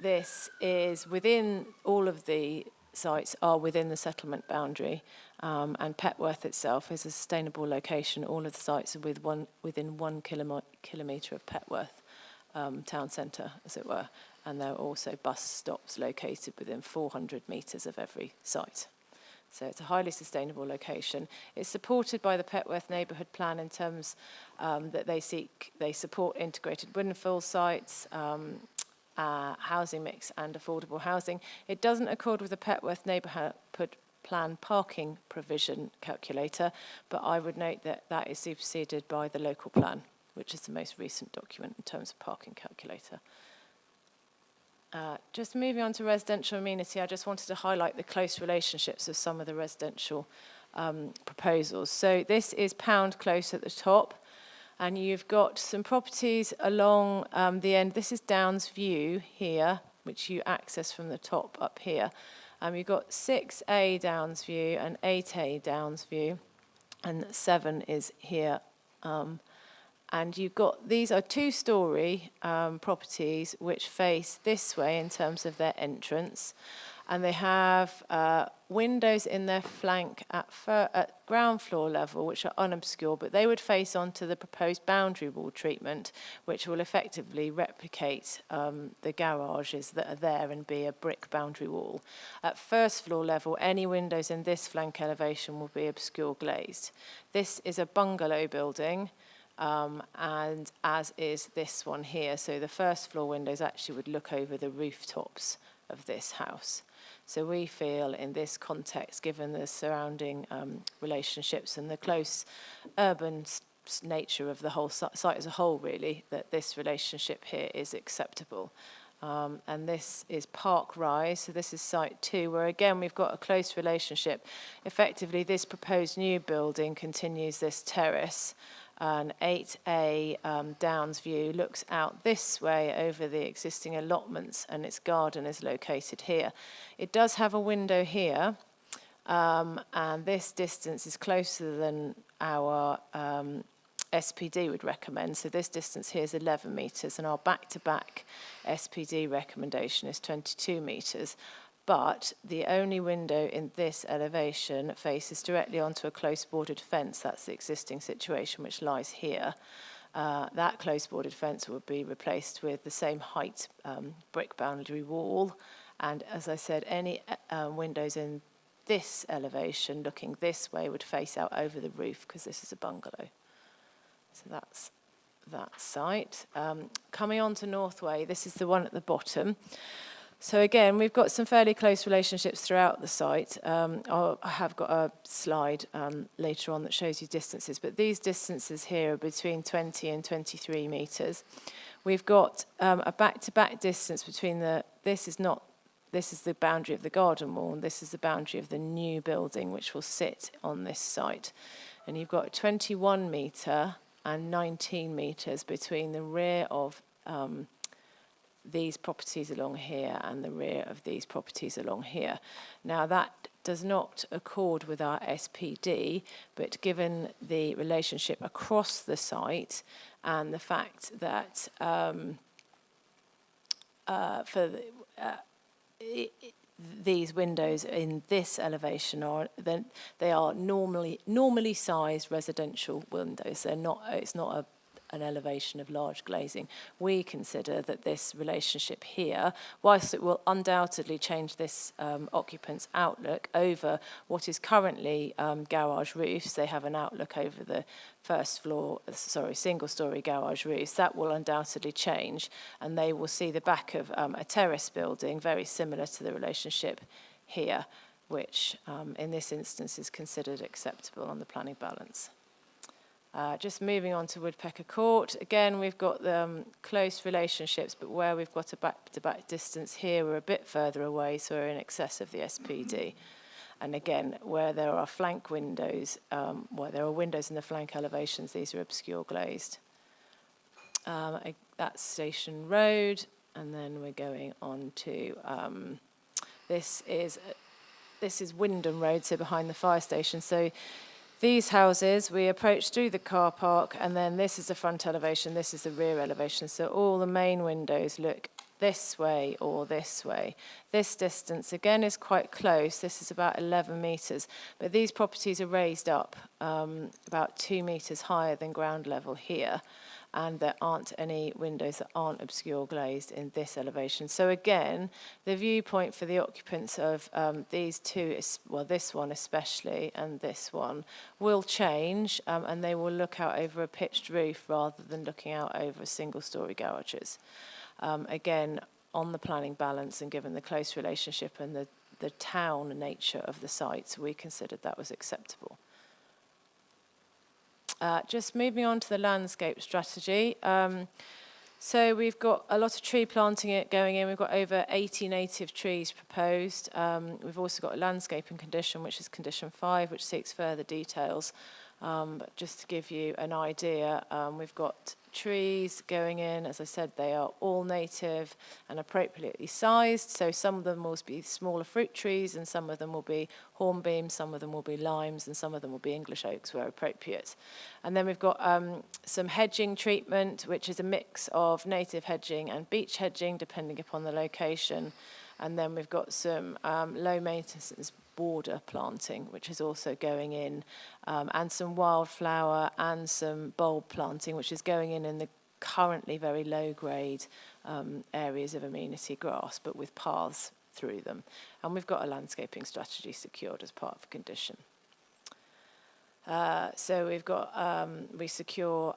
This is within, all of the sites are within the settlement boundary, and Petworth itself is a sustainable location. All of the sites are within 1 kilometre of Petworth. town centre, as it were. And there are also bus stops located within 400 metres of every site. So it's a highly sustainable location. It's supported by the Petworth Neighbourhood Plan in terms that they support integrated windfill sites, housing mix and affordable housing. It doesn't accord with the Petworth Neighbourhood Plan parking provision calculator, but I would note that that is superseded by the local plan, which is the most recent document in terms of parking calculator. Just moving on to residential amenity, I just wanted to highlight the close relationships of some of the residential proposals. So this is Pound Close at the top, and you've got some properties along the end. This is Downs View here, which you access from the top up here. You've got 6A Downs View and 8A Downs View, and 7 is here. And you've got, these are two-storey properties which face this way in terms of their entrance. And they have windows in their flank at ground floor level, which are unobscured, but they would face onto the proposed boundary wall treatment, which will effectively replicate the garages that are there and be a brick boundary wall. At first floor level, any windows in this flank elevation will be obscure glazed. This is a bungalow building, and as is this one here. So the first floor windows actually would look over the rooftops of this house. So we feel in this context, given the surrounding relationships and the close urban nature of the whole site as a whole, really, that this relationship here is acceptable. And this is Park Rise, so this is site 2, where again we've got a close relationship. Effectively, this proposed new building continues this terrace. And 8A Downs View looks out this way over the existing allotments, and its garden is located here. It does have a window here, and this distance is closer than our SPD would recommend. So this distance here is 11 metres, and our back-to-back SPD recommendation is 22 metres. But the only window in this elevation faces directly onto a close-bordered fence. That's the existing situation, which lies here. That close-bordered fence would be replaced with the same height brick boundary wall. And as I said, any windows in this elevation looking this way would face out over the roof, because this is a bungalow. So that's that site. Coming on to Northway, this is the one at the bottom. So again, we've got some fairly close relationships throughout the site. I have got a slide later on that shows you distances, but these distances here are between 20 and 23 metres. We've got a back-to-back distance between this is the boundary of the garden wall, and this is the boundary of the new building, which will sit on this site. And you've got 21 metre and 19 metres between the rear of these properties along here and the rear of these properties along here. Now that does not accord with our SPD, but given the relationship across the site and the fact that these windows in this elevation they are normally sized residential windows. They're not. It's not an elevation of large glazing. We consider that this relationship here, whilst it will undoubtedly change this occupant's outlook over what is currently garage roofs, they have an outlook over the single-storey garage roofs, that will undoubtedly change, and they will see the back of a terrace building very similar to the relationship here, which in this instance is considered acceptable on the planning balance. Just moving on to Woodpecker Court. Again, we've got close relationships, but where we've got a back-to-back distance here, we're a bit further away, so we're in excess of the SPD. And again, where there are flank windows, where there are windows in the flank elevations, these are obscure glazed. That's Station Road, and then we're going on to this is Wyndham Road, so behind the fire station. So these houses we approach through the car park, and then this is the front elevation, this is the rear elevation. So all the main windows look this way or this way. This distance, again, is quite close. This is about 11 metres. But these properties are raised up about 2 metres higher than ground level here, and there aren't any windows that aren't obscure glazed in this elevation. So again, the viewpoint for the occupants of these two, well, this one especially and this one, will change, and they will look out over a pitched roof rather than looking out over single-storey garages. Again, on the planning balance and given the close relationship and the town nature of the site, we considered that was acceptable. Just moving on to the landscape strategy. So we've got a lot of tree planting going in. We've got over 80 native trees proposed. We've also got a landscaping condition, which is condition 5, which seeks further details. But just to give you an idea, we've got trees going in. As I said, they are all native and appropriately sized. So some of them will be smaller fruit trees, and some of them will be hornbeams, some of them will be limes, and some of them will be English oaks where appropriate. And then we've got some hedging treatment, which is a mix of native hedging and beech hedging, depending upon the location. And then we've got some low maintenance border planting, which is also going in, and some wildflower and some bulb planting, which is going in the currently very low grade areas of amenity grass, but with paths through them. And we've got a landscaping strategy secured as part of the condition. So we've got, we secure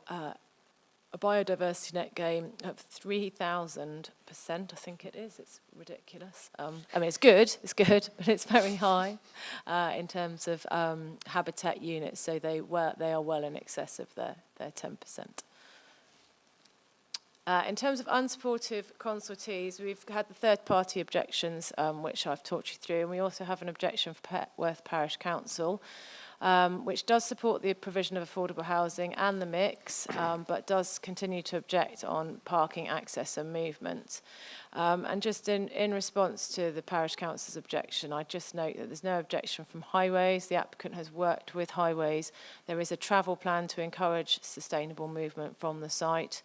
a biodiversity net gain of 3,000%, I think it is. It's ridiculous. I mean, it's good, but it's very high in terms of habitat units. So they are well in excess of their 10%. In terms of unsupportive consultees, we've had the third-party objections, which I've talked you through, and we also have an objection for Petworth Parish Council, which does support the provision of affordable housing and the mix, but does continue to object on parking, access and movement. And just in response to the Parish Council's objection, I just note that there's no objection from Highways. The applicant has worked with Highways. There is a travel plan to encourage sustainable movement from the site.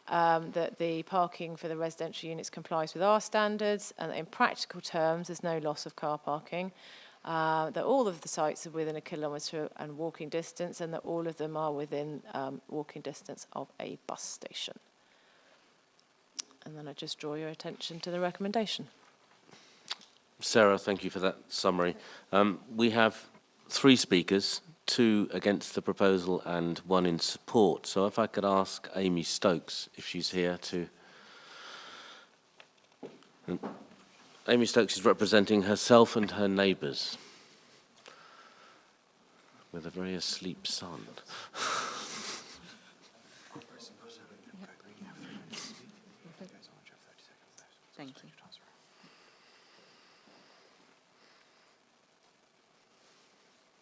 That the parking for the residential units complies with our standards, and in practical terms there's no loss of car parking. That all of the sites are within 1 kilometre and walking distance, and that all of them are within walking distance of a bus station. And then I just draw your attention to the recommendation. Sarah, thank you for that summary. We have 3 speakers, 2 against the proposal and 1 in support. So if I could ask Amy Stokes if she's here to... Amy Stokes is representing herself and her neighbours with a very asleep son. Thank you.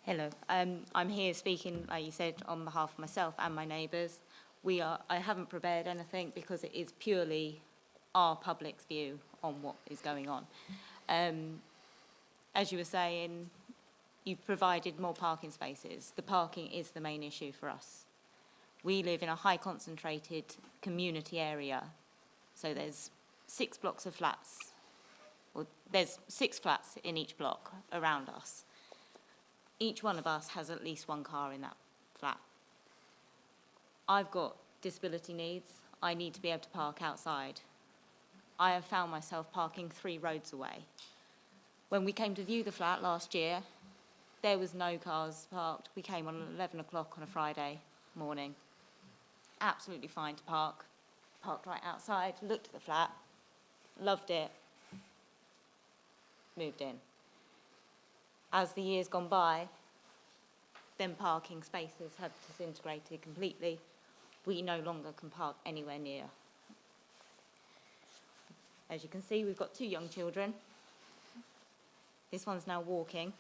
Hello, I'm here speaking, like you said, on behalf of myself and my neighbours. I haven't prepared anything because it is purely our public's view on what is going on. As you were saying, you've provided more parking spaces. The parking is the main issue for us. We live in a high concentrated community area, so there's 6 blocks of flats. Well, there's 6 flats in each block around us. Each one of us has at least 1 car in that flat. I've got disability needs. I need to be able to park outside. I have found myself parking 3 roads away. When we came to view the flat last year, there was no cars parked. We came on 11 o'clock on a Friday morning. Absolutely fine to park. Parked right outside, looked at the flat, loved it, moved in. As the years gone by, then parking spaces have disintegrated completely. We no longer can park anywhere near. As you can see, we've got 2 young children. This one's now walking.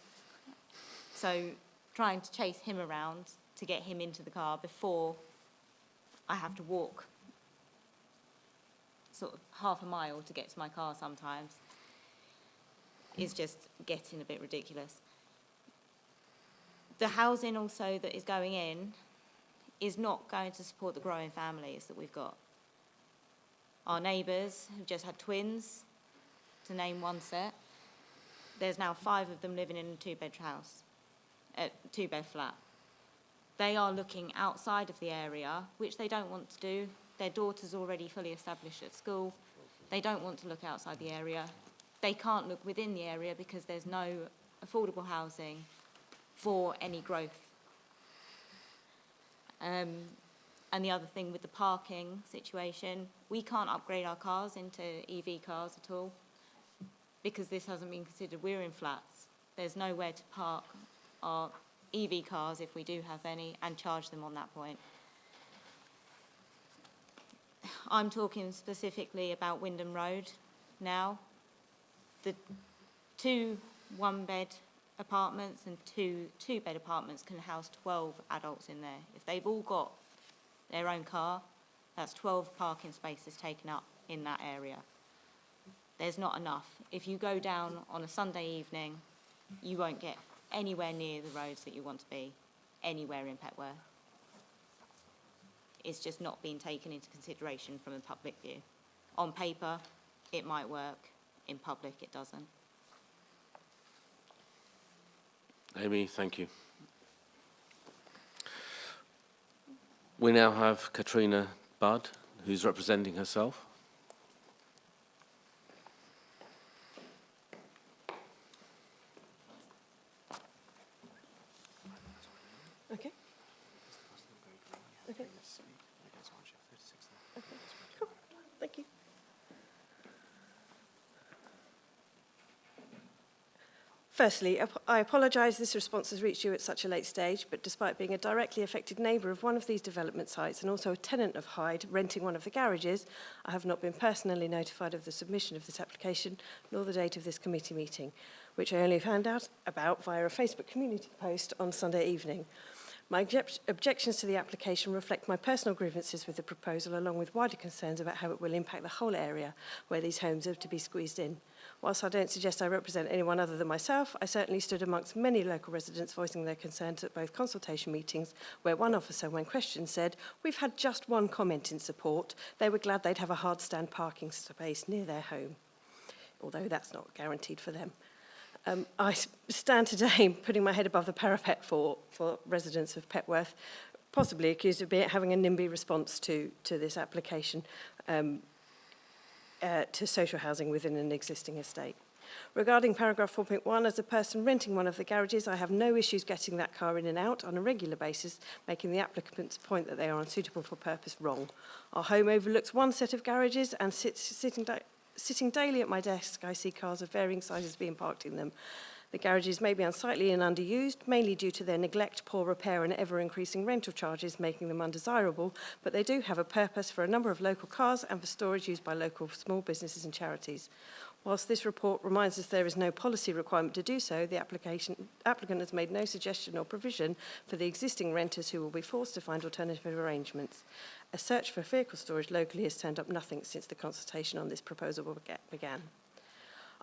So trying to chase him around to get him into the car before I have to walk sort of half a mile to get to my car sometimes is just getting a bit ridiculous. The housing also that is going in is not going to support the growing families that we've got. Our neighbours have just had twins, to name one set. There's now 5 of them living in a 2-bed house, 2-bed flat. They are looking outside of the area, which they don't want to do. Their daughter's already fully established at school. They don't want to look outside the area. They can't look within the area because there's no affordable housing for any growth. And the other thing with the parking situation, we can't upgrade our cars into EV cars at all because this hasn't been considered. We're in flats. There's nowhere to park our EV cars, if we do have any, and charge them on that point. I'm talking specifically about Wyndham Road now. The 2 one-bed apartments and two-bed apartments can house 12 adults in there. If they've all got their own car, that's 12 parking spaces taken up in that area. There's not enough. If you go down on a Sunday evening, you won't get anywhere near the roads that you want to be, anywhere in Petworth. It's just not being taken into consideration from a public view. On paper, it might work. In public, it doesn't. Amy, thank you. We now have Katrina Budd, who's representing herself. Okay. Okay. Okay, cool. Thank you. Firstly, I apologise this response has reached you at such a late stage, but despite being a directly affected neighbour of one of these development sites and also a tenant of Hyde renting one of the garages, I have not been personally notified of the submission of this application nor the date of this committee meeting, which I only found out about via a Facebook community post on Sunday evening. My objections to the application reflect my personal grievances with the proposal, along with wider concerns about how it will impact the whole area where these homes are to be squeezed in. Whilst I don't suggest I represent anyone other than myself, I certainly stood amongst many local residents voicing their concerns at both consultation meetings, where one officer, when questioned, said, "We've had just one comment in support. They were glad they'd have a hard stand parking space near their home," although that's not guaranteed for them. I stand today putting my head above the parapet for residents of Petworth, possibly accused of having a NIMBY response to this application to social housing within an existing estate. Regarding paragraph 4.1, as a person renting one of the garages, I have no issues getting that car in and out on a regular basis, making the applicant's point that they are unsuitable for purpose wrong. Our home overlooks one set of garages, and sitting daily at my desk, I see cars of varying sizes being parked in them. The garages may be unsightly and underused, mainly due to their neglect, poor repair and ever-increasing rental charges, making them undesirable, but they do have a purpose for a number of local cars and for storage used by local small businesses and charities. Whilst this report reminds us there is no policy requirement to do so, the applicant has made no suggestion or provision for the existing renters who will be forced to find alternative arrangements. A search for vehicle storage locally has turned up nothing since the consultation on this proposal began.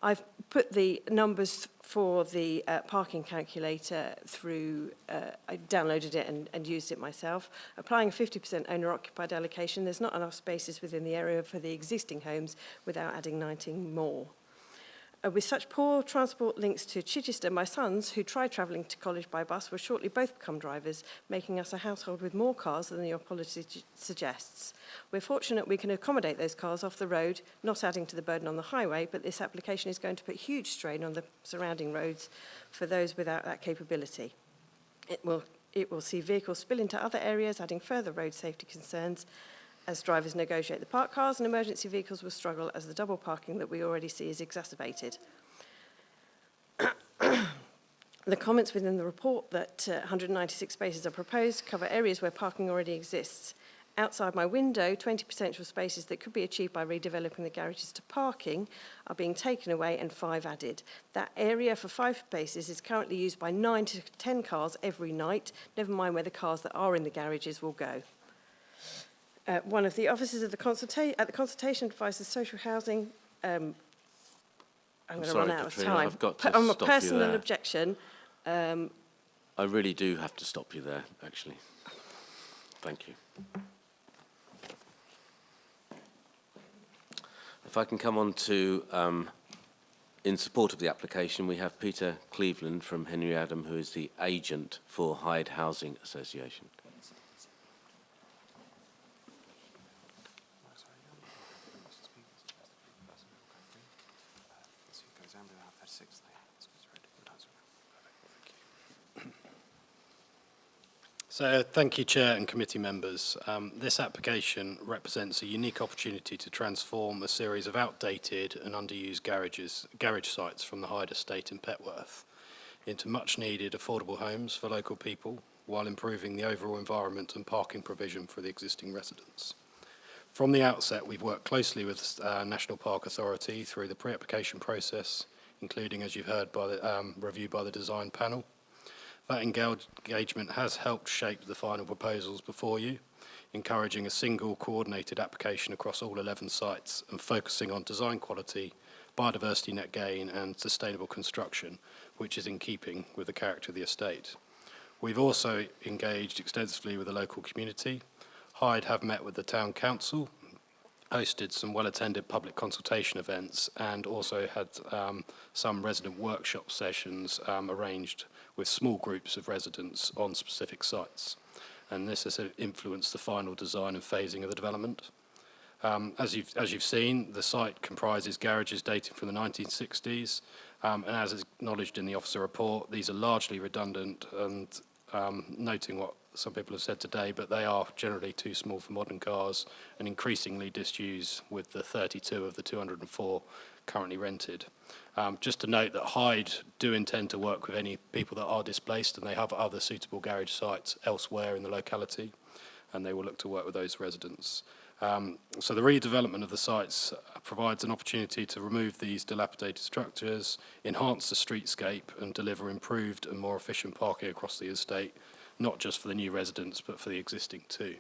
I've put the numbers for the parking calculator through, I downloaded it and used it myself. Applying a 50% owner-occupied allocation, there's not enough spaces within the area for the existing homes without adding 19 more. With such poor transport links to Chichester, my sons, who tried travelling to college by bus, will shortly both become drivers, making us a household with more cars than your policy suggests. We're fortunate we can accommodate those cars off the road, not adding to the burden on the highway, but this application is going to put huge strain on the surrounding roads for those without that capability. It will see vehicles spill into other areas, adding further road safety concerns. As drivers negotiate the parked cars, and emergency vehicles will struggle as the double parking that we already see is exacerbated. The comments within the report that 196 spaces are proposed cover areas where parking already exists. Outside my window, 20 potential spaces that could be achieved by redeveloping the garages to parking are being taken away and 5 added. That area for 5 spaces is currently used by 9 to 10 cars every night, never mind where the cars that are in the garages will go. One of the officers of the consultation advised the social housing. I'm going to run out of time. I've got to on a stop personal you there. objection. I really do have to stop you there, actually. Thank you. If I can come on to in support of the application, we have Peter Cleveland from Henry Adam, who is the agent for Hyde Housing Association. So thank you, Chair and committee members. This application represents a unique opportunity to transform a series of outdated and underused garage sites from the Hyde estate in Petworth into much needed affordable homes for local people while improving the overall environment and parking provision for the existing residents. From the outset, we've worked closely with National Park Authority through the pre-application process, including, as you've heard, by the review by the design panel. That engagement has helped shape the final proposals before you, encouraging a single coordinated application across all 11 sites and focusing on design quality, biodiversity net gain and sustainable construction, which is in keeping with the character of the estate. We've also engaged extensively with the local community. Hyde have met with the Town Council, hosted some well-attended public consultation events and also had some resident workshop sessions arranged with small groups of residents on specific sites. And this has influenced the final design and phasing of the development. As you've seen, the site comprises garages dating from the 1960s, and as is acknowledged in the officer report, these are largely redundant and noting what some people have said today, but they are generally too small for modern cars and increasingly disused with the 32 of the 204 currently rented. Just to note that Hyde do intend to work with any people that are displaced, and they have other suitable garage sites elsewhere in the locality, and they will look to work with those residents. So the redevelopment of the sites provides an opportunity to remove these dilapidated structures, enhance the streetscape and deliver improved and more efficient parking across the estate, not just for the new residents but for the existing too.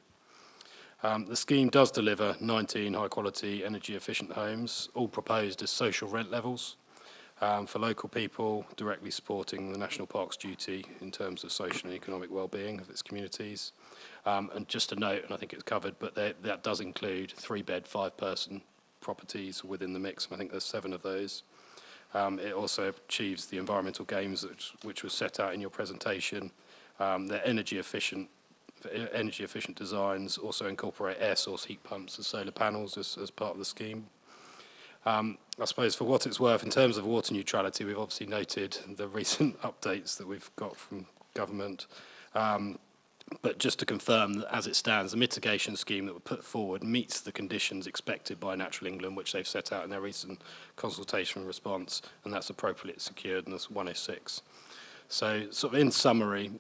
The scheme does deliver 19 high-quality, energy-efficient homes, all proposed as social rent levels for local people, directly supporting the National Park's duty in terms of social and economic well-being of its communities. And just to note, and I think it's covered, but that does include 3-bed, 5-person properties within the mix, and I think there's 7 of those. It also achieves the environmental gains which was set out in your presentation. They're energy efficient designs also incorporate air source heat pumps and solar panels as part of the scheme. I suppose for what it's worth, in terms of water neutrality, we've obviously noted the recent updates that we've got from government. But just to confirm that as it stands, the mitigation scheme that we put forward meets the conditions expected by Natural England, which they've set out in their recent consultation response, and that's appropriately secured in this 106. So sort of in summary,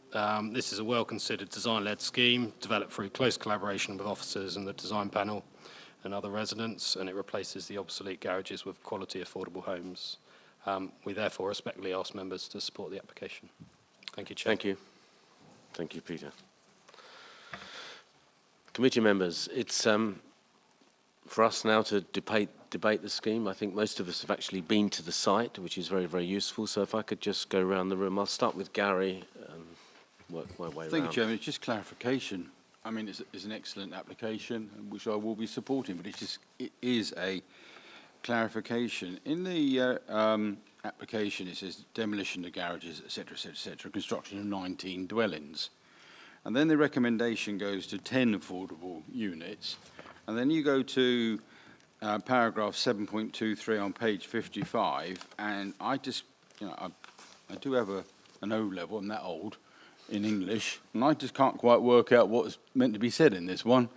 this is a well-considered design-led scheme developed through close collaboration with officers and the design panel and other residents, and it replaces the obsolete garages with quality affordable homes. We therefore respectfully ask members to support the application. Thank you, Chair. Thank you. Thank you, Peter. Committee members, it's for us now to debate the scheme. I think most of us have actually been to the site, which is very, very useful. So if I could just go around the room, I'll start with Gary and work my way around. Thank you, Chairman. It's just clarification. I mean, it's an excellent application, which I will be supporting, but it is a clarification. In the application, it says demolition of garages, etc., etc., etc., construction of 19 dwellings. And then the recommendation goes to 10 affordable units. And then you go to paragraph 7.23 on page 55, and I just, I do have an O level, I'm that old, in English, and I just can't quite work out what's meant to be said in this one.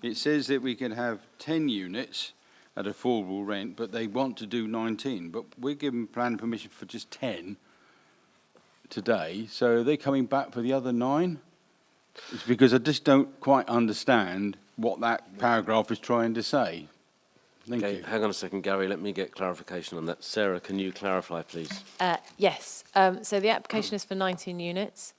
It says that we can have 10 units at affordable rent, but they want to do 19, but we're given planning permission for just 10 today, so are they coming back for the other 9? It's because I just don't quite understand what that paragraph is trying to say. Thank you. Hang on a second, Gary. Let me get clarification on that. Sarah, can you clarify, please? Yes. So the application is for 19 units.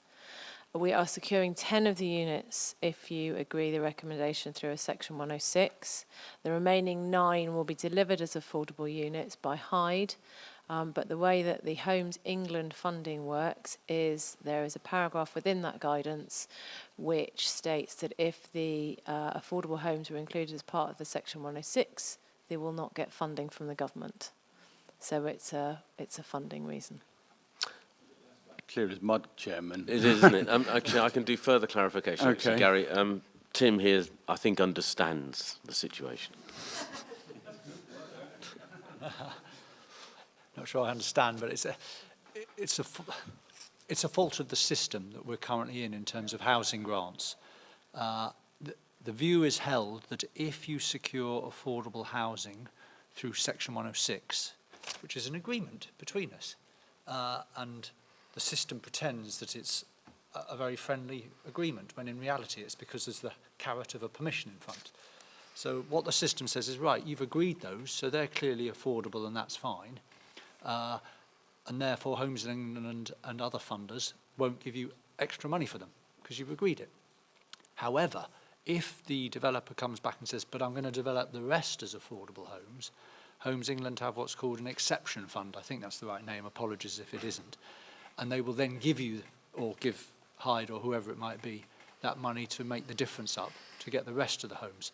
We are securing 10 of the units if you agree the recommendation through a Section 106. The remaining 9 will be delivered as affordable units by Hyde. But the way that the Homes England funding works is there is a paragraph within that guidance which states that if the affordable homes were included as part of the Section 106, they will not get funding from the government. So it's a funding reason. Clear as mud, Chairman. It is, isn't it? Actually, I can do further clarification, actually, Okay. Gary. Tim here, I think, understands the situation. Not sure I understand, but it's a fault of the system that we're currently in terms of housing grants. The view is held that if you secure affordable housing through Section 106, which is an agreement between us, and the system pretends that it's a very friendly agreement, when in reality it's because there's the carrot of a permission in front. So what the system says is, right, you've agreed those, so they're clearly affordable and that's fine. And therefore Homes England and other funders won't give you extra money for them because you've agreed it. However, if the developer comes back and says, but I'm going to develop the rest as affordable homes, Homes England have what's called an exception fund. I think that's the right name, apologies if it isn't. And they will then give you, or give Hyde or whoever it might be, that money to make the difference up to get the rest of the homes.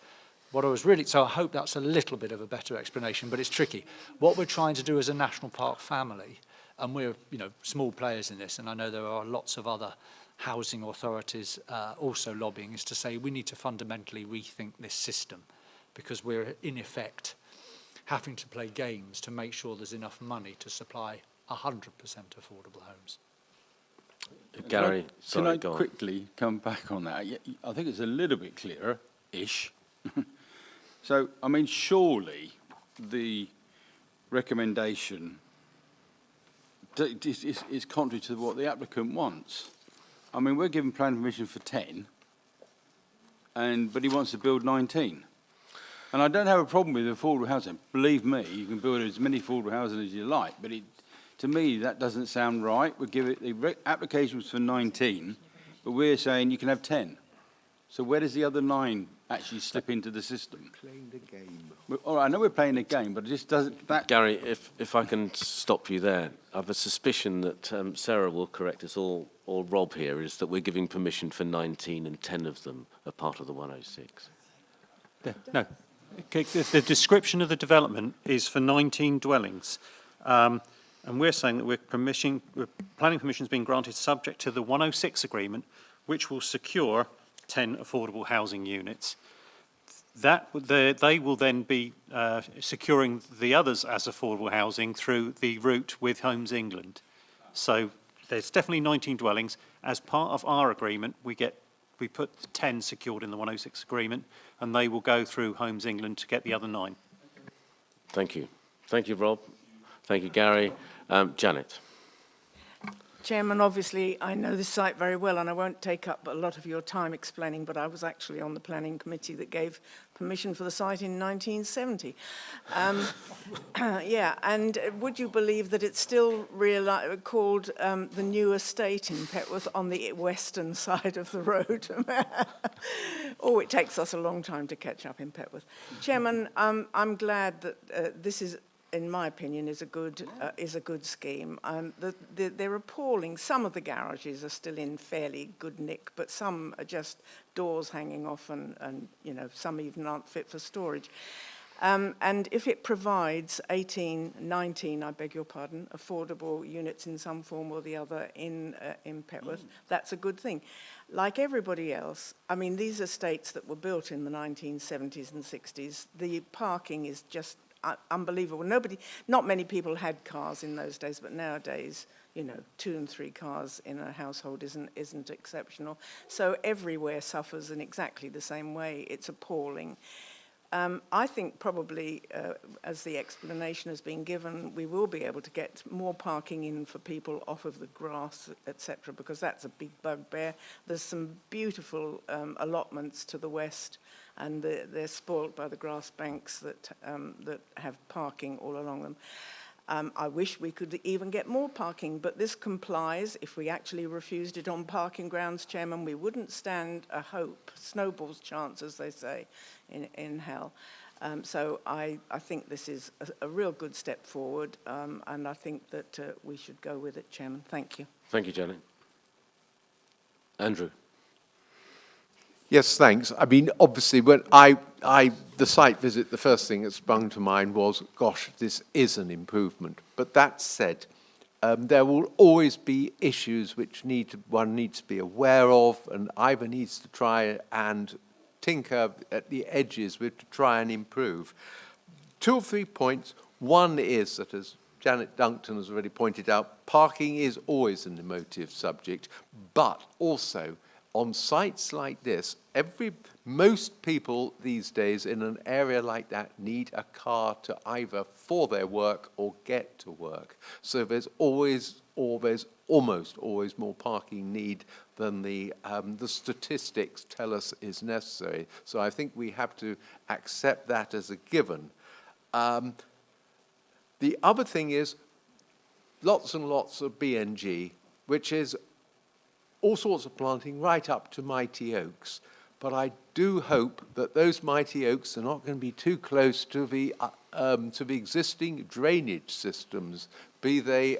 So I hope that's a little bit of a better explanation, but it's tricky. What we're trying to do as a national park family, and we're small players in this, and I know there are lots of other housing authorities also lobbying, is to say we need to fundamentally rethink this system, because we're in effect having to play games to make sure there's enough money to supply 100% affordable homes. Gary, sorry, Can I quickly come back on that? I think it's a little bit clearer-ish. So, I mean, surely the recommendation is contrary to what the applicant wants. I mean, we're given planning permission for 10, but he wants to build 19. And I don't have a problem with affordable housing. Believe me, you can build as many affordable housing as you like, but to me, that doesn't sound right. We give it, the application was for 19, but we're saying you can have 10. So where does the other 9 actually slip into the system? Playing the game. All right, I know we're playing a game, but it just doesn't... Gary, if I can stop you there, I have a suspicion that Sarah will correct us all, or Rob here, is that we're giving permission for 19 and 10 of them are part of the 106. No. Okay, the description of the development is for 19 dwellings. And we're saying that planning permission has been granted subject to the 106 agreement, which will secure 10 affordable housing units. They will then be securing the others as affordable housing through the route with Homes England. So there's definitely 19 dwellings. As part of our agreement, we put 10 secured in the 106 agreement, and they will go through Homes England to get the other 9. Thank you. Thank you, Rob. Thank you, Gary. Janet. Chairman, obviously, I know this site very well, and I won't take up a lot of your time explaining, but I was actually on the planning committee that gave permission for the site in 1970. Yeah, and would you believe that it's still called the New Estate in Petworth on the western side of the road? Oh, it takes us a long time to catch up in Petworth. Chairman, I'm glad that this is, in my opinion, is a good scheme. They're appalling. Some of the garages are still in fairly good nick, but some are just doors hanging off, and some even aren't fit for storage. And if it provides 19, I beg your pardon, affordable units in some form or the other in Petworth, that's a good thing. Like everybody else, I mean, these estates that were built in the 1970s and 60s, the parking is just unbelievable. Not many people had cars in those days, but nowadays, 2 and 3 cars in a household isn't exceptional. So everywhere suffers in exactly the same way. It's appalling. I think probably, as the explanation has been given, we will be able to get more parking in for people off of the grass, etc., because that's a big bugbear. There's some beautiful allotments to the west, and they're spoilt by the grass banks that have parking all along them. I wish we could even get more parking, but this complies. If we actually refused it on parking grounds, Chairman, we wouldn't stand a hope, snowball's chance, as they say, in hell. So I think this is a real good step forward, and I think that we should go with it, Chairman. Thank you. Thank you, Janet. Andrew. Yes, thanks. I mean, obviously, when the site visit, the first thing that sprung to mind was, gosh, this is an improvement. But that said, there will always be issues which one needs to be aware of, and either needs to try and tinker at the edges with to try and improve. 2 or 3 points. One is that, as Janet Duncton has already pointed out, parking is always an emotive subject, but also on sites like this, most people these days in an area like that need a car to either for their work or get to work. So there's always, or there's almost always more parking need than the statistics tell us is necessary. So I think we have to accept that as a given. The other thing is lots and lots of BNG, which is all sorts of planting right up to mighty oaks. But I do hope that those mighty oaks are not going to be too close to the existing drainage systems, be they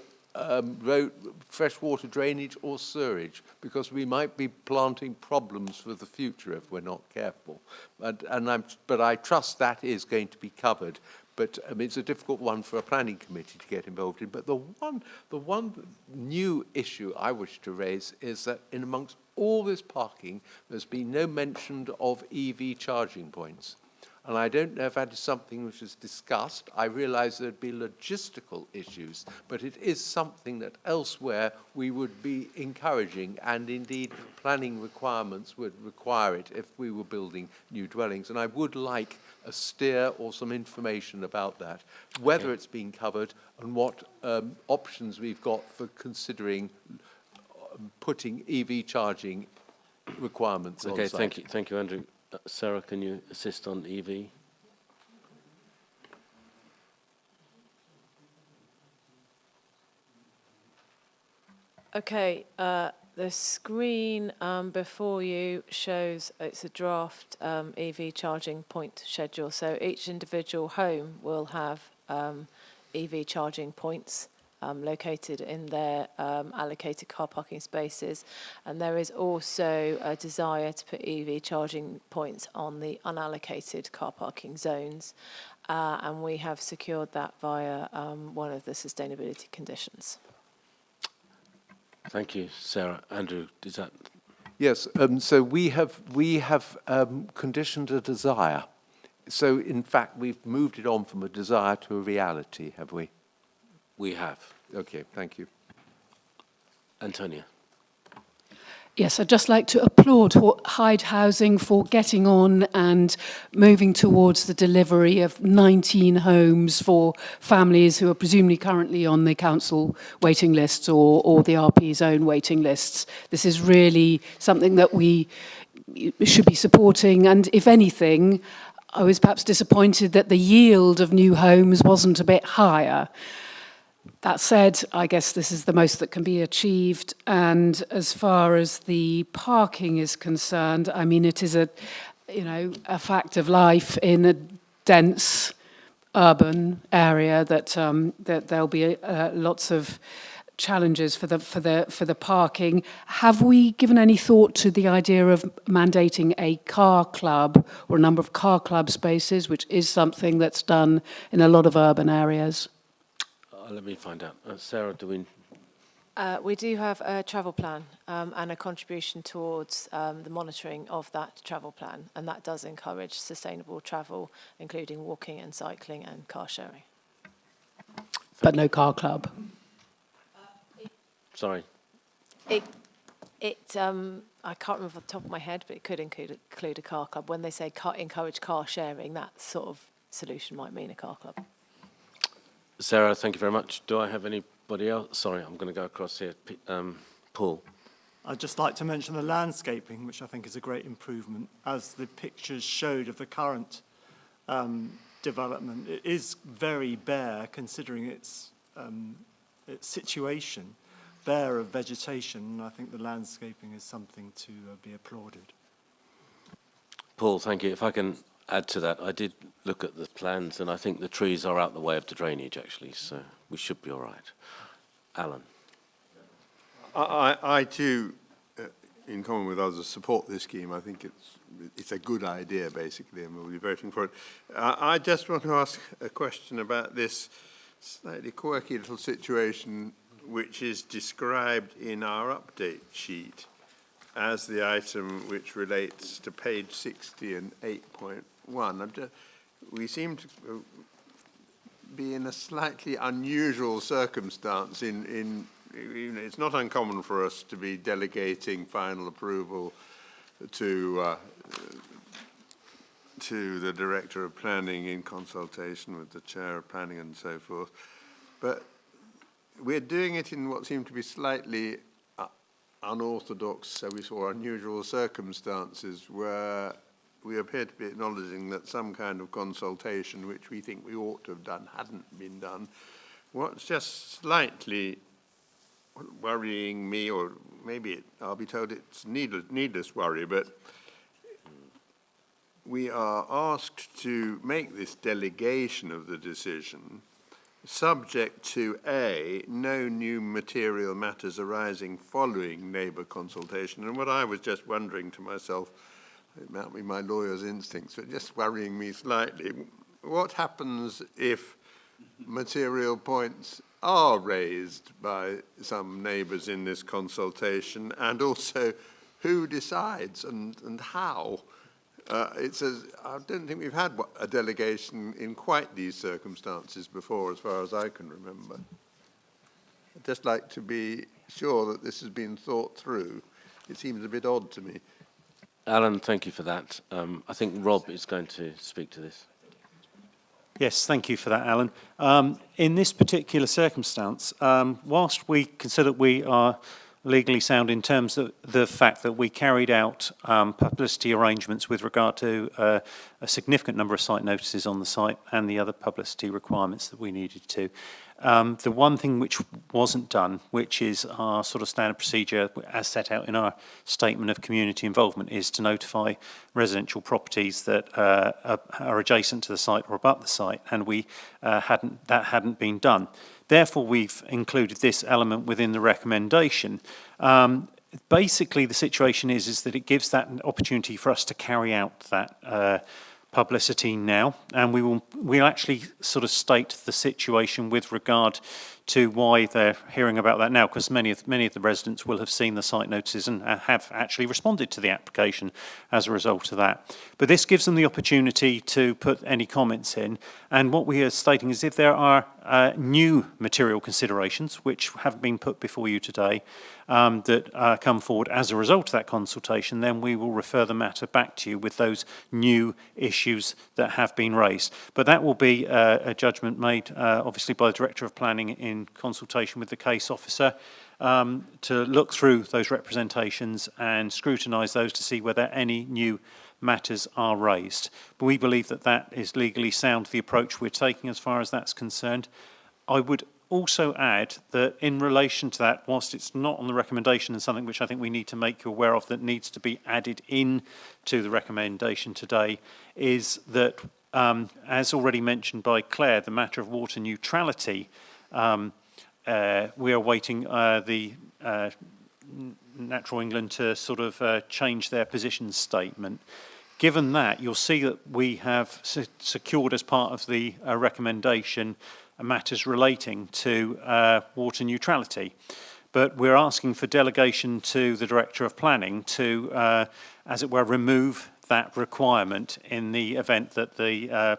freshwater drainage or sewerage, because we might be planting problems for the future if we're not careful. But I trust that is going to be covered. But it's a difficult one for a planning committee to get involved in. But the one new issue I wish to raise is that in amongst all this parking, there's been no mention of EV charging points. And I don't know if that is something which is discussed. I realise there'd be logistical issues, but it is something that elsewhere we would be encouraging, and indeed planning requirements would require it if we were building new dwellings. And I would like a steer or some information about that, whether it's been covered and what options we've got for considering putting EV charging requirements on site. Okay, thank you, Andrew. Sarah, can you assist on EV? Okay, the screen before you shows it's a draft EV charging point schedule. So each individual home will have EV charging points located in their allocated car parking spaces. And there is also a desire to put EV charging points on the unallocated car parking zones. And we have secured that via one of the sustainability conditions. Thank you, Sarah. Andrew, is that? Yes, so we have conditioned a desire. So in fact, we've moved it on from a desire to a reality, have we? We have. Okay, thank you. Antonia. Yes, I'd just like to applaud Hyde Housing for getting on and moving towards the delivery of 19 homes for families who are presumably currently on the council waiting lists or the RP's own waiting lists. This is really something that we should be supporting, and if anything, I was perhaps disappointed that the yield of new homes wasn't a bit higher. That said, I guess this is the most that can be achieved. And as far as the parking is concerned, I mean, it is a fact of life in a dense urban area that that there'll be lots of challenges for the parking. Have we given any thought to the idea of mandating a car club or a number of car club spaces, which is something that's done in a lot of urban areas? Let me find out. Sarah, do we? We do have a travel plan and a contribution towards the monitoring of that travel plan, and that does encourage sustainable travel, including walking and cycling and car sharing. But no car club? Sorry. I can't remember off the top of my head, but it could include a car club. When they say encourage car sharing, that sort of solution might mean a car club. Sarah, thank you very much. Do I have anybody else? Sorry, I'm going to go across here. Paul. I'd just like to mention the landscaping, which I think is a great improvement. As the pictures showed of the current development, it is very bare considering its situation, bare of vegetation. And I think the landscaping is something to be applauded. Paul, thank you. If I can add to that, I did look at the plans, and I think the trees are out the way of the drainage, actually, so we should be all right. Alan. I too in common with others, support this scheme. I think it's a good idea, basically, and we'll be voting for it. I just want to ask a question about this slightly quirky little situation which is described in our update sheet as the item which relates to page 60 and 8.1. We seem to be in a slightly unusual circumstance it's not uncommon for us to be delegating final approval to the Director of Planning in consultation with the Chair of Planning and so forth. But we're doing it in what seem to be slightly unorthodox, so we saw unusual circumstances where we appear to be acknowledging that some kind of consultation, which we think we ought to have done, hadn't been done. What's just slightly worrying me, or maybe I'll be told it's needless worry, but we are asked to make this delegation of the decision subject to A, no new material matters arising following neighbour consultation. And what I was just wondering to myself, it might be my lawyer's instincts, but just worrying me slightly, what happens if material points are raised by some neighbours in this consultation, and also who decides and how? I don't think we've had a delegation in quite these circumstances before, as far as I can remember. I'd just like to be sure that this has been thought through. It seems a bit odd to me. Alan, thank you for that. I think Rob is going to speak to this. Yes, thank you for that, Alan. In this particular circumstance, whilst we consider we are legally sound in terms of the fact that we carried out publicity arrangements with regard to a significant number of site notices on the site and the other publicity requirements that we needed to. The one thing which wasn't done, which is our sort of standard procedure as set out in our statement of community involvement, is to notify residential properties that are adjacent to the site or abut the site, and that hadn't been done. Therefore, we've included this element within the recommendation. Basically, the situation is that it gives that an opportunity for us to carry out that publicity now, and we'll actually sort of state the situation with regard to why they're hearing about that now, because many of the residents will have seen the site notices and have actually responded to the application as a result of that. But this gives them the opportunity to put any comments in, and what we are stating is if there are new material considerations which have been put before you today that come forward as a result of that consultation, then we will refer the matter back to you with those new issues that have been raised. But that will be a judgment made obviously by the Director of Planning in consultation with the case officer to look through those representations and scrutinise those to see whether any new matters are raised. But we believe that that is legally sound, the approach we're taking as far as that's concerned. I would also add that in relation to that, whilst it's not on the recommendation and something which I think we need to make you aware of that needs to be added in to the recommendation today, is that, as already mentioned by Claire, the matter of water neutrality, we are waiting the Natural England to sort of change their position statement. Given that, you'll see that we have secured as part of the recommendation matters relating to water neutrality. But we're asking for delegation to the Director of Planning to, as it were, remove that requirement in the event that the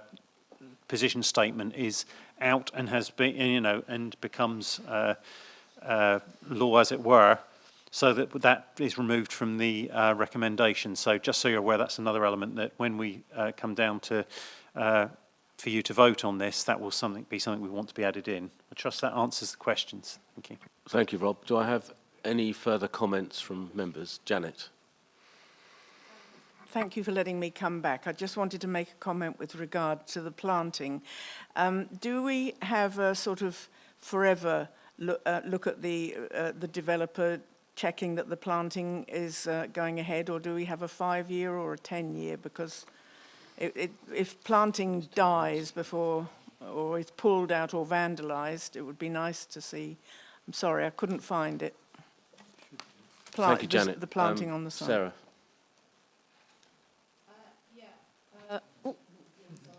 position statement is out and has been, and becomes law, as it were, so that is removed from the recommendation. So just so you're aware, that's another element that when we come down to for you to vote on this, that will be something we want to be added in. I trust that answers the questions. Thank you. Thank you, Rob. Do I have any further comments from members? Janet. Thank you for letting me come back. I just wanted to make a comment with regard to the planting. Do we have a sort of forever look at the developer checking that the planting is going ahead, or do we have a 5-year or a 10-year? Because if planting dies before, or is pulled out or vandalised, it would be nice to see. I'm sorry, I couldn't find it. Thank you, Janet. the planting on the site. Sarah.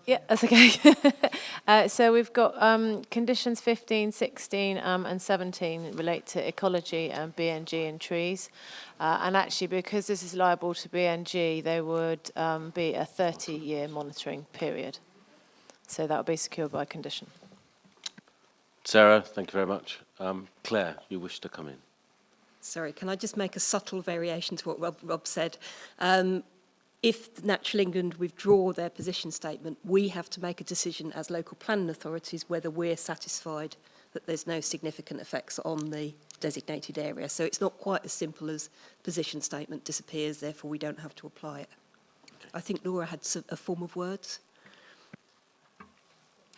Yeah, that's okay. So we've got conditions 15, 16 and 17 relate to ecology and BNG and trees. And actually, because this is liable to BNG, there would be a 30-year monitoring period. So that would be secured by condition. Sarah, thank you very much. Claire, you wish to come in. Sorry, can I just make a subtle variation to what Rob said? If Natural England withdraw their position statement, we have to make a decision as local planning authorities whether we're satisfied that there's no significant effects on the designated area. So it's not quite as simple as position statement disappears, therefore we don't have to apply it. Okay. I think Laura had a form of words.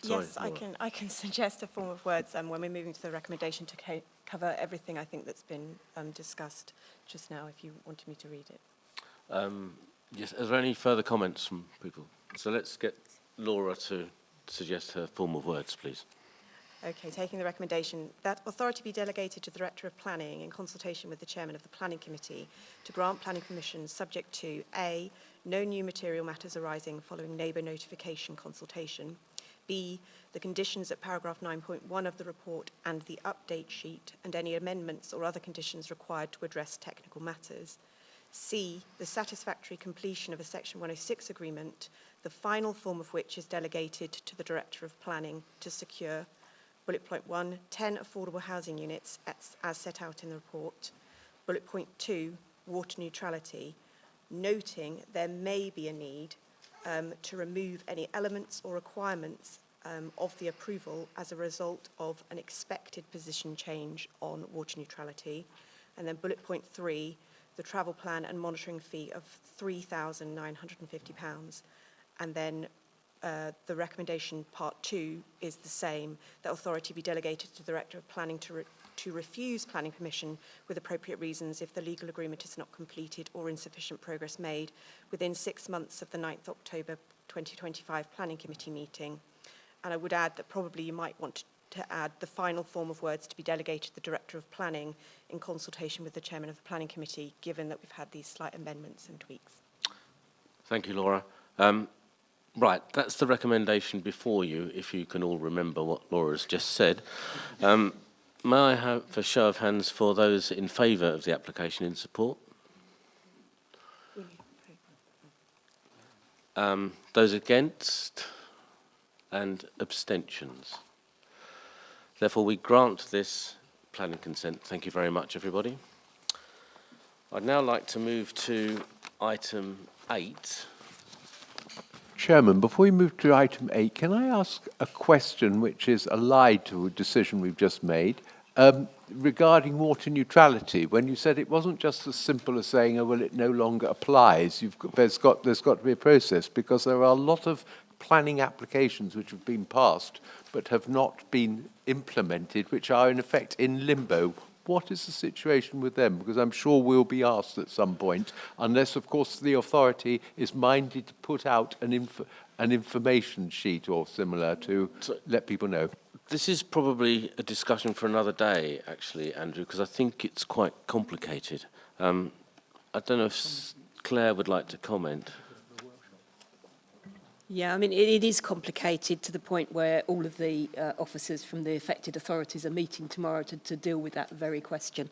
Sorry, yes, Laura. I can suggest a form of words when we're moving to the recommendation to cover everything I think that's been discussed just now, if you wanted me to read it. Yes, are there any further comments from people? So let's get Laura to suggest her form of words, please. Okay, taking the recommendation that authority be delegated to the Director of Planning in consultation with the Chairman of the Planning Committee to grant planning permission subject to A, no new material matters arising following neighbour notification consultation, B, the conditions at paragraph 9.1 of the report and the update sheet and any amendments or other conditions required to address technical matters, C, the satisfactory completion of a Section 106 agreement, the final form of which is delegated to the Director of Planning to secure, bullet point 1, 10 affordable housing units as set out in the report, bullet point 2, water neutrality, noting there may be a need to remove any elements or requirements of the approval as a result of an expected position change on water neutrality, and then bullet point 3, the travel plan and monitoring fee of £3,950. And then the recommendation part 2 is the same, that authority be delegated to the Director of Planning to refuse planning permission with appropriate reasons if the legal agreement is not completed or insufficient progress made within 6 months of the 9th October 2025 Planning Committee meeting. And I would add that probably you might want to add the final form of words to be delegated to the Director of Planning in consultation with the Chairman of the Planning Committee, given that we've had these slight amendments and tweaks. Thank you, Laura. Right, that's the recommendation before you, if you can all remember what Laura's just said. May I have a show of hands for those in favour of the application in support? Those against and abstentions. Therefore, we grant this planning consent. Thank you very much, everybody. I'd now like to move to item 8. Chairman, before we move to item 8, can I ask a question which is allied to a decision we've just made regarding water neutrality? When you said it wasn't just as simple as saying, oh, well, it no longer applies, there's got to be a process, because there are a lot of planning applications which have been passed but have not been implemented, which are in effect in limbo. What is the situation with them? Because I'm sure we'll be asked at some point, unless, of course, the authority is minded to put out an information sheet or similar to let people know. This is probably a discussion for another day, actually, Andrew, because I think it's quite complicated. I don't know if Claire would like to comment. Yeah, I mean, it is complicated to the point where all of the officers from the affected authorities are meeting tomorrow to deal with that very question.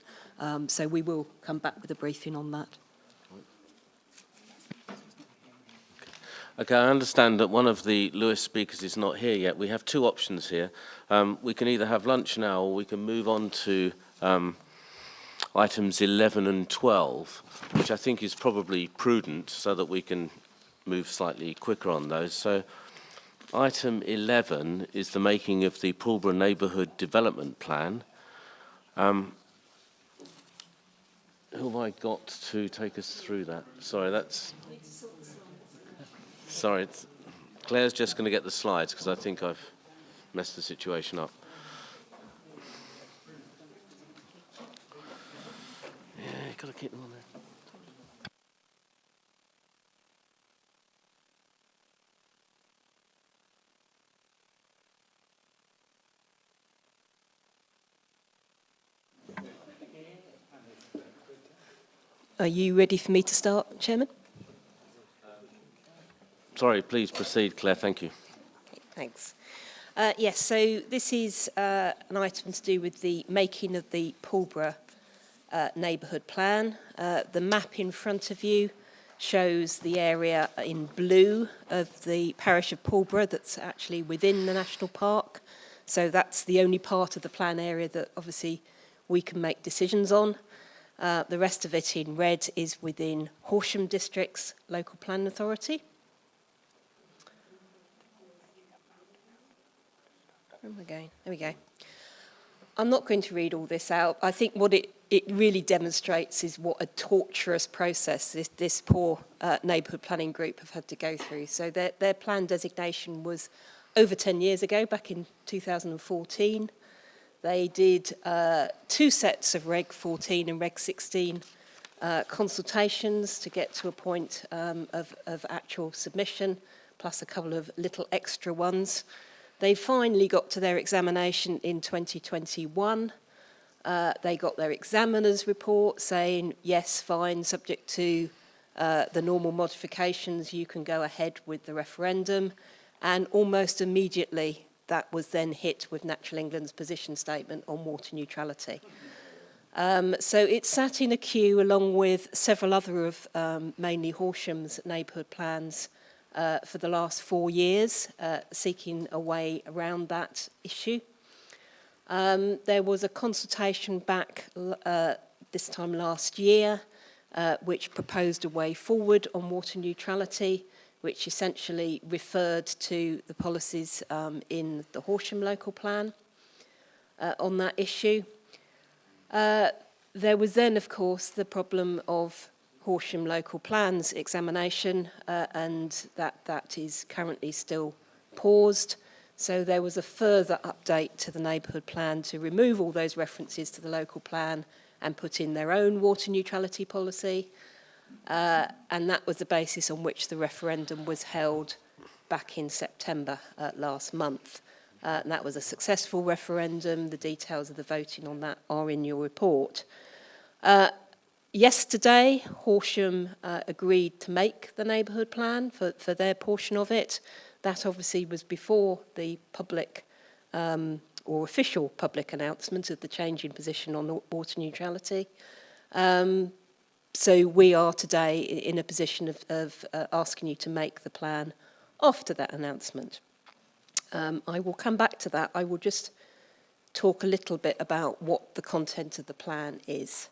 So we will come back with a briefing on that. Okay, I understand that one of the Lewis speakers is not here yet. We have two options here. We can either have lunch now or we can move on to items 11 and 12, which I think is probably prudent so that we can move slightly quicker on those. So item 11 is the making of the Pulborough Neighbourhood Development Plan. Who have I got to take us through that? Sorry, Claire's just going to get the slides because I think I've messed the situation up. Yeah, you've got to keep them on there. Are you ready for me to start, Chairman? Sorry, please proceed, Claire. Thank you. Okay, thanks. Yes, so this is an item to do with the making of the Pulborough neighbourhood plan. The map in front of you shows the area in blue of the parish of Pulborough that's actually within the national park. So that's the only part of the plan area that obviously we can make decisions on. The rest of it in red is within Horsham District's local planning authority. Where am I going? There we go. I'm not going to read all this out. I think what it really demonstrates is what a torturous process this poor neighbourhood planning group have had to go through. So their plan designation was over 10 years ago, back in 2014. They did 2 sets of Reg 14 and Reg 16 consultations to get to a point of actual submission, plus a couple of little extra ones. They finally got to their examination in 2021. They got their examiner's report saying, yes, fine, subject to the normal modifications, you can go ahead with the referendum. And almost immediately, that was then hit with Natural England's position statement on water neutrality. So it sat in a queue along with several other of mainly Horsham's neighbourhood plans for the last 4 years, seeking a way around that issue. There was a consultation back this time last year, which proposed a way forward on water neutrality, which essentially referred to the policies in the Horsham local plan on that issue. There was then, of course, the problem of Horsham local plans examination, and that is currently still paused. So there was a further update to the neighbourhood plan to remove all those references to the local plan and put in their own water neutrality policy. And that was the basis on which the referendum was held back in September last month. And that was a successful referendum. The details of the voting on that are in your report. Yesterday, Horsham agreed to make the neighbourhood plan for their portion of it. That obviously was before the public or official public announcement of the change in position on water neutrality. So we are today in a position of asking you to make the plan after that announcement. I will come back to that. I will just talk a little bit about what the content of the plan is.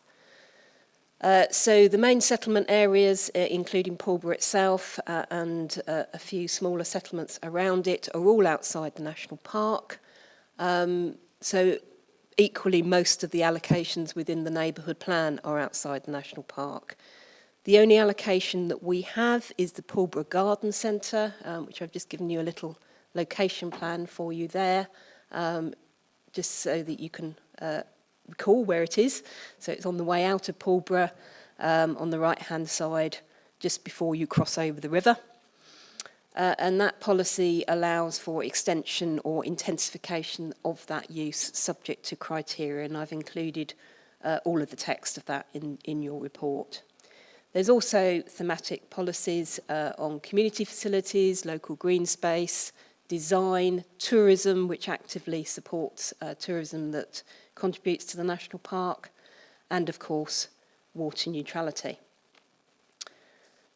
So the main settlement areas, including Pulborough itself and a few smaller settlements around it, are all outside the national park. So equally, most of the allocations within the neighbourhood plan are outside the national park. The only allocation that we have is the Pulborough Garden Centre, which I've just given you a little location plan for you there, just so that you can recall where it is. So it's on the way out of Pulborough, on the right-hand side, just before you cross over the river. And that policy allows for extension or intensification of that use subject to criteria, and I've included all of the text of that in your report. There's also thematic policies on community facilities, local green space, design, tourism, which actively supports tourism that contributes to the national park, and of course, water neutrality.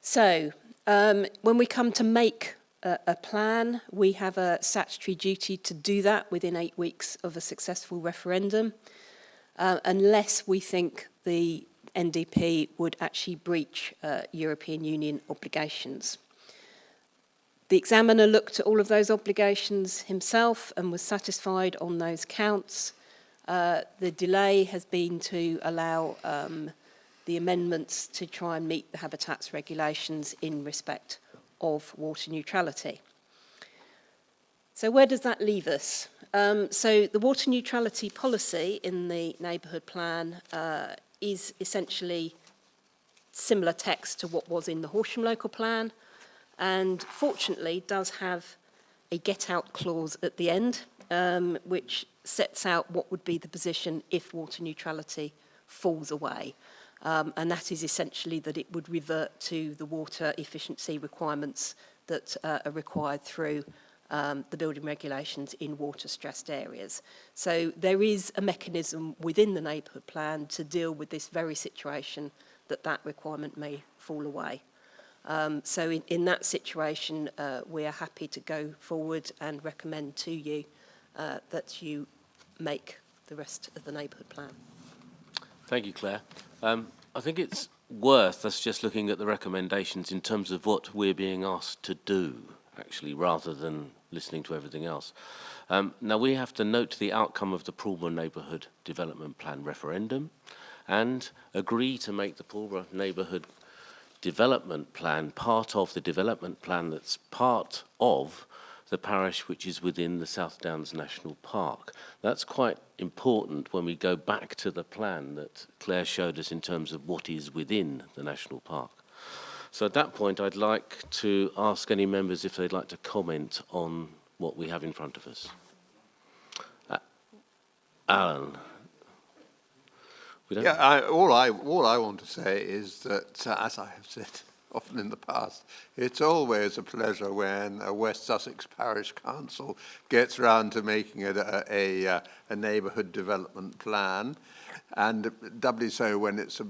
So, when we come to make a plan, we have a statutory duty to do that within 8 weeks of a successful referendum, unless we think the NDP would actually breach European Union obligations. The examiner looked at all of those obligations himself and was satisfied on those counts. The delay has been to allow the amendments to try and meet the habitats regulations in respect of water neutrality. So where does that leave us? So the water neutrality policy in the neighbourhood plan is essentially similar text to what was in the Horsham local plan, and fortunately does have a get-out clause at the end, which sets out what would be the position if water neutrality falls away. and that is essentially that it would revert to the water efficiency requirements that are required through the building regulations in water-stressed areas. So there is a mechanism within the neighbourhood plan to deal with this very situation that requirement may fall away. So in that situation, we are happy to go forward and recommend to you that you make the rest of the neighbourhood plan. Thank you, Claire. I think it's worth us just looking at the recommendations in terms of what we're being asked to do, actually, rather than listening to everything else. Now, we have to note the outcome of the Pulborough Neighbourhood Development Plan referendum and agree to make the Pulborough Neighbourhood Development Plan part of the development plan that's part of the parish which is within the South Downs National Park. That's quite important when we go back to the plan that Claire showed us in terms of what is within the National Park. So at that point, I'd like to ask any members if they'd like to comment on what we have in front of us. Alan. Yeah, all I want to say is that, as I have said often in the past, it's always a pleasure when a West Sussex Parish Council gets round to making it a neighbourhood development plan, and doubly so when it's a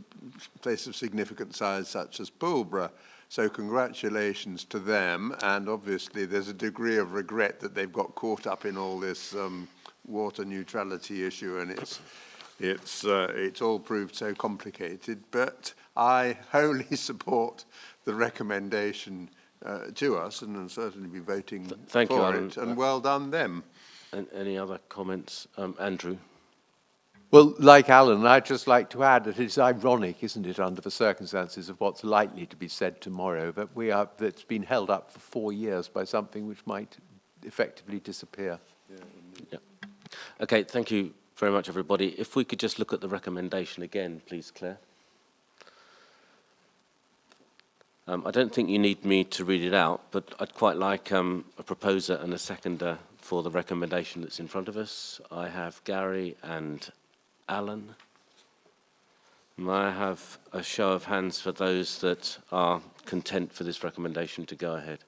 place of significant size such as Pulborough. So congratulations to them, and obviously there's a degree of regret that they've got caught up in all this water neutrality issue, and it's all proved so complicated, but I wholly support the recommendation to us, and will certainly be voting for it. And well done them. And any other comments, Andrew? Well, like Alan, I'd just like to add that it's ironic, isn't it, under the circumstances of what's likely to be said tomorrow, that that's been held up for 4 years by something which might effectively disappear. Yeah. Okay, thank you very much, everybody. If we could just look at the recommendation again, please, Claire. I don't think you need me to read it out, but I'd quite like a proposer and a seconder for the recommendation that's in front of us. I have Gary and Alan. May I have a show of hands for those that are content for this recommendation to go ahead?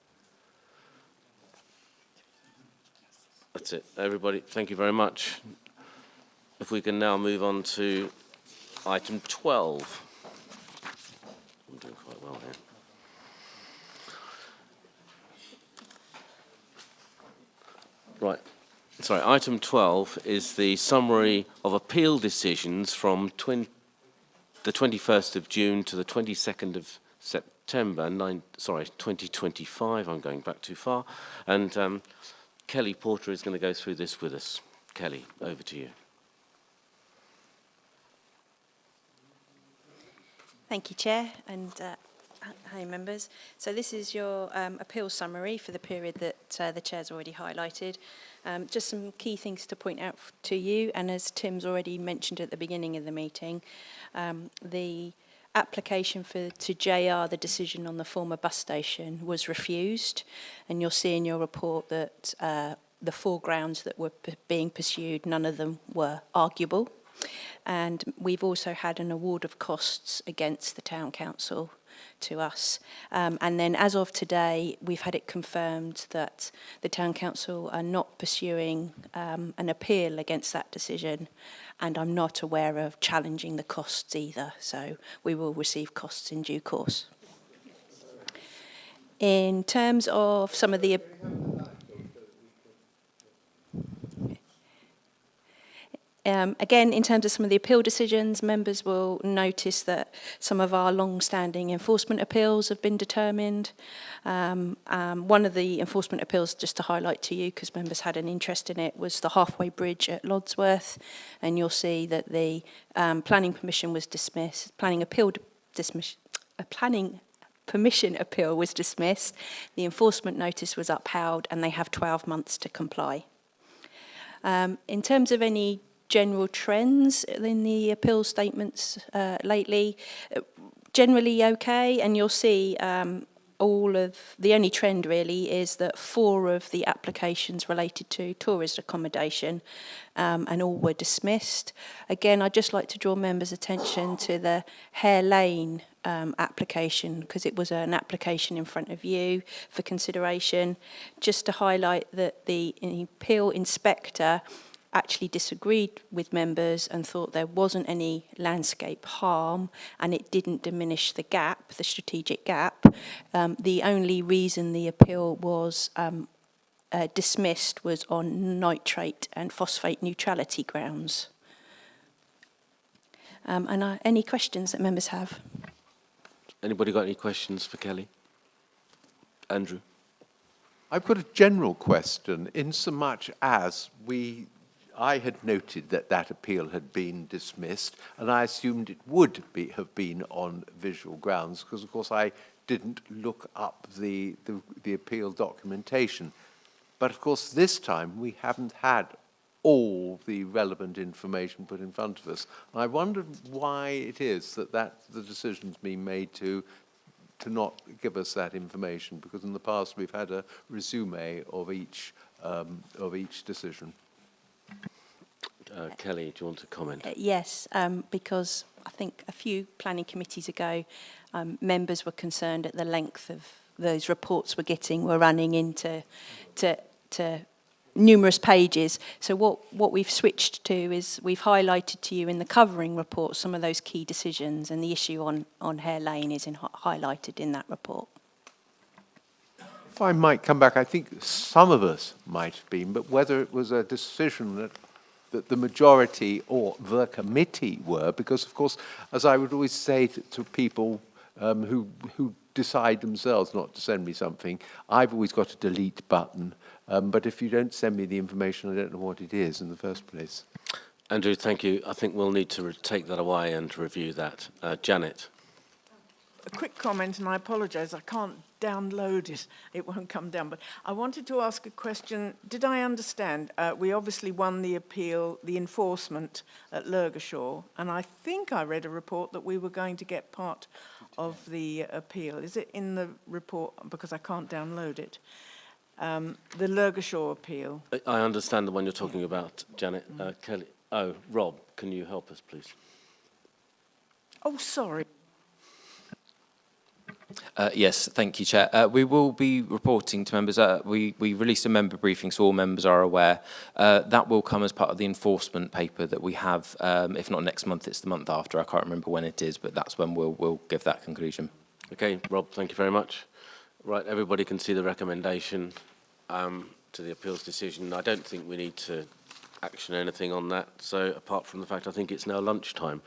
That's it. Everybody, thank you very much. If we can now move on to item 12. I'm doing quite well here. Right. Sorry, item 12 is the summary of appeal decisions from the 21st of June to the 22nd of September, 2025. I'm going back too far. And Kelly Porter is going to go through this with us. Kelly, over to you. Thank you, Chair, and hi, members. So this is your appeal summary for the period that the Chair's already highlighted. Just some key things to point out to you, and as Tim's already mentioned at the beginning of the meeting, the application to JR, the decision on the former bus station, was refused, and you'll see in your report that the 4 grounds that were being pursued, none of them were arguable. And we've also had an award of costs against the Town Council to us. And then as of today, we've had it confirmed that the Town Council are not pursuing an appeal against that decision, and I'm not aware of challenging the costs either, so we will receive costs in due course. In terms of some of the... Again, in terms of some of the appeal decisions, members will notice that some of our long-standing enforcement appeals have been determined. One of the enforcement appeals, just to highlight to you, because members had an interest in it, was the halfway bridge at Lodsworth, and you'll see that the planning permission was dismissed. Planning permission appeal was dismissed. The enforcement notice was upheld, and they have 12 months to comply. In terms of any general trends in the appeal statements lately, generally okay, and you'll see the only trend really is that 4 of the applications related to tourist accommodation, and all were dismissed. Again, I'd just like to draw members' attention to the Hare Lane application, because it was an application in front of you for consideration, just to highlight that the appeal inspector actually disagreed with members and thought there wasn't any landscape harm and it didn't diminish the gap, the strategic gap. The only reason the appeal was dismissed was on nitrate and phosphate neutrality grounds. Any questions that members have? Anybody got any questions for Kelly? Andrew? I've got a general question, in so much as I had noted that that appeal had been dismissed, and I assumed it would have been on visual grounds, because of course I didn't look up the appeal documentation. But of course this time we haven't had all the relevant information put in front of us. And I wondered why it is that the decision's been made to not give us that information, because in the past we've had a resume of each decision. Kelly, do you want to comment? Yes, because I think a few planning committees ago, members were concerned at the length of those reports were running into numerous pages. So what we've switched to is we've highlighted to you in the covering report some of those key decisions, and the issue on Hare Lane is highlighted in that report. If I might come back, I think some of us might have been, but whether it was a decision that the majority or the committee were, because of course, as I would always say to people who decide themselves not to send me something, I've always got a delete button. But if you don't send me the information, I don't know what it is in the first place. Andrew, thank you. I think we'll need to take that away and review that. Janet? A quick comment, and I apologise, I can't download it. It won't come down. But I wanted to ask a question. Did I understand? We obviously won the appeal, the enforcement at Lurgashaw, and I think I read a report that we were going to get part of the appeal. Is it in the report? Because I can't download it. The Lurgashaw appeal. I understand the one you're talking about, Janet. Kelly. Oh, Rob, can you help us, please? Oh, sorry. Yes, thank you, Chair. We will be reporting to members. We released a member briefing, so all members are aware. That will come as part of the enforcement paper that we have. If not next month, it's the month after. I can't remember when it is, but that's when we'll give that conclusion. Okay, Rob, thank you very much. Right, everybody can see the recommendation to the appeals decision. I don't think we need to action anything on that. So apart from the fact I think it's now lunchtime,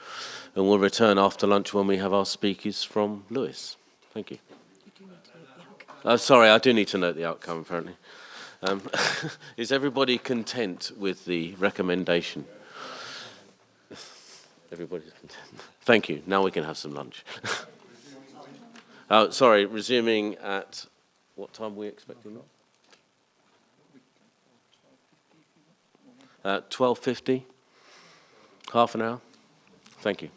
and we'll return after lunch when we have our speakers from Lewis. Thank you. Sorry, I do need to note the outcome, apparently. Is everybody content with the recommendation? Everybody's content. Thank you. Now we can have some lunch. Sorry, resuming at what time are we expecting that? 12:50? Half an hour? Thank you.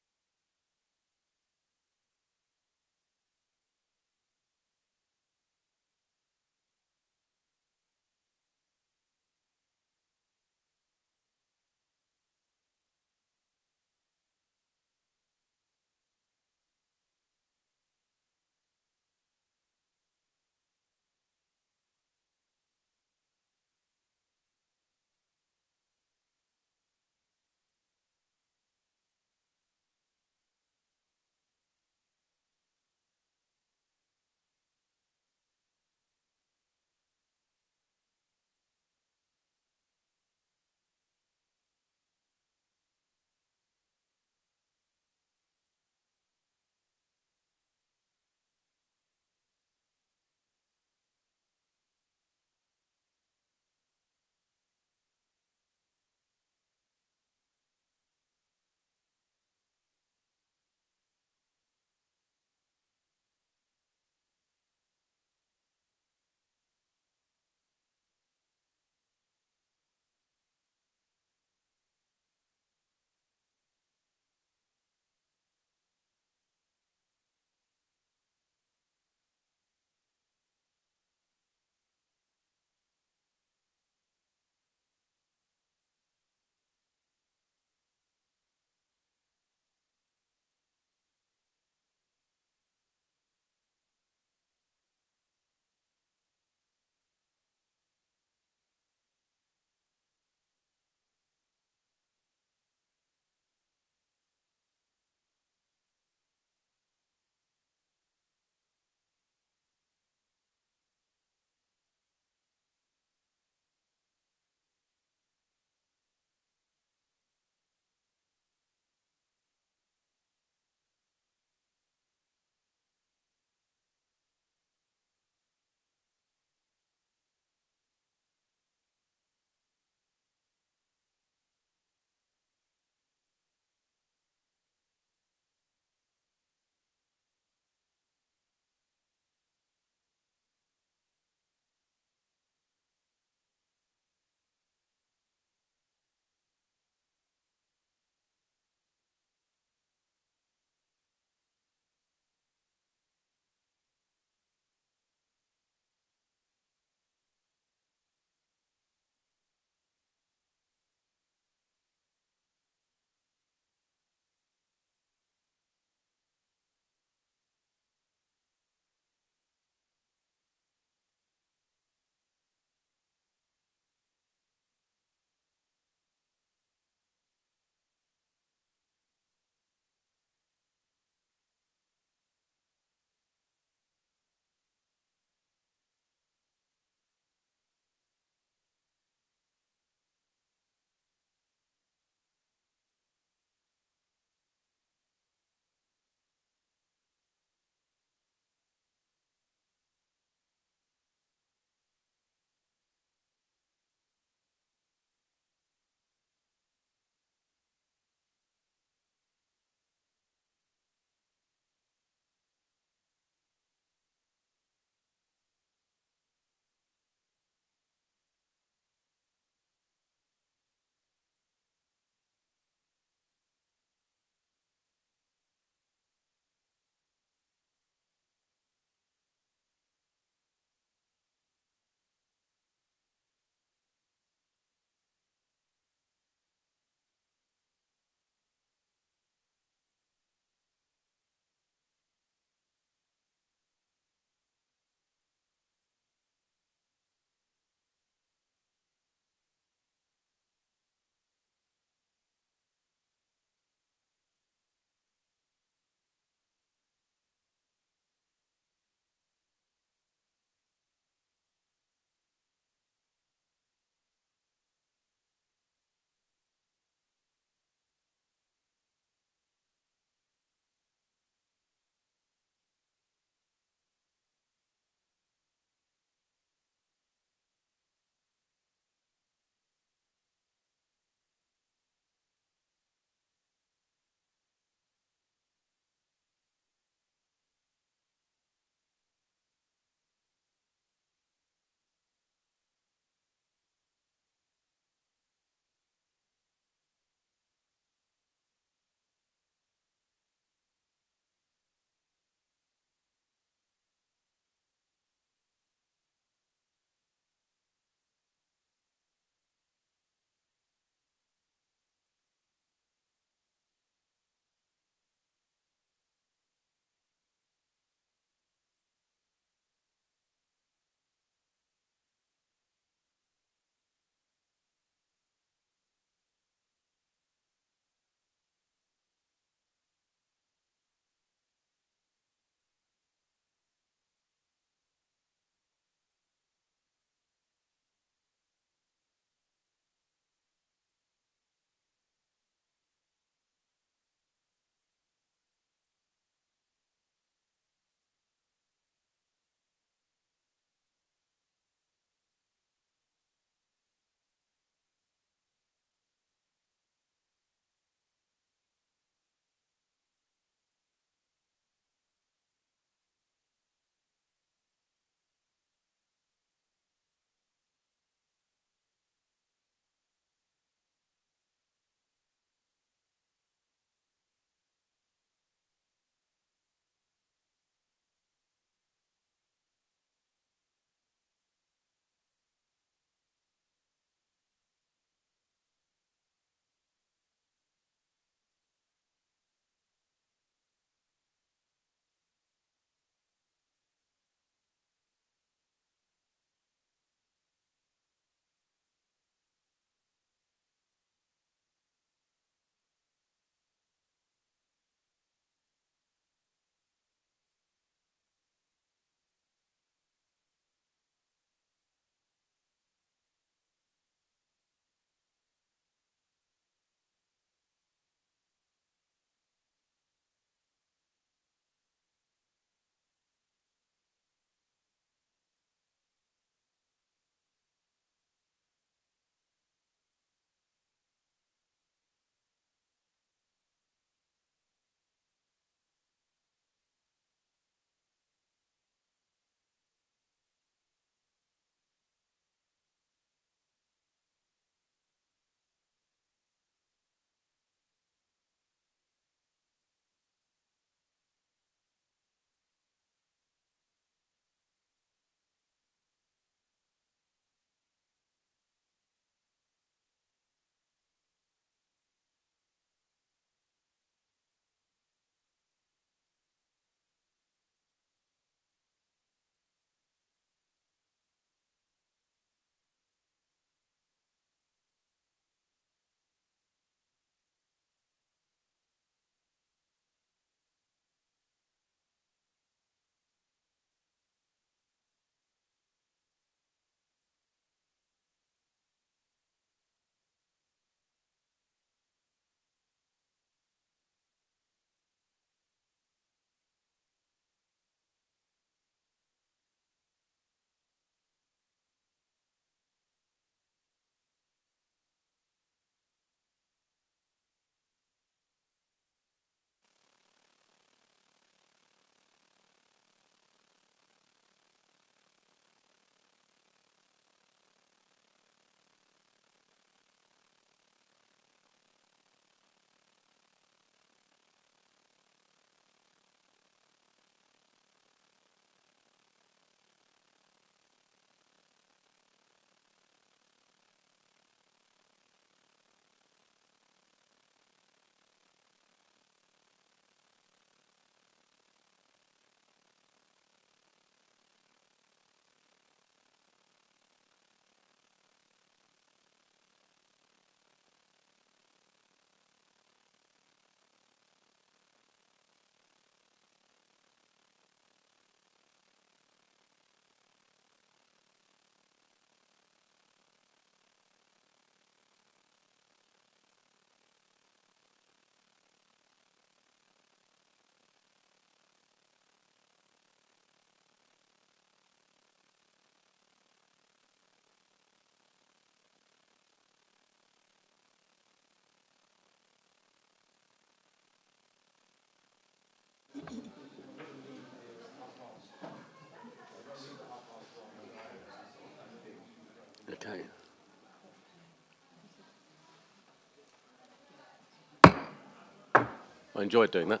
I enjoyed doing that.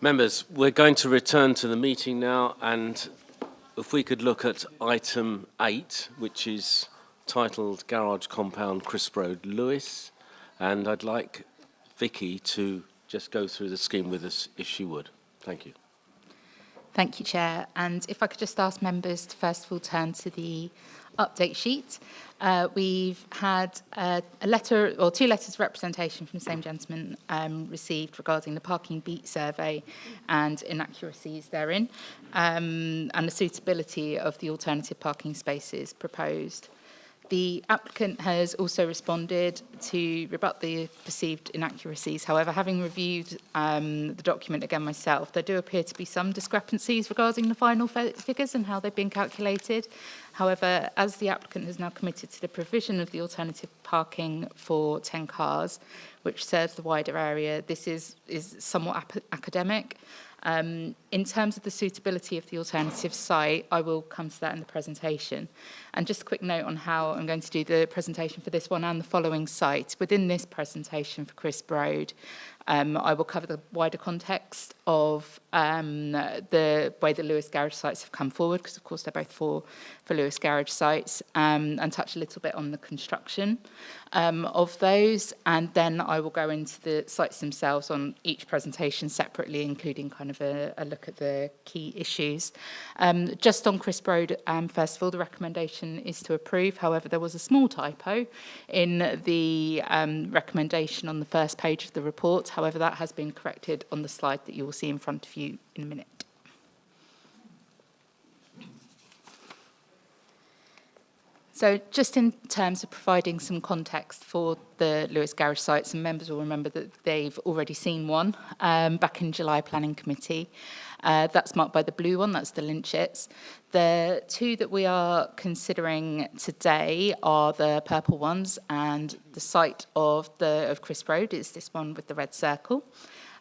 Members, we're going to return to the meeting now, and if we could look at item 8, which is titled Garage Compound, Crisp Road, Lewis, and I'd like Vicky to just go through the scheme with us, if she would. Thank you. Thank you, Chair. And if I could just ask members to first of all turn to the update sheet. We've had a letter, or 2 letters of representation from the same gentleman received regarding the parking beat survey and inaccuracies therein, and the suitability of the alternative parking spaces proposed. The applicant has also responded to rebut the perceived inaccuracies. However, having reviewed the document again myself, there do appear to be some discrepancies regarding the final figures and how they've been calculated. However, as the applicant has now committed to the provision of the alternative parking for 10 cars, which serves the wider area, this is somewhat academic. In terms of the suitability of the alternative site, I will come to that in the presentation. And just a quick note on how I'm going to do the presentation for this one and the following site. Within this presentation for Crisp Road, I will cover the wider context of the way the Lewis Garage sites have come forward, because of course they're both for Lewis Garage sites, and touch a little bit on the construction of those, and then I will go into the sites themselves on each presentation separately, including kind of a look at the key issues. Just on Crisp Road, first of all, the recommendation is to approve. However, there was a small typo in the recommendation on the first page of the report. However, that has been corrected on the slide that you will see in front of you in a minute. So just in terms of providing some context for the Lewis Garage sites, and members will remember that they've already seen one back in July Planning Committee. That's marked by the blue one, that's the Lynchets. The 2 that we are considering today are the purple ones, and the site of Crisp Road is this one with the red circle.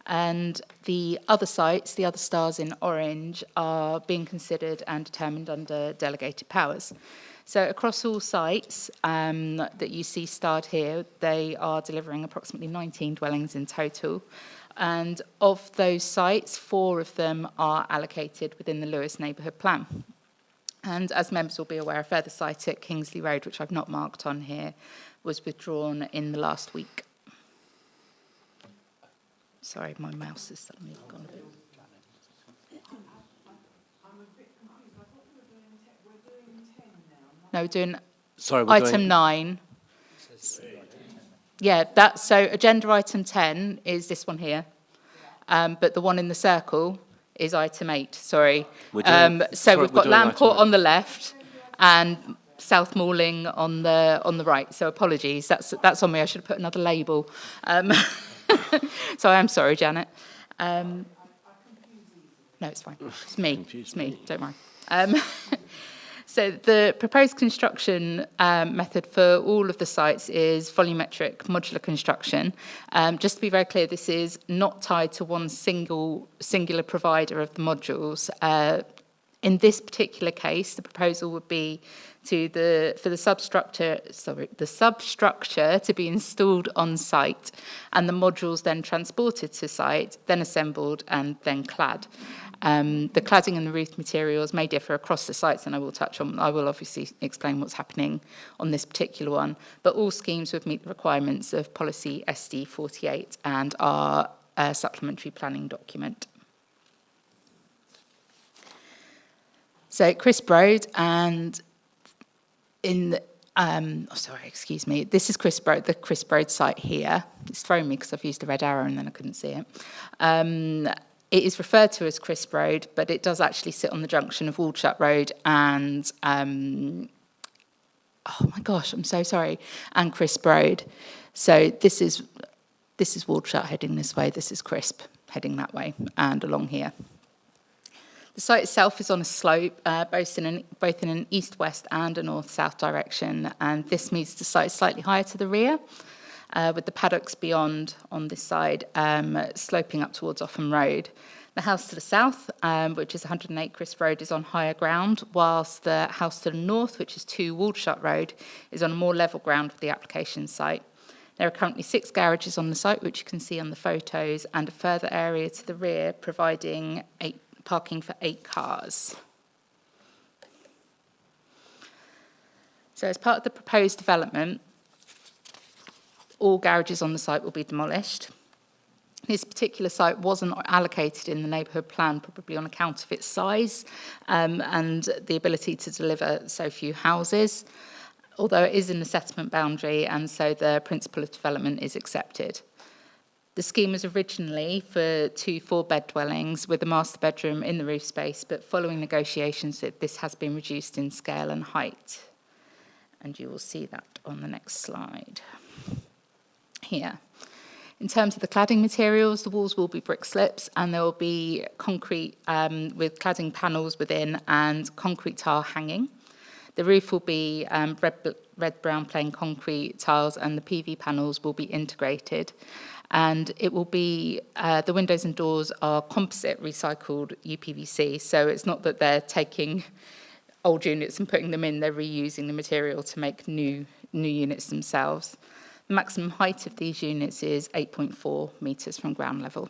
And the other sites, the other stars in orange, are being considered and determined under delegated powers. So across all sites that you see starred here, they are delivering approximately 19 dwellings in total. And of those sites, 4 of them are allocated within the Lewis Neighbourhood Plan. And as members will be aware, a further site at Kingsley Road, which I've not marked on here, was withdrawn in the last week. Sorry, my mouse has suddenly gone a bit. No, we're doing item 9. Yeah, so agenda item 10 is this one here. But the one in the circle is item 8, sorry. We've got Lamb Court on the left and South Malling on the right. So apologies, that's on me. I should have put another label. So I am sorry, Janet. No, it's fine. It's me, don't worry. So the proposed construction method for all of the sites is volumetric modular construction. Just to be very clear, this is not tied to one singular provider of the modules. In this particular case, the proposal would be for the substructure to be installed on site, and the modules then transported to site, then assembled, and then clad. The cladding and the roof materials may differ across the sites, and I will obviously explain what's happening on this particular one, but all schemes would meet the requirements of policy SD 48 and our supplementary planning document. So Crisp Road, and this is Crisp Road, the Crisp Road site here. It's thrown me because I've used the red arrow and then I couldn't see it. It is referred to as Crisp Road, but it does actually sit on the junction of Waldshut Road and, oh my gosh, I'm so sorry, and Crisp Road. So this is Waldshut heading this way, this is Crisp heading that way, and along here. The site itself is on a slope, both in an east-west and a north-south direction, and this means the site is slightly higher to the rear, with the paddocks beyond on this side, sloping up towards Offham Road. The house to the south, which is 108 Crisp Road, is on higher ground, whilst the house to the north, which is 2 Waldshut Road, is on a more level ground with the application site. There are currently 6 garages on the site, which you can see on the photos, and a further area to the rear providing parking for 8 cars. So as part of the proposed development, all garages on the site will be demolished. This particular site wasn't allocated in the neighbourhood plan, probably on account of its size and the ability to deliver so few houses, although it is in the settlement boundary, and so the principle of development is accepted. The scheme was originally for 2 4-bed dwellings with a master bedroom in the roof space, but following negotiations, this has been reduced in scale and height. And you will see that on the next slide here. In terms of the cladding materials, the walls will be brick slips, and there will be concrete with cladding panels within and concrete tile hanging. The roof will be red-brown plain concrete tiles, and the PV panels will be integrated. And it will be, the windows and doors are composite recycled UPVC, so it's not that they're taking old units and putting them in, they're reusing the material to make new units themselves. The maximum height of these units is 8.4 metres from ground level.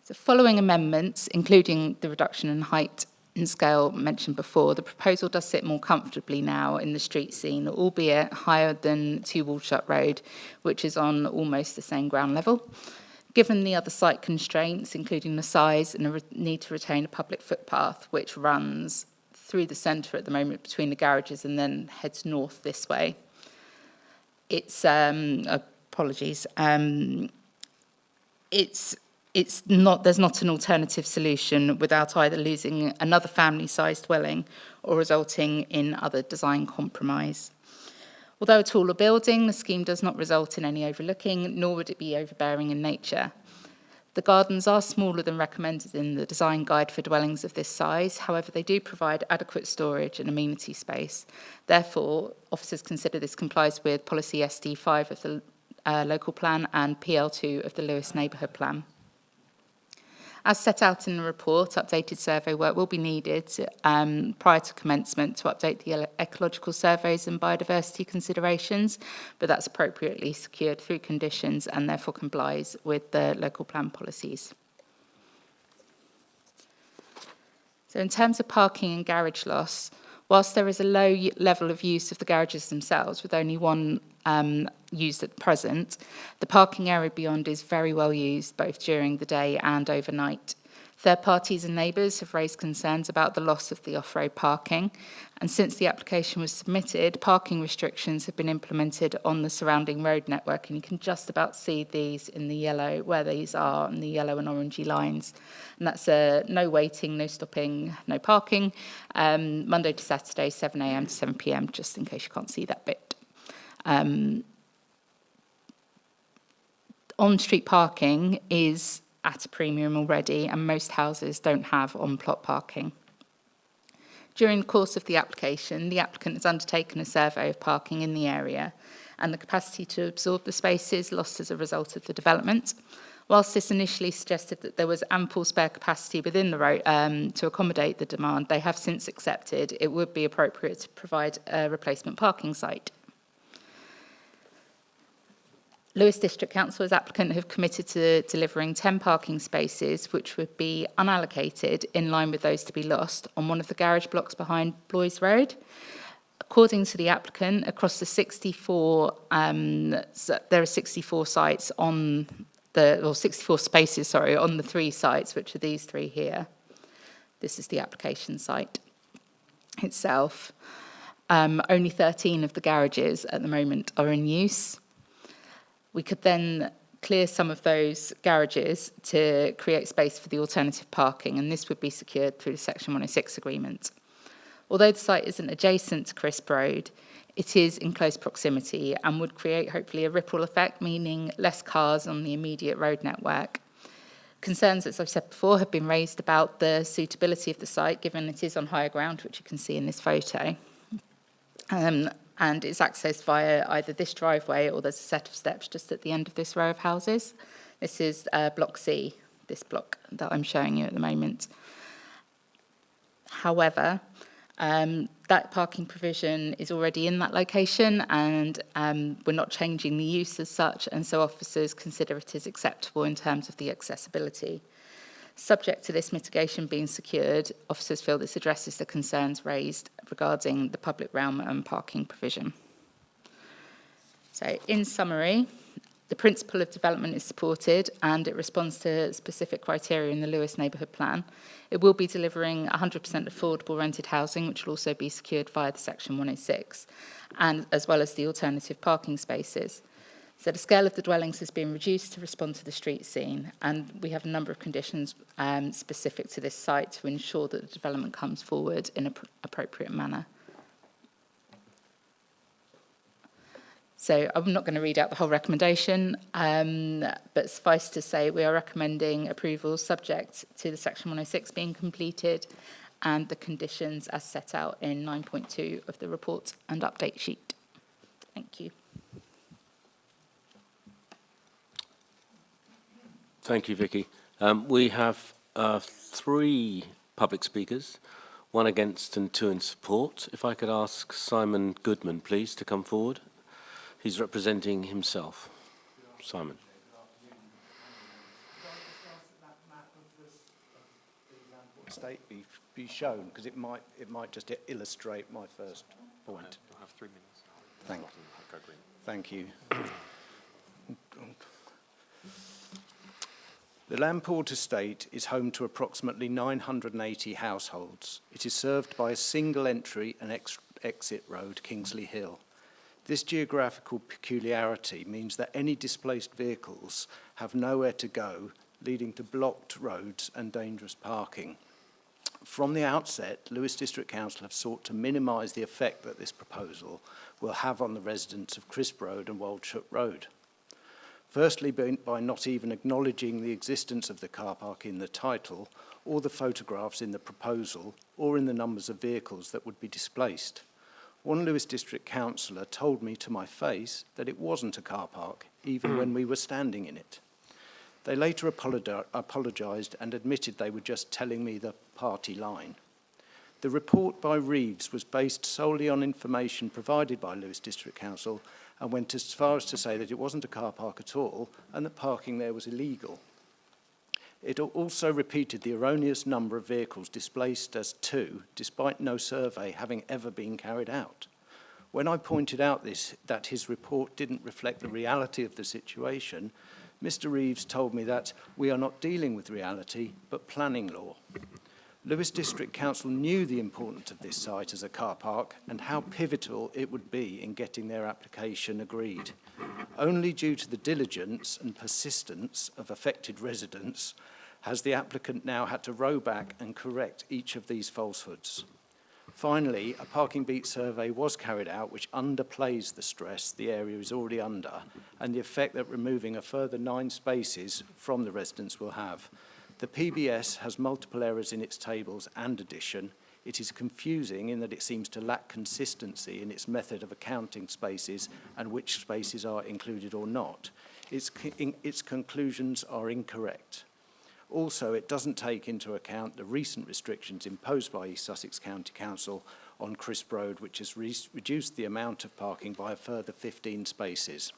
So following amendments, including the reduction in height and scale mentioned before, the proposal does sit more comfortably now in the street scene, albeit higher than 2 Walshut Road, which is on almost the same ground level. Given the other site constraints, including the size and the need to retain a public footpath, which runs through the centre at the moment between the garages and then heads north this way. It's apologies. It's not. There's not an alternative solution without either losing another family-sized dwelling or resulting in other design compromise. Although a taller building, the scheme does not result in any overlooking, nor would it be overbearing in nature. The gardens are smaller than recommended in the design guide for dwellings of this size. However, they do provide adequate storage and amenity space. Therefore, officers consider this complies with policy SD5 of the local plan and PL2 of the Lewis neighbourhood plan. As set out in the report, updated survey work will be needed prior to commencement to update the ecological surveys and biodiversity considerations, but that's appropriately secured through conditions and therefore complies with the local plan policies. So in terms of parking and garage loss, whilst there is a low level of use of the garages themselves, with only one used at present, the parking area beyond is very well used, both during the day and overnight. Third parties and neighbours have raised concerns about the loss of the off-road parking, and since the application was submitted, parking restrictions have been implemented on the surrounding road network, and you can just about see these in the yellow, where these are, in the yellow and orangey lines. And that's no waiting, no stopping, no parking, Monday to Saturday, 7 a.m. to 7 p.m, just in case you can't see that bit. On-street parking is at a premium already, and most houses don't have on-plot parking. During the course of the application, the applicant has undertaken a survey of parking in the area and the capacity to absorb the spaces lost as a result of the development. Whilst this initially suggested that there was ample spare capacity within the road to accommodate the demand, they have since accepted it would be appropriate to provide a replacement parking site. Lewis District Council, as applicant, have committed to delivering 10 parking spaces, which would be unallocated in line with those to be lost on one of the garage blocks behind Bloys Road. According to the applicant, across the 64, there are 64 sites on the, or 64 spaces, sorry, on the 3 sites, which are these 3 here. This is the application site itself. Only 13 of the garages at the moment are in use. We could then clear some of those garages to create space for the alternative parking, and this would be secured through the Section 106 agreement. Although the site isn't adjacent to Crisp Road, it is in close proximity and would create hopefully a ripple effect, meaning less cars on the immediate road network. Concerns, as I've said before, have been raised about the suitability of the site, given it is on higher ground, which you can see in this photo. And it's accessed via either this driveway or there's a set of steps just at the end of this row of houses. This is Block C, this block that I'm showing you at the moment. However, That parking provision is already in that location, and we're not changing the use as such, and so officers consider it as acceptable in terms of the accessibility. Subject to this mitigation being secured, officers feel this addresses the concerns raised regarding the public realm and parking provision. So, in summary, the principle of development is supported and it responds to specific criteria in the Lewis Neighbourhood Plan. It will be delivering 100% affordable rented housing, which will also be secured via the Section 106, and as well as the alternative parking spaces. So the scale of the dwellings has been reduced to respond to the street scene, and we have a number of conditions specific to this site to ensure that the development comes forward in an appropriate manner. So I'm not going to read out the whole recommendation, but suffice to say we are recommending approval subject to the Section 106 being completed and the conditions as set out in 9.2 of the report and update sheet. Thank you. Thank you, Vicky. We have 3 public speakers, 1 against and 2 in support. If I could ask Simon Goodman, please, to come forward. He's representing himself. Simon. State be shown, because it might just illustrate my first point. I have 3 minutes. Thank you. The Lamport estate is home to approximately 980 households. It is served by a single entry and exit road, Kingsley Hill. This geographical peculiarity means that any displaced vehicles have nowhere to go, leading to blocked roads and dangerous parking. From the outset, Lewes District Council have sought to minimise the effect that this proposal will have on the residents of Crisp Road and Waldshut Road. Firstly, by not even acknowledging the existence of the car park in the title, or the photographs in the proposal, or in the numbers of vehicles that would be displaced. One Lewes District councillor told me to my face that it wasn't a car park, even when we were standing in it. They later apologised and admitted they were just telling me the party line. The report by Reeves was based solely on information provided by Lewes District Council and went as far as to say that it wasn't a car park at all and that parking there was illegal. It also repeated the erroneous number of vehicles displaced as 2, despite no survey having ever been carried out. When I pointed out that his report didn't reflect the reality of the situation, Mr. Reeves told me that we are not dealing with reality, but planning law. Lewes District Council knew the importance of this site as a car park and how pivotal it would be in getting their application agreed. Only due to the diligence and persistence of affected residents has the applicant now had to row back and correct each of these falsehoods. Finally, a parking beat survey was carried out which underplays the stress the area is already under and the effect that removing a further 9 spaces from the residents will have. The PBS has multiple errors in its tables and addition. It is confusing in that it seems to lack consistency in its method of accounting spaces and which spaces are included or not. Its conclusions are incorrect. Also, it doesn't take into account the recent restrictions imposed by East Sussex County Council on Crisp Road, which has reduced the amount of parking by a further 15 spaces.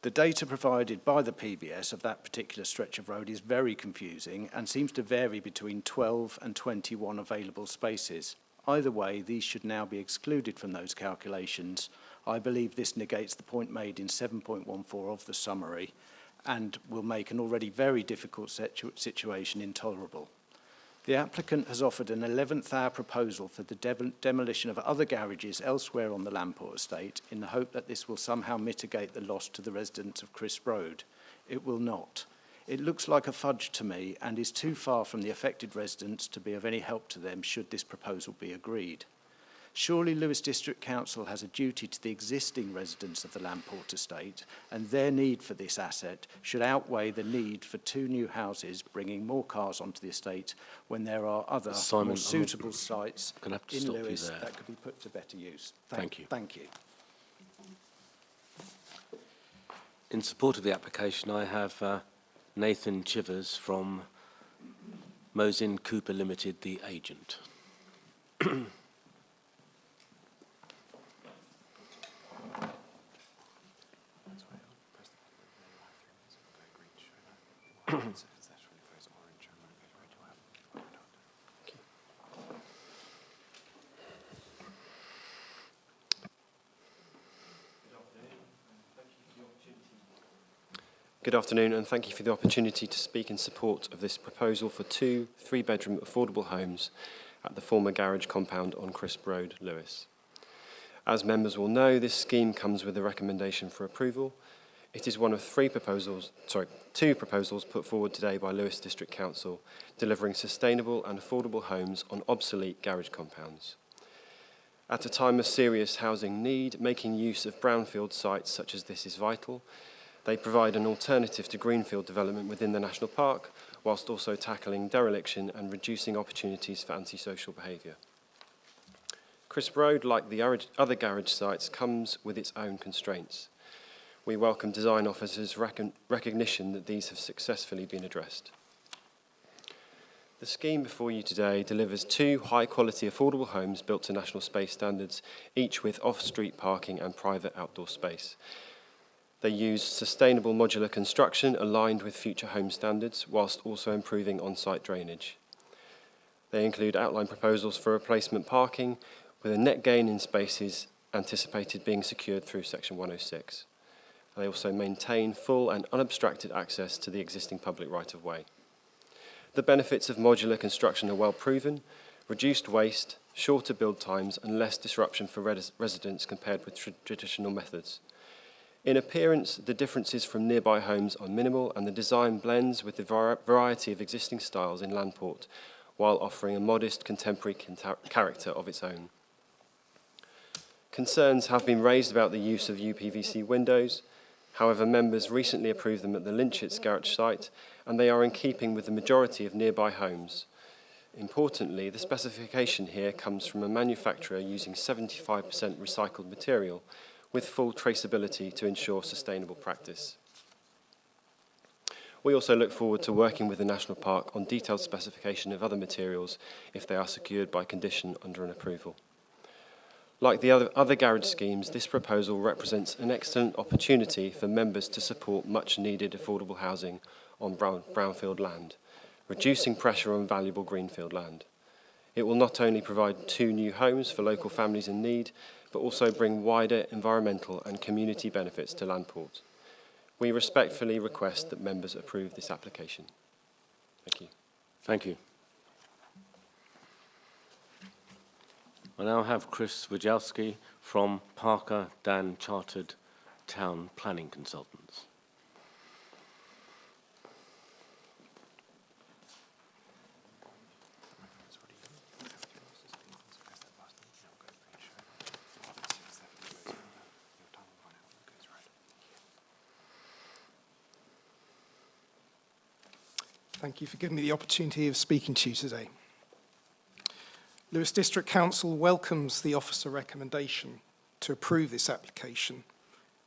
The data provided by the PBS of that particular stretch of road is very confusing and seems to vary between 12 and 21 available spaces. Either way, these should now be excluded from those calculations. I believe this negates the point made in 7.14 of the summary and will make an already very difficult situation intolerable. The applicant has offered an 11th hour proposal for the demolition of other garages elsewhere on the Lamport estate in the hope that this will somehow mitigate the loss to the residents of Crisp Road. It will not. It looks like a fudge to me and is too far from the affected residents to be of any help to them should this proposal be agreed. Surely Lewes District Council has a duty to the existing residents of the Lamport estate, and their need for this asset should outweigh the need for 2 new houses bringing more cars onto the estate when there are other more suitable sites in Lewes that could be put to better use. Thank you. Thank you. In support of the application, I have Nathan Chivers from Mosin Cooper Limited, the agent. Good afternoon, and thank you for the opportunity to speak in support of this proposal for 2 3-bedroom affordable homes at the former garage compound on Crisp Road, Lewes. As members will know, this scheme comes with a recommendation for approval. It is one of 2 proposals put forward today by Lewes District Council, delivering sustainable and affordable homes on obsolete garage compounds. At a time of serious housing need, making use of brownfield sites such as this is vital. They provide an alternative to greenfield development within the national park, whilst also tackling dereliction and reducing opportunities for antisocial behaviour. Crisp Road, like the other garage sites, comes with its own constraints. We welcome design officers' recognition that these have successfully been addressed. The scheme before you today delivers 2 high-quality affordable homes built to national space standards, each with off-street parking and private outdoor space. They use sustainable modular construction aligned with future home standards, whilst also improving on-site drainage. They include outline proposals for replacement parking, with a net gain in spaces anticipated being secured through Section 106. They also maintain full and unobstructed access to the existing public right-of-way. The benefits of modular construction are well proven: reduced waste, shorter build times, and less disruption for residents compared with traditional methods. In appearance, the differences from nearby homes are minimal, and the design blends with the variety of existing styles in Landport, while offering a modest contemporary character of its own. Concerns have been raised about the use of UPVC windows. However, members recently approved them at the Lynchitz garage site, and they are in keeping with the majority of nearby homes. Importantly, the specification here comes from a manufacturer using 75% recycled material, with full traceability to ensure sustainable practice. We also look forward to working with the National Park on detailed specification of other materials if they are secured by condition under an approval. Like the other garage schemes, this proposal represents an excellent opportunity for members to support much needed affordable housing on brownfield land, reducing pressure on valuable greenfield land. It will not only provide 2 new homes for local families in need, but also bring wider environmental and community benefits to Landport. We respectfully request that members approve this application. Thank you. Thank you. I now have Chris Wojciechowski from Parker Dan Chartered Town Planning Consultants. Thank you for giving me the opportunity of speaking to you today. Lewes District Council welcomes the officer recommendation to approve this application,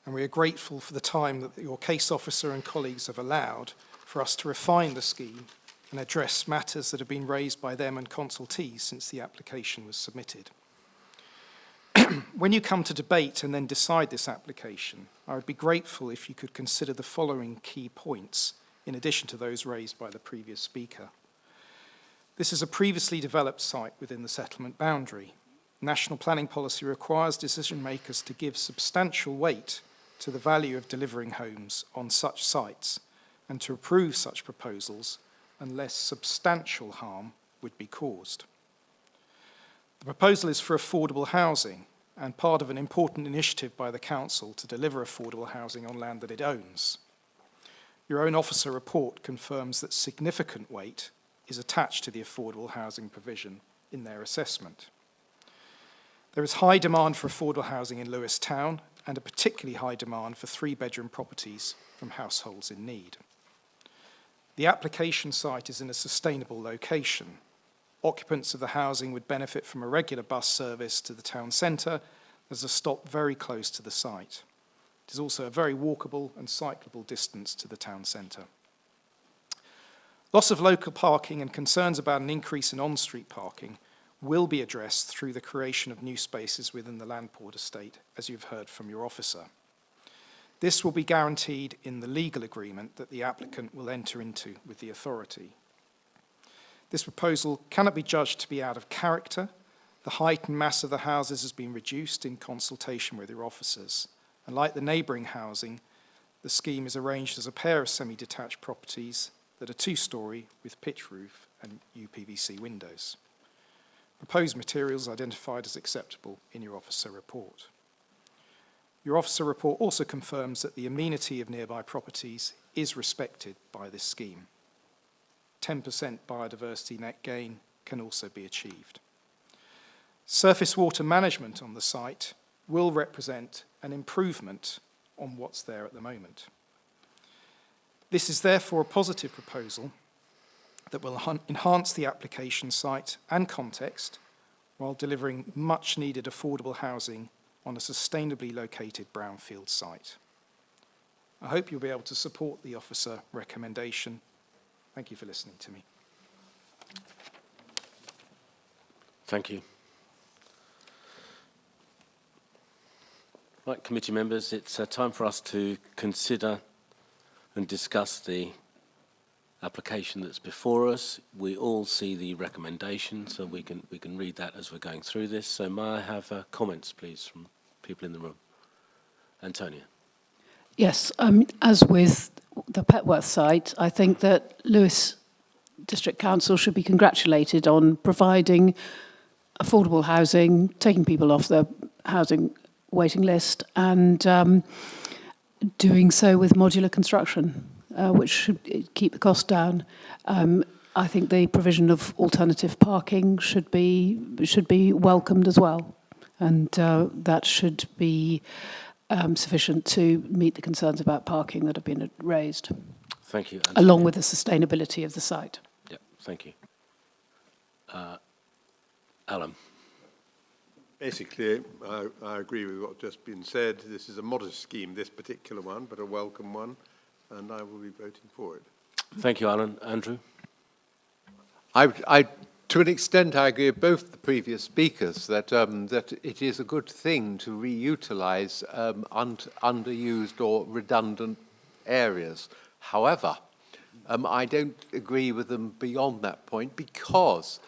and we are grateful for the time that your case officer and colleagues have allowed for us to refine the scheme and address matters that have been raised by them and consultees since the application was submitted. When you come to debate and then decide this application, I would be grateful if you could consider the following key points in addition to those raised by the previous speaker. This is a previously developed site within the settlement boundary. National planning policy requires decision makers to give substantial weight to the value of delivering homes on such sites and to approve such proposals unless substantial harm would be caused. The proposal is for affordable housing and part of an important initiative by the Council to deliver affordable housing on land that it owns. Your own officer report confirms that significant weight is attached to the affordable housing provision in their assessment. There is high demand for affordable housing in Lewes Town and a particularly high demand for 3-bedroom properties from households in need. The application site is in a sustainable location. Occupants of the housing would benefit from a regular bus service to the town centre. There's a stop very close to the site. It is also a very walkable and cyclable distance to the town centre. Loss of local parking and concerns about an increase in on-street parking will be addressed through the creation of new spaces within the Landport estate, as you've heard from your officer. This will be guaranteed in the legal agreement that the applicant will enter into with the authority. This proposal cannot be judged to be out of character. The height and mass of the houses has been reduced in consultation with your officers. And like the neighbouring housing, the scheme is arranged as a pair of semi-detached properties that are two-storey with pitch roof and UPVC windows. Proposed materials identified as acceptable in your officer report. Your officer report also confirms that the amenity of nearby properties is respected by this scheme. 10% biodiversity net gain can also be achieved. Surface water management on the site will represent an improvement on what's there at the moment. This is therefore a positive proposal that will enhance the application site and context while delivering much needed affordable housing on a sustainably located brownfield site. I hope you'll be able to support the officer recommendation. Thank you for listening to me. Thank you. Right, committee members, it's time for us to consider and discuss the application that's before us. We all see the recommendation, so we can read that as we're going through this. So may I have comments, please, from people in the room? Antonia. Yes, as with the Petworth site, I think that Lewes District Council should be congratulated on providing affordable housing, taking people off the housing waiting list, and doing so with modular construction, which should keep the cost down. I think the provision of alternative parking should be welcomed as well, and that should be sufficient to meet the concerns about parking that have been raised. Thank you, Antonia. Along with the sustainability of the site. Yeah, thank you. Alan. Basically, I agree with what's just been said. This is a modest scheme, this particular one, but a welcome one, and I will be voting for it. Thank you, Alan. Andrew? To an extent, I agree with both the previous speakers that it is a good thing to reutilise underused or redundant areas. However, I don't agree with them beyond that point because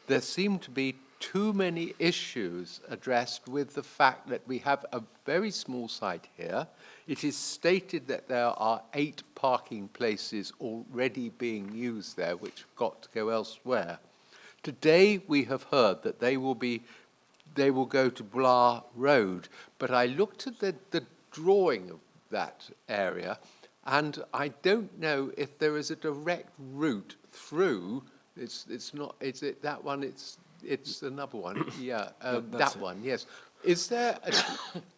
there seem to be too many issues addressed with the fact that we have a very small site here. It is stated that there are 8 parking places already being used there, which have got to go elsewhere. Today we have heard that they will go to Blah Road, but I looked at the drawing of that area, and I don't know if there is a direct route through. It's not. Is it that one? It's another one. Yeah, that one. Yes. Is there?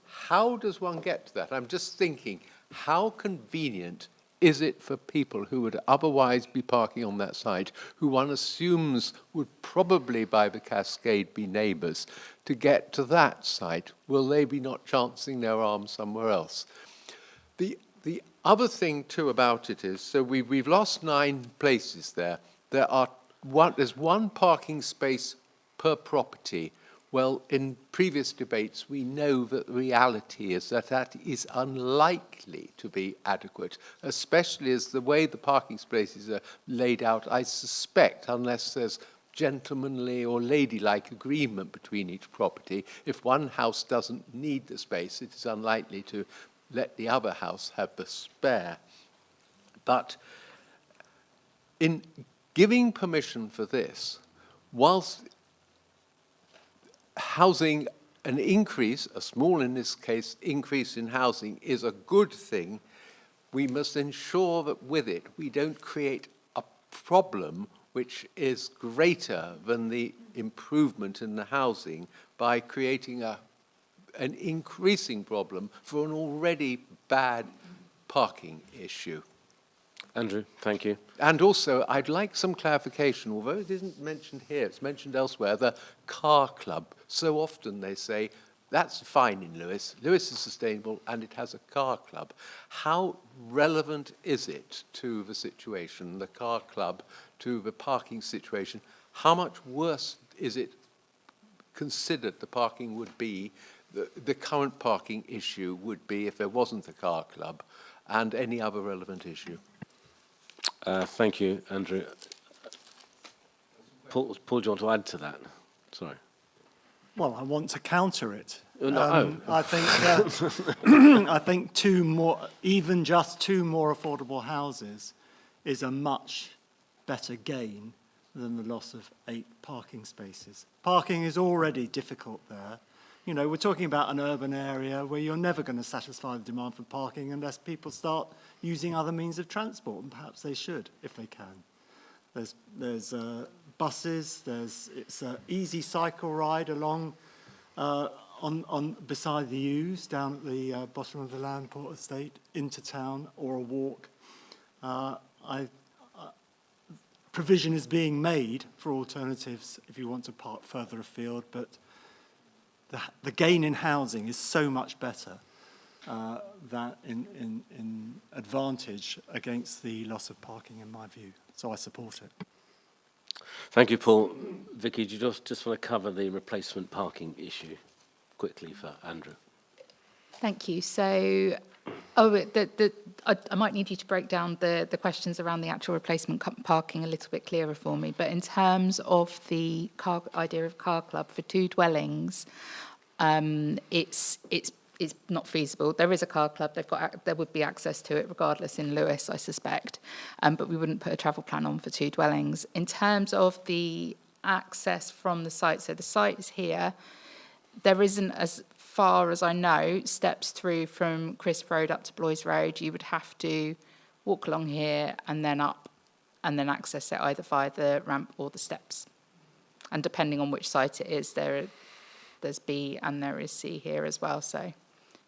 How does one get to that? I'm just thinking. How convenient is it for people who would otherwise be parking on that site, who one assumes would probably by the cascade be neighbours, to get to that site? Will they be not chancing their arm somewhere else? The other thing too about it is, so we've lost 9 places there. There's 1 parking space per property. Well, in previous debates, we know that the reality is that is unlikely to be adequate, especially as the way the parking spaces are laid out, I suspect, unless there's gentlemanly or ladylike agreement between each property, if one house doesn't need the space, it is unlikely to let the other house have the spare. But in giving permission for this, whilst housing, an increase, a small in this case, increase in housing is a good thing, we must ensure that with it we don't create a problem which is greater than the improvement in the housing by creating an increasing problem for an already bad parking issue. Andrew, thank you. And also, I'd like some clarification, although it isn't mentioned here, it's mentioned elsewhere, the car club. So often they say That's fine in Lewes. Lewes is sustainable and it has a car club. How relevant is it to the situation, the car club, to the parking situation? How much worse is it considered the parking would be, the current parking issue would be if there wasn't a car club, and any other relevant issue? Thank you, Andrew. Paul, do you want to add to that? Sorry. Well, I want to counter it. No, I think I think even just two more affordable houses is a much better gain than the loss of 8 parking spaces. Parking is already difficult there. You know, we're talking about an urban area where you're never going to satisfy the demand for parking unless people start using other means of transport, and perhaps they should if they can. There's buses. It's an easy cycle ride along beside the Ouse down at the bottom of the Landport estate into town, or a walk. Provision is being made for alternatives if you want to park further afield, but the gain in housing is so much better that in advantage against the loss of parking, in my view. So I support it. Thank you, Paul. Vicky, do you just want to cover the replacement parking issue quickly for Andrew? Thank you. So, I might need you to break down the questions around the actual replacement parking a little bit clearer for me. But in terms of the idea of car club for 2 dwellings, it's not feasible. There is a car club. There would be access to it regardless in Lewes, I suspect. But we wouldn't put a travel plan on for 2 dwellings. In terms of the access from the site, so the site is here. There isn't, as far as I know, steps through from Crisp Road up to Blois Road. You would have to walk along here and then up and then access it either via the ramp or the steps. And depending on which site it is, there's B and there is C here as well. So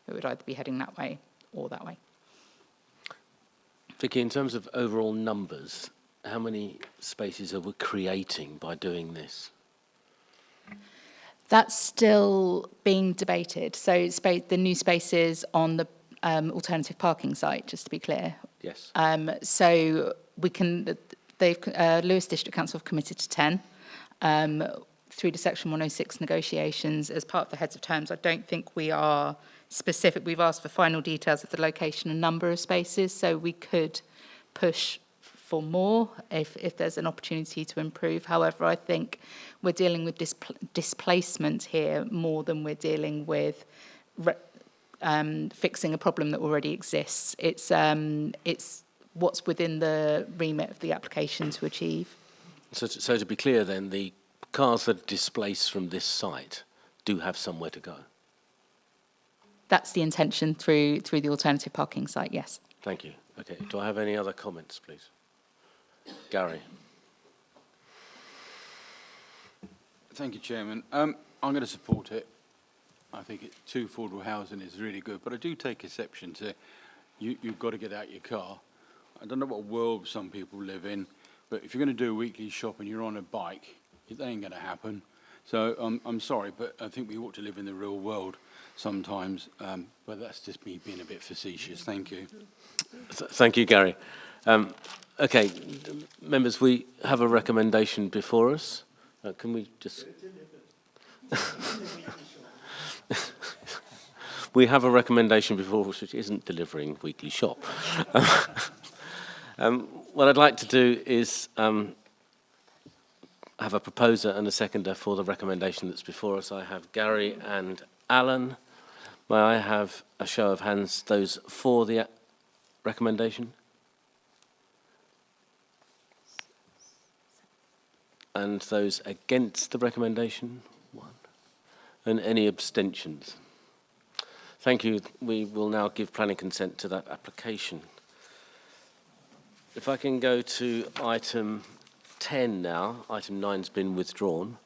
it would either be heading that way or that way. Vicky, in terms of overall numbers, how many spaces are we creating by doing this? That's still being debated. So the new spaces on the alternative parking site, just to be clear. Yes. So Lewes District Council have committed to 10 through the Section 106 negotiations as part of the heads of terms. I don't think we are specific. We've asked for final details of the location and number of spaces, so we could push for more if there's an opportunity to improve. However, I think we're dealing with displacement here more than we're dealing with fixing a problem that already exists. It's what's within the remit of the application to achieve. So to be clear then, the cars that are displaced from this site do have somewhere to go? That's the intention through the alternative parking site, yes. Thank you. Okay, do I have any other comments, please? Gary. Thank you, Chairman. I'm going to support it. I think 2 affordable housing is really good, but I do take exception to you've got to get out your car. I don't know what world some people live in, but if you're going to do a weekly shop and you're on a bike, it ain't going to happen. So I'm sorry, but I think we ought to live in the real world sometimes, but that's just me being a bit facetious. Thank you. Thank you, Gary. Okay, members, we have a recommendation before us. Can we just... We have a recommendation before us which isn't delivering weekly shop. What I'd like to do is have a proposer and a seconder for the recommendation that's before us. I have Gary and Alan. May I have a show of hands, those for the recommendation? And those against the recommendation? 1. And any abstentions? Thank you. We will now give planning consent to that application. If I can go to item 10 now. Item 9's been withdrawn.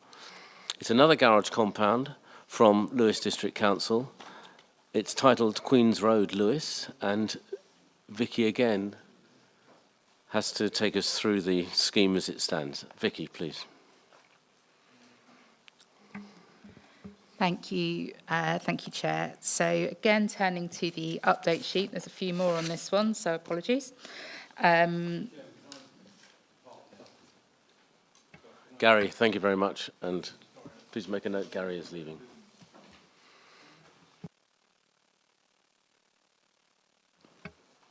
It's another garage compound from Lewes District Council. It's titled Queen's Road, Lewes, and Vicky again has to take us through the scheme as it stands. Vicky, please. Thank you, Chair. So again, turning to the update sheet, there's a few more on this one, so apologies. Gary, thank you very much, and please make a note Gary is leaving.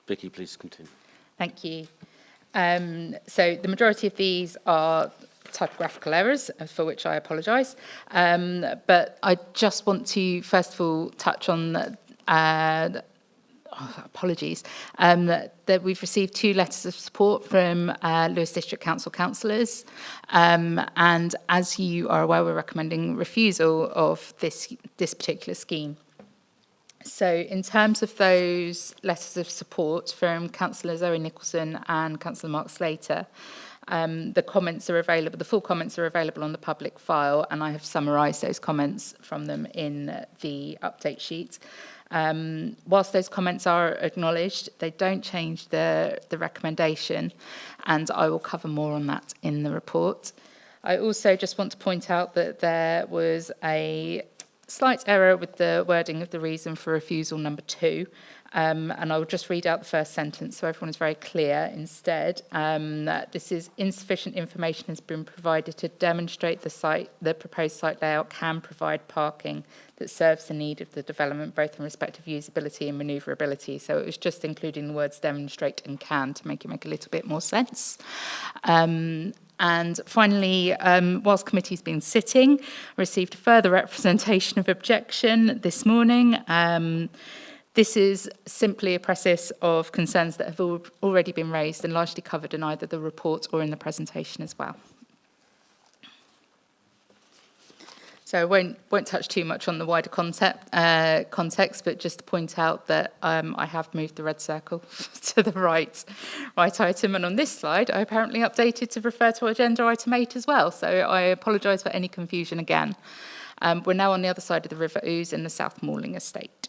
Vicky, please continue. Thank you. So the majority of these are typographical errors, for which I apologise. But I just want to, first of all, touch on apologies, that we've received 2 letters of support from Lewes District Council councillors. And as you are aware, we're recommending refusal of this particular scheme. So in terms of those letters of support from Councillor Zoe Nicholson and Councillor Mark Slater, the comments are available, the full comments are available on the public file, and I have summarised those comments from them in the update sheet. Whilst those comments are acknowledged, they don't change the recommendation, and I will cover more on that in the report. I also just want to point out that there was a slight error with the wording of the reason for refusal number 2, and I will just read out the first sentence so everyone is very clear instead. That this is insufficient information has been provided to demonstrate the proposed site layout can provide parking that serves the need of the development, both in respect of usability and manoeuvrability. So it was just including the words demonstrate and can to make it make a little bit more sense. And finally, whilst committee's been sitting, I received a further representation of objection this morning. This is simply a process of concerns that have already been raised and largely covered in either the report or in the presentation as well. So I won't touch too much on the wider context, but just to point out that I have moved the red circle to the right item. And on this slide, I apparently updated to refer to agenda item 8 as well. So I apologise for any confusion again. We're now on the other side of the River Ouse in the South Malling estate.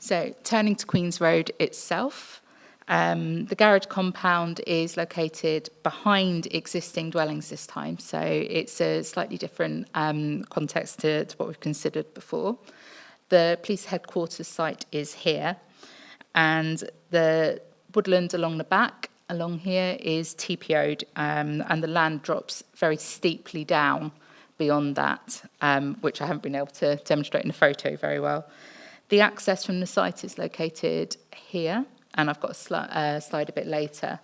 So turning to Queen's Road itself, the garage compound is located behind existing dwellings this time, so it's a slightly different context to what we've considered before. The police headquarters site is here, and the woodland along the back, along here, is TPO'd, and the land drops very steeply down beyond that, which I haven't been able to demonstrate in the photo very well. The access from the site is located here, and I've got a slide a bit later.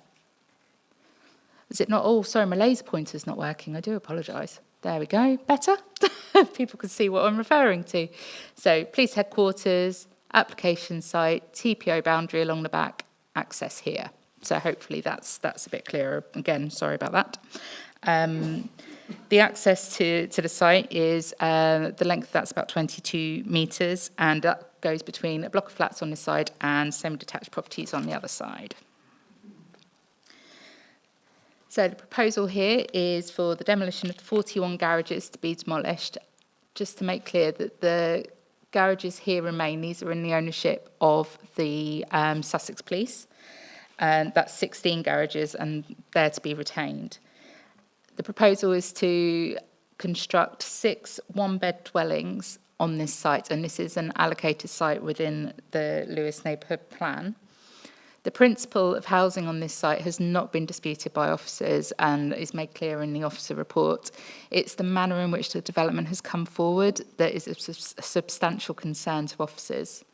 Is it not? Oh, sorry, my laser pointer's not working. I do apologise. There we go. Better? People can see what I'm referring to. So, police headquarters, application site, TPO boundary along the back, access here. So hopefully that's a bit clearer. Again, sorry about that. The access to the site is, the length of that's about 22 metres, and that goes between a block of flats on this side and semi-detached properties on the other side. So the proposal here is for the demolition of 41 garages to be demolished. Just to make clear that the garages here remain, these are in the ownership of the Sussex Police, and that's 16 garages and they're to be retained. The proposal is to construct 6 one-bed dwellings on this site, and this is an allocated site within the Lewes neighbourhood plan. The principle of housing on this site has not been disputed by officers and is made clear in the officer report. It's the manner in which the development has come forward that is a substantial concern to officers.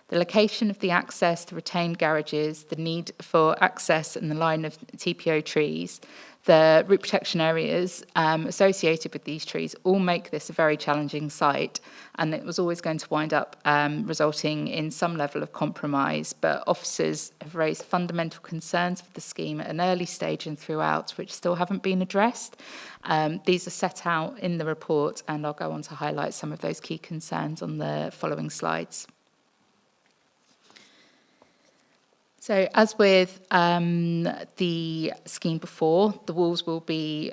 The location of the access to retained garages, the need for access and the line of TPO trees, the root protection areas associated with these trees all make this a very challenging site, and it was always going to wind up resulting in some level of compromise. But officers have raised fundamental concerns with the scheme at an early stage and throughout, which still haven't been addressed. These are set out in the report, and I'll go on to highlight some of those key concerns on the following slides. So as with the scheme before, the walls will be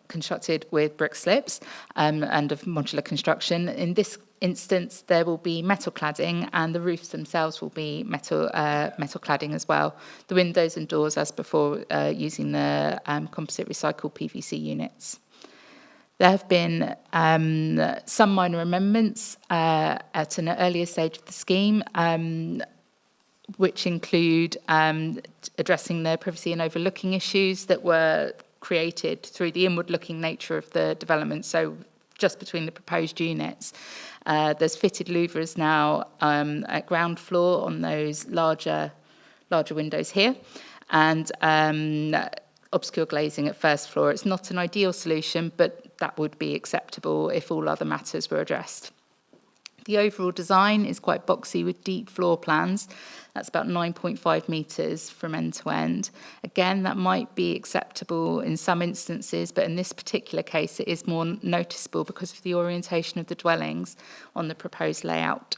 constructed with brick slips and of modular construction. In this instance, there will be metal cladding, and the roofs themselves will be metal cladding as well. The windows and doors, as before, using the composite recycled PVC units. There have been some minor amendments at an earlier stage of the scheme, which include addressing the privacy and overlooking issues that were created through the inward-looking nature of the development, so just between the proposed units. There's fitted louvers now at ground floor on those larger windows here, and obscure glazing at first floor. It's not an ideal solution, but that would be acceptable if all other matters were addressed. The overall design is quite boxy with deep floor plans. That's about 9.5 metres from end to end. Again, that might be acceptable in some instances, but in this particular case, it is more noticeable because of the orientation of the dwellings on the proposed layout.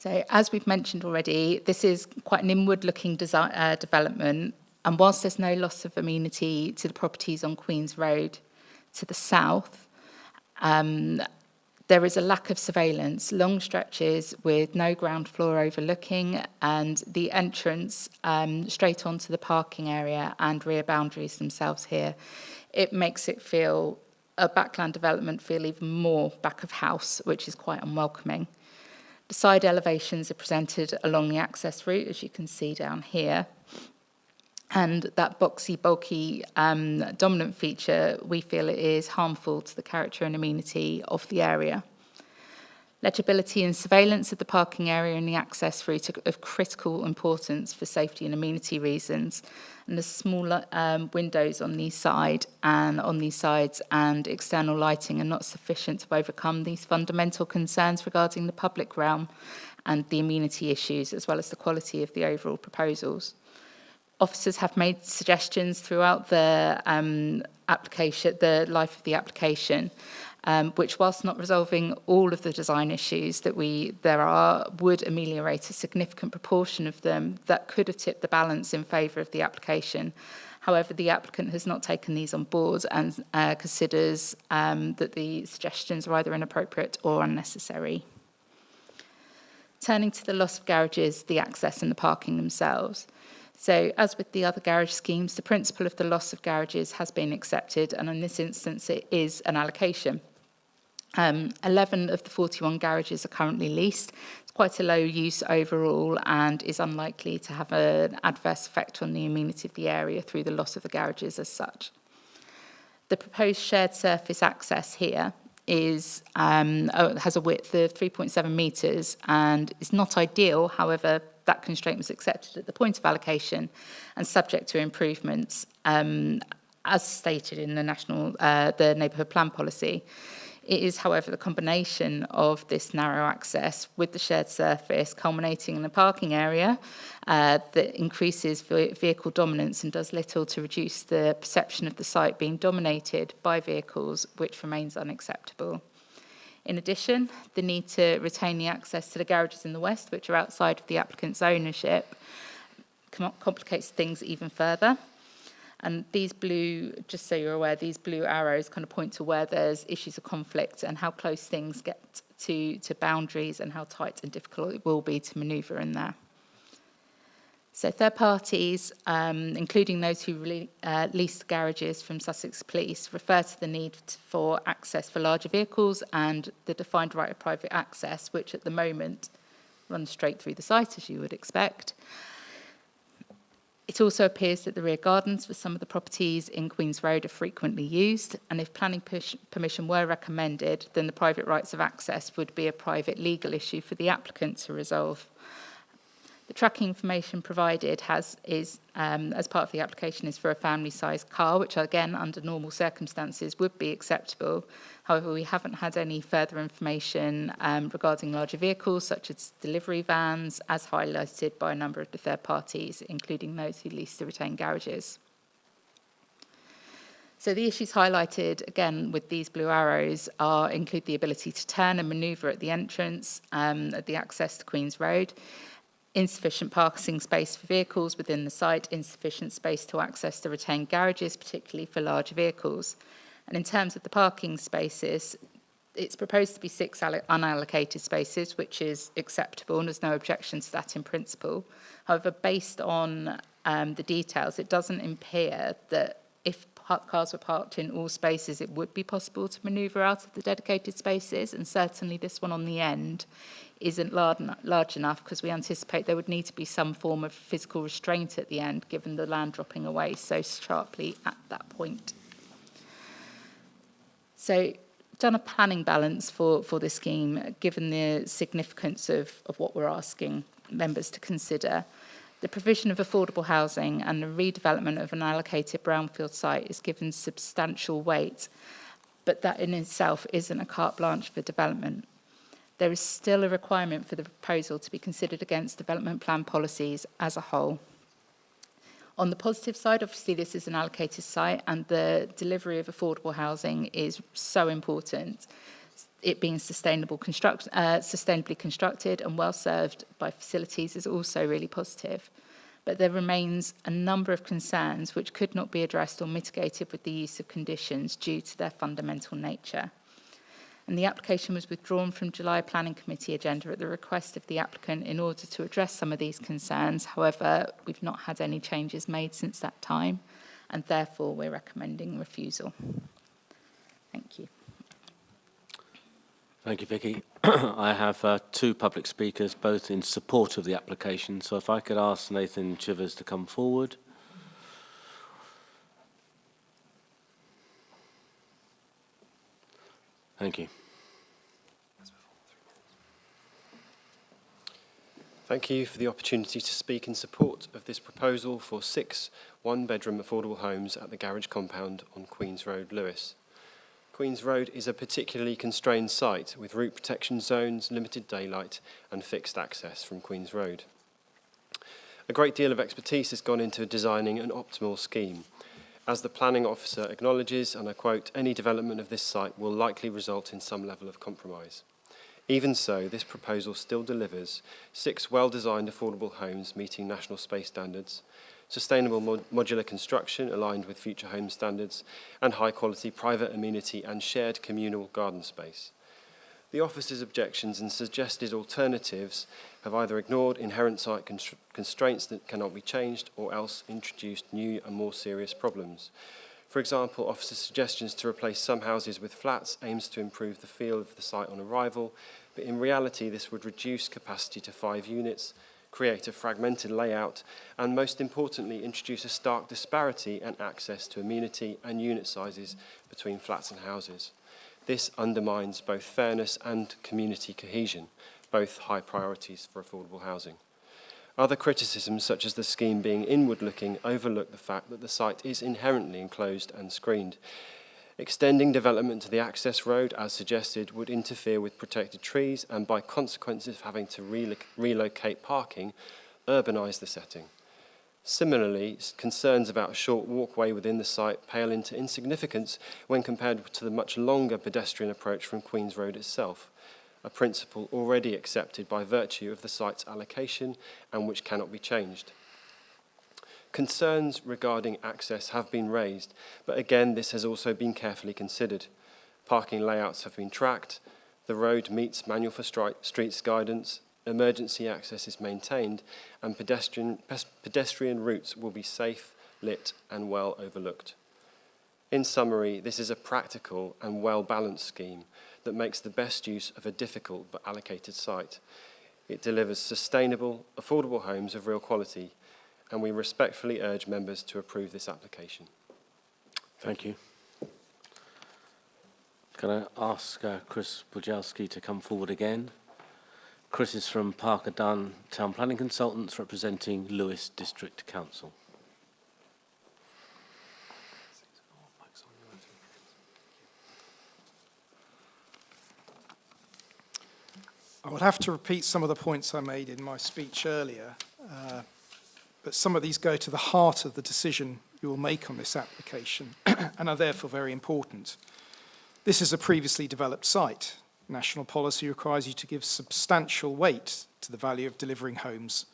So, as we've mentioned already, this is quite an inward-looking development, and whilst there's no loss of amenity to the properties on Queen's Road to the south, there is a lack of surveillance, long stretches with no ground floor overlooking, and the entrance straight onto the parking area and rear boundaries themselves here. It makes it feel, a backland development feel even more back of house, which is quite unwelcoming. The side elevations are presented along the access route, as you can see down here. And that boxy, bulky, dominant feature, we feel it is harmful to the character and amenity of the area. Legibility and surveillance of the parking area and the access route are of critical importance for safety and amenity reasons. And the small windows on these sides and external lighting are not sufficient to overcome these fundamental concerns regarding the public realm and the amenity issues, as well as the quality of the overall proposals. Officers have made suggestions throughout the application, the life of the application, which, whilst not resolving all of the design issues that there are, would ameliorate a significant proportion of them that could have tipped the balance in favour of the application. However, the applicant has not taken these on board and considers that the suggestions are either inappropriate or unnecessary. Turning to the loss of garages, the access and the parking themselves. So, as with the other garage schemes, the principle of the loss of garages has been accepted, and in this instance, it is an allocation. 11 of the 41 garages are currently leased. It's quite a low use overall and is unlikely to have an adverse effect on the amenity of the area through the loss of the garages as such. The proposed shared surface access here has a width of 3.7 metres and is not ideal. However, that constraint was accepted at the point of allocation and subject to improvements, as stated in the Neighbourhood Plan Policy. It is, however, the combination of this narrow access with the shared surface culminating in the parking area that increases vehicle dominance and does little to reduce the perception of the site being dominated by vehicles, which remains unacceptable. In addition, the need to retain the access to the garages in the west, which are outside of the applicant's ownership, complicates things even further. And these blue, just so you're aware, these blue arrows kind of point to where there's issues of conflict and how close things get to boundaries and how tight and difficult it will be to manoeuvre in there. So third parties, including those who lease garages from Sussex Police, refer to the need for access for larger vehicles and the defined right of private access, which at the moment runs straight through the site, as you would expect. It also appears that the rear gardens for some of the properties in Queen's Road are frequently used, and if planning permission were recommended, then the private rights of access would be a private legal issue for the applicant to resolve. The tracking information provided as part of the application is for a family-sized car, which again, under normal circumstances, would be acceptable. However, we haven't had any further information regarding larger vehicles, such as delivery vans, as highlighted by a number of the third parties, including those who lease the retained garages. So the issues highlighted, again, with these blue arrows include the ability to turn and manoeuvre at the entrance, at the access to Queen's Road, insufficient parking space for vehicles within the site, insufficient space to access the retained garages, particularly for larger vehicles. And in terms of the parking spaces, it's proposed to be 6 unallocated spaces, which is acceptable, and there's no objection to that in principle. However, based on the details, it doesn't appear that if cars were parked in all spaces, it would be possible to manoeuvre out of the dedicated spaces, and certainly this one on the end isn't large enough, because we anticipate there would need to be some form of physical restraint at the end, given the land dropping away so sharply at that point. So, done a planning balance for this scheme, given the significance of what we're asking members to consider. The provision of affordable housing and the redevelopment of an allocated brownfield site is given substantial weight, but that in itself isn't a carte blanche for development. There is still a requirement for the proposal to be considered against development plan policies as a whole. On the positive side, obviously this is an allocated site, and the delivery of affordable housing is so important. It being sustainably constructed and well served by facilities is also really positive. But there remains a number of concerns which could not be addressed or mitigated with the use of conditions due to their fundamental nature. And the application was withdrawn from July Planning Committee agenda at the request of the applicant in order to address some of these concerns. However, we've not had any changes made since that time, and therefore we're recommending refusal. Thank you. Thank you, Vicky. I have two public speakers, both in support of the application. So if I could ask Nathan Chivers to come forward. Thank you. Thank you for the opportunity to speak in support of this proposal for 6 one-bedroom affordable homes at the garage compound on Queen's Road, Lewes. Queen's Road is a particularly constrained site with route protection zones, limited daylight and fixed access from Queen's Road. A great deal of expertise has gone into designing an optimal scheme. As the planning officer acknowledges, and I quote, "Any development of this site will likely result in some level of compromise." Even so, this proposal still delivers 6 well-designed affordable homes meeting national space standards, sustainable modular construction aligned with future home standards, and high-quality private amenity and shared communal garden space. The officer's objections and suggested alternatives have either ignored inherent site constraints that cannot be changed or else introduced new and more serious problems. For example, officer suggestions to replace some houses with flats aims to improve the feel of the site on arrival, but in reality this would reduce capacity to 5 units, create a fragmented layout, and most importantly, introduce a stark disparity and access to amenity and unit sizes between flats and houses. This undermines both fairness and community cohesion, both high priorities for affordable housing. Other criticisms, such as the scheme being inward-looking, overlook the fact that the site is inherently enclosed and screened. Extending development to the access road, as suggested, would interfere with protected trees and, by consequence of having to relocate parking, urbanise the setting. Similarly, concerns about a short walkway within the site pale into insignificance when compared to the much longer pedestrian approach from Queen's Road itself, a principle already accepted by virtue of the site's allocation and which cannot be changed. Concerns regarding access have been raised, but again, this has also been carefully considered. Parking layouts have been tracked, the road meets Manual for Streets guidance, emergency access is maintained, and pedestrian routes will be safe, lit, and well overlooked. In summary, this is a practical and well-balanced scheme that makes the best use of a difficult but allocated site. It delivers sustainable, affordable homes of real quality, and we respectfully urge members to approve this application. Thank you. Can I ask Chris Bujalski to come forward again? Chris is from Parker Dunn Town Planning Consultants, representing Lewes District Council. I will have to repeat some of the points I made in my speech earlier, but some of these go to the heart of the decision you will make on this application and are therefore very important. This is a previously developed site. National policy requires you to give substantial weight to the value of delivering homes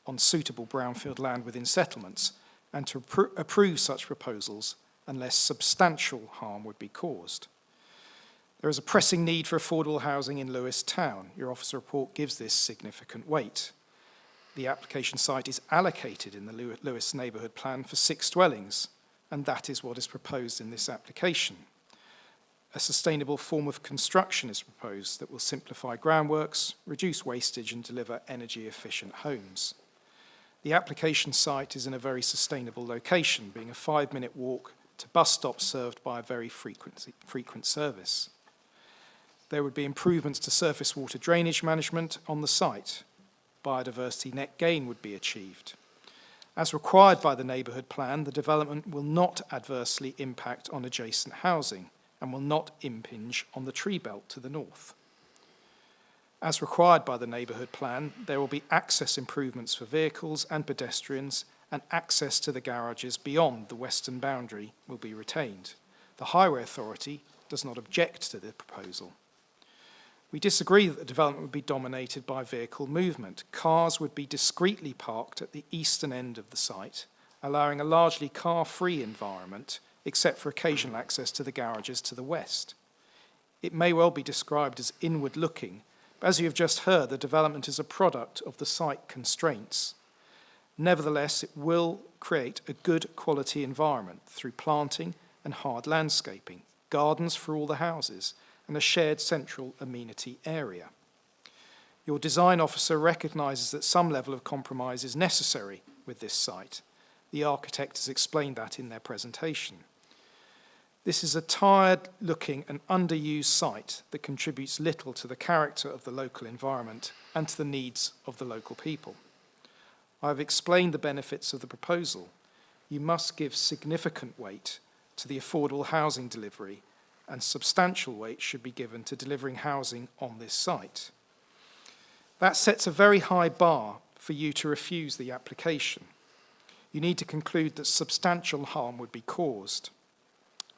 on suitable brownfield land within settlements and to approve such proposals unless substantial harm would be caused. There is a pressing need for affordable housing in Lewes town. Your officer report gives this significant weight. the application site is allocated in the Lewis neighbourhood plan for 6 dwellings, and that is what is proposed in this application. A sustainable form of construction is proposed that will simplify groundworks, reduce wastage and deliver energy-efficient homes. The application site is in a very sustainable location, being a 5-minute walk to bus stops served by a very frequent service. There would be improvements to surface water drainage management on the site. Biodiversity net gain would be achieved. As required by the neighbourhood plan, the development will not adversely impact on adjacent housing and will not impinge on the tree belt to the north. As required by the neighbourhood plan, there will be access improvements for vehicles and pedestrians, and access to the garages beyond the western boundary will be retained. The Highway Authority does not object to the proposal. We disagree that the development would be dominated by vehicle movement. Cars would be discreetly parked at the eastern end of the site, allowing a largely car-free environment, except for occasional access to the garages to the west. It may well be described as inward-looking, but as you have just heard, the development is a product of the site constraints. Nevertheless, it will create a good quality environment through planting and hard landscaping, gardens for all the houses, and a shared central amenity area. Your design officer recognises that some level of compromise is necessary with this site. The architect has explained that in their presentation. This is a tired-looking and underused site that contributes little to the character of the local environment and to the needs of the local people. I have explained the benefits of the proposal. You must give significant weight to the affordable housing delivery, and substantial weight should be given to delivering housing on this site. That sets a very high bar for you to refuse the application. You need to conclude that substantial harm would be caused.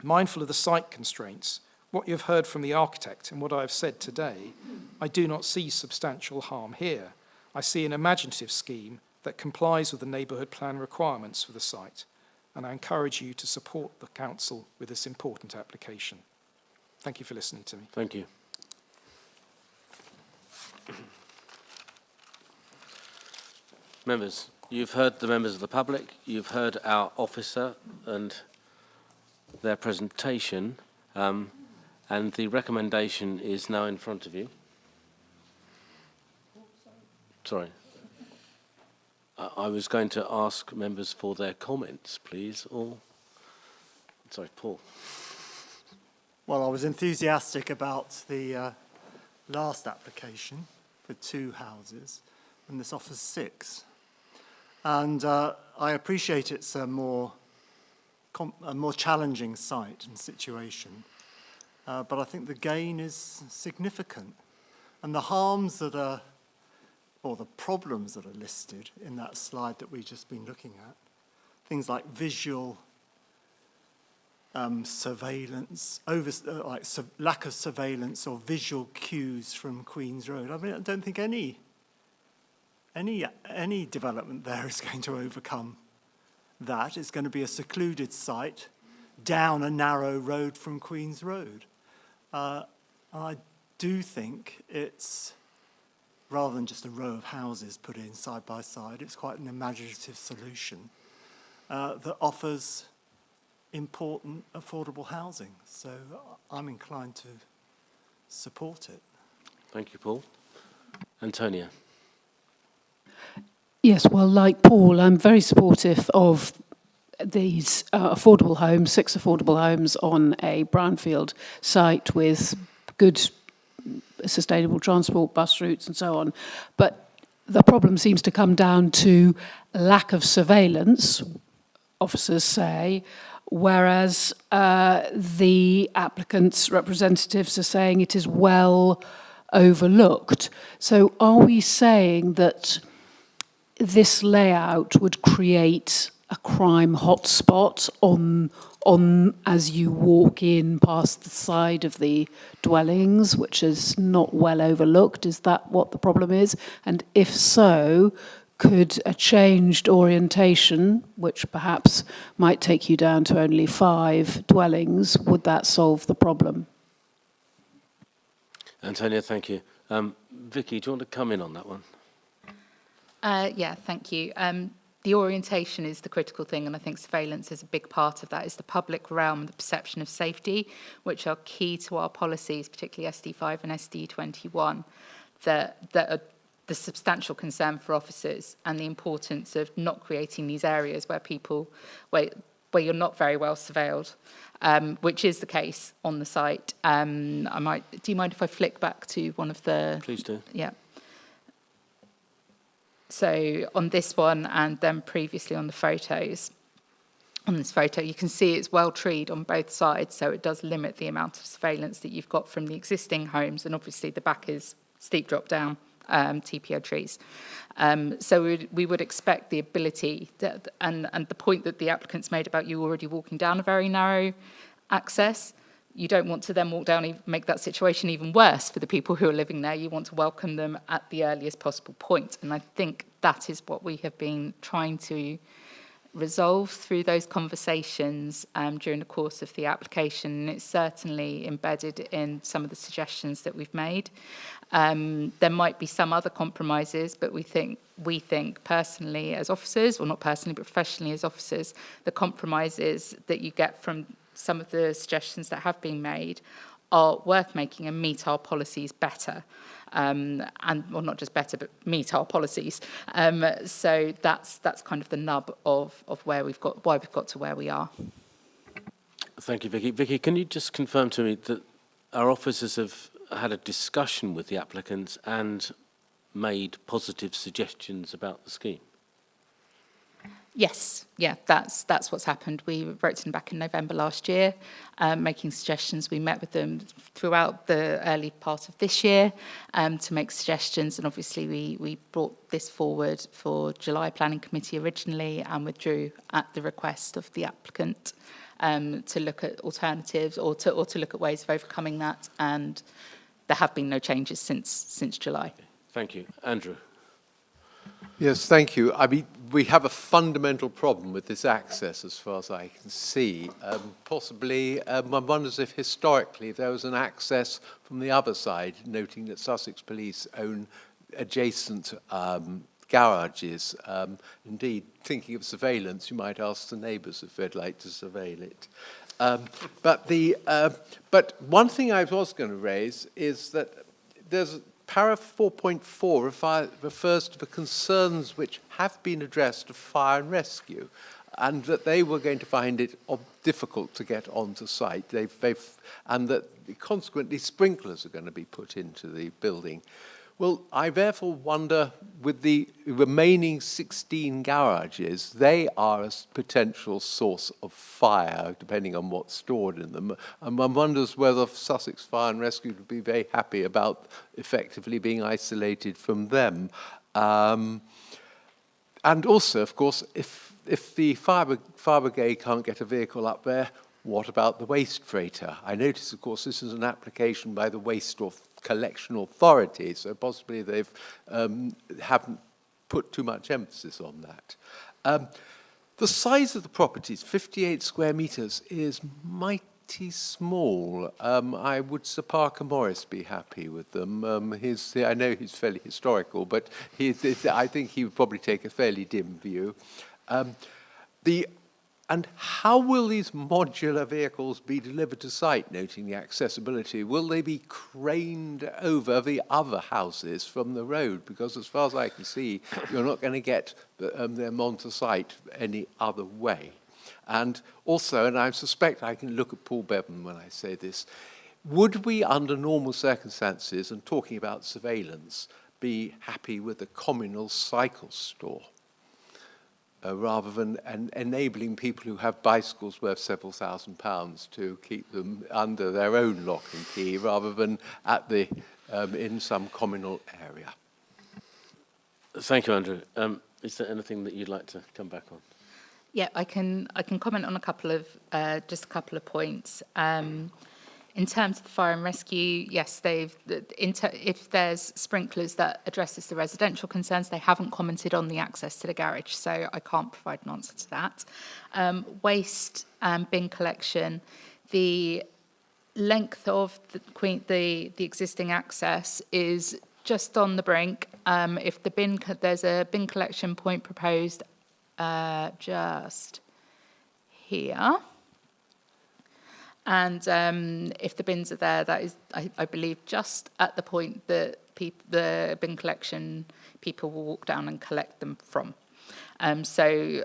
Mindful of the site constraints, what you have heard from the architect and what I have said today, I do not see substantial harm here. I see an imaginative scheme that complies with the neighbourhood plan requirements for the site, and I encourage you to support the council with this important application. Thank you for listening to me. Thank you. Members, you've heard the members of the public, you've heard our officer and their presentation, and the recommendation is now in front of you. Sorry. I was going to ask members for their comments, please, or... Sorry, Paul. Well, I was enthusiastic about the last application for 2 houses, and this offers 6. And I appreciate it's a more challenging site and situation, but I think the gain is significant. And the harms that are, or the problems that are listed in that slide that we've just been looking at, things like visual surveillance, lack of surveillance or visual cues from Queen's Road. I mean, I don't think any development there is going to overcome that. It's going to be a secluded site down a narrow road from Queen's Road. I do think it's, rather than just a row of houses put in side by side, it's quite an imaginative solution that offers important affordable housing. So I'm inclined to support it. Thank you, Paul. Antonia. Yes, well, like Paul, I'm very supportive of these affordable homes, 6 affordable homes on a brownfield site with good sustainable transport, bus routes and so on. But the problem seems to come down to lack of surveillance, officers say, whereas the applicants' representatives are saying it is well overlooked. So are we saying that this layout would create a crime hotspot on as you walk in past the side of the dwellings, which is not well overlooked? Is that what the problem is? And if so, could a changed orientation, which perhaps might take you down to only 5 dwellings, would that solve the problem? Antonia, thank you. Vicky, do you want to come in on that one? Yeah, thank you. The orientation is the critical thing, and I think surveillance is a big part of that. It's the public realm, the perception of safety, which are key to our policies, particularly SD5 and SD21, that are the substantial concern for officers, and the importance of not creating these areas where where you're not very well surveilled, which is the case on the site. Do you mind if I flick back to one of the... Please do. Yeah. So on this one, and then previously on the photos, on this photo, you can see it's well treed on both sides, so it does limit the amount of surveillance that you've got from the existing homes, and obviously the back is steep drop down, TPO trees. So we would expect the ability, and the point that the applicants made about you already walking down a very narrow access, you don't want to then walk down, make that situation even worse for the people who are living there. You want to welcome them at the earliest possible point. And I think that is what we have been trying to resolve through those conversations during the course of the application. And it's certainly embedded in some of the suggestions that we've made. There might be some other compromises, but we think personally as officers, or not personally, but professionally as officers, the compromises that you get from some of the suggestions that have been made are worth making and meet our policies better. Well, not just better, but meet our policies. So that's kind of the nub of why we've got to where we are. Thank you, Vicky. Vicky, can you just confirm to me that our officers have had a discussion with the applicants and made positive suggestions about the scheme? Yes, yeah, that's what's happened. We wrote to them back in November last year, making suggestions. We met with them throughout the early part of this year to make suggestions, and obviously we brought this forward for July Planning Committee originally and withdrew at the request of the applicant to look at alternatives or to look at ways of overcoming that, and there have been no changes since July. Thank you. Andrew. Yes, thank you. I mean, we have a fundamental problem with this access as far as I can see. Possibly, one wonders if historically there was an access from the other side, noting that Sussex Police own adjacent garages. Indeed, thinking of surveillance, you might ask the neighbours if they'd like to surveil it. But one thing I was going to raise is that there's Paragraph 4.4 refers to the concerns which have been addressed to fire and rescue, and that they were going to find it difficult to get onto site. And that consequently sprinklers are going to be put into the building. Well, I therefore wonder, with the remaining 16 garages, they are a potential source of fire, depending on what's stored in them. And one wonders whether Sussex Fire and Rescue would be very happy about effectively being isolated from them. And also, of course, if the fire brigade can't get a vehicle up there, what about the waste freighter? I notice, of course, this is an application by the Waste Collection Authority, so possibly they haven't put too much emphasis on that. The size of the properties, 58 square metres, is mighty small. Sir Parker Morris be happy with them? I know he's fairly historical, but I think he would probably take a fairly dim view. And how will these modular vehicles be delivered to site, noting the accessibility? Will they be craned over the other houses from the road? Because as far as I can see, you're not going to get them onto site any other way. And also, and I suspect I can look at Paul Bevan when I say this, would we, under normal circumstances, and talking about surveillance, be happy with a communal cycle store? Rather than enabling people who have bicycles worth several £1,000s to keep them under their own lock and key, rather than in some communal area. Thank you, Andrew. Is there anything that you'd like to come back on? Yeah, I can comment on just a couple of points. In terms of the fire and rescue, yes, if there's sprinklers that addresses the residential concerns, they haven't commented on the access to the garage, so I can't provide an answer to that. Waste bin collection, the length of the existing access is just on the brink. If the bin, there's a bin collection point proposed just here. And if the bins are there, that is, I believe, just at the point that the bin collection people will walk down and collect them from. So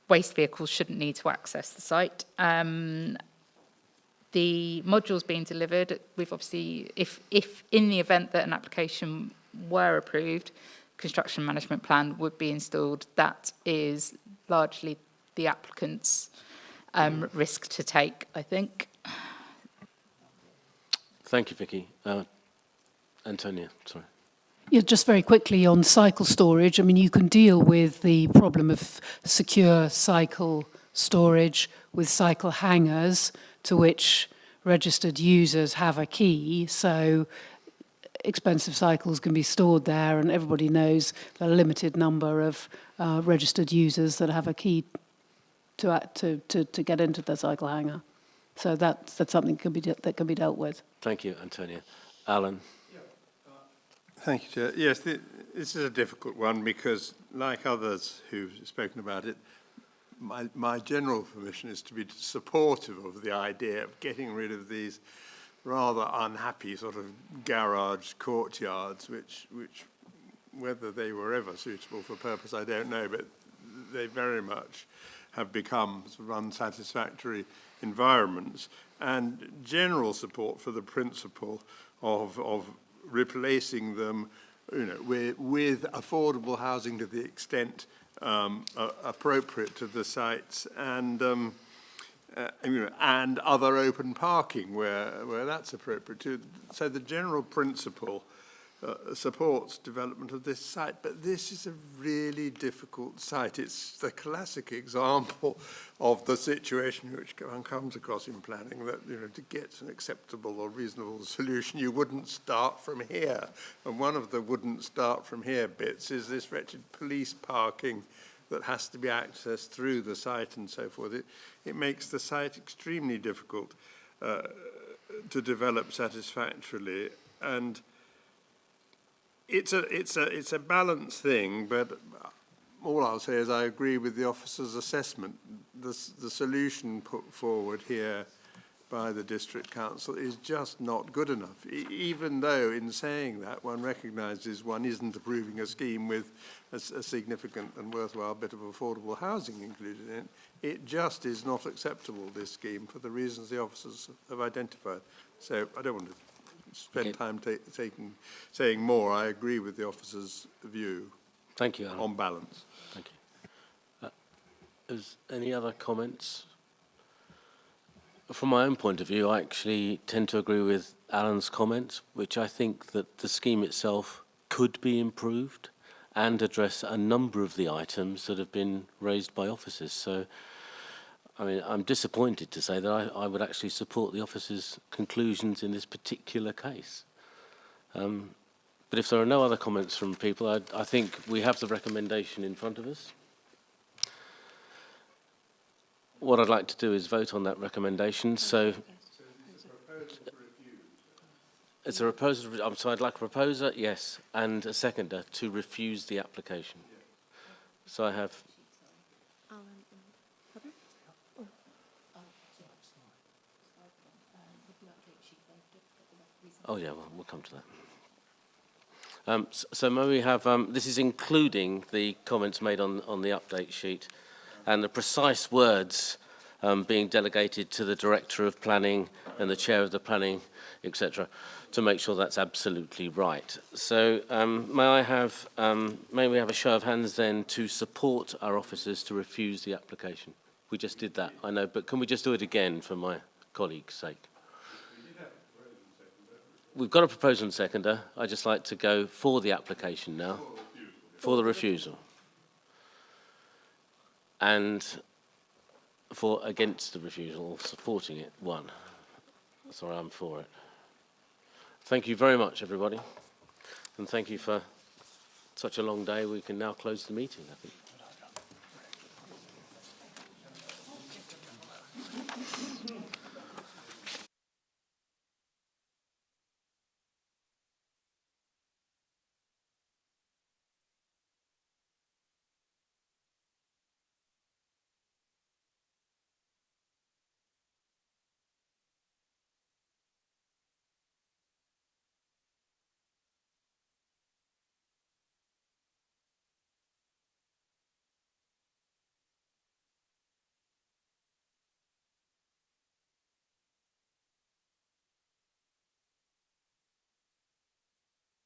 waste vehicles shouldn't need to access the site. The modules being delivered, we've obviously, if in the event that an application were approved, construction management plan would be installed. That is largely the applicant's risk to take, I think. Thank you, Vicky. Antonia, sorry. Yeah, just very quickly on cycle storage. I mean, you can deal with the problem of secure cycle storage with cycle hangers to which registered users have a key. So expensive cycles can be stored there, and everybody knows the limited number of registered users that have a key to get into the cycle hanger. So that's something that can be dealt with. Thank you, Antonia. Alan. Thank you, Chair. Yes, this is a difficult one because, like others who've spoken about it, my general position is to be supportive of the idea of getting rid of these rather unhappy sort of garage courtyards, which whether they were ever suitable for purpose, I don't know, but they very much have become sort of unsatisfactory environments. And general support for the principle of replacing them, with affordable housing to the extent appropriate to the sites, and and other open parking where that's appropriate too. So the general principle supports development of this site, but this is a really difficult site. It's the classic example of the situation which one comes across in planning, that to get an acceptable or reasonable solution, you wouldn't start from here. And one of the wouldn't start from here bits is this wretched police parking that has to be accessed through the site and so forth. It makes the site extremely difficult to develop satisfactorily, and it's a balanced thing, but all I'll say is I agree with the officer's assessment. The solution put forward here by the District Council is just not good enough, even though in saying that one recognises one isn't approving a scheme with a significant and worthwhile bit of affordable housing included in it. It just is not acceptable, this scheme, for the reasons the officers have identified. So I don't want to spend time saying more. I agree with the officer's view. Thank you, Alan. On balance. Thank you. Is any other comments? From my own point of view, I actually tend to agree with Alan's comments, which I think that the scheme itself could be improved and address a number of the items that have been raised by officers. So, I mean, I'm disappointed to say that I would actually support the officer's conclusions in this particular case. But if there are no other comments from people, I think we have the recommendation in front of us. What I'd like to do is vote on that recommendation. So it's a proposal. So I'd like a proposer, yes, and a seconder to refuse the application. So I have. Oh yeah, we'll come to that. So may we have, this is including the comments made on the update sheet and the precise words being delegated to the Director of Planning and the Chair of the Planning, etc., to make sure that's absolutely right. So may we have a show of hands then to support our officers to refuse the application? We just did that, I know, but can we just do it again for my colleagues' sake? We've got a proposer and seconder. I'd just like to go for the application now, for the refusal. And for against the refusal, supporting it, 1. Sorry, I'm for it. Thank you very much, everybody. And thank you for such a long day. We can now close the meeting, I think.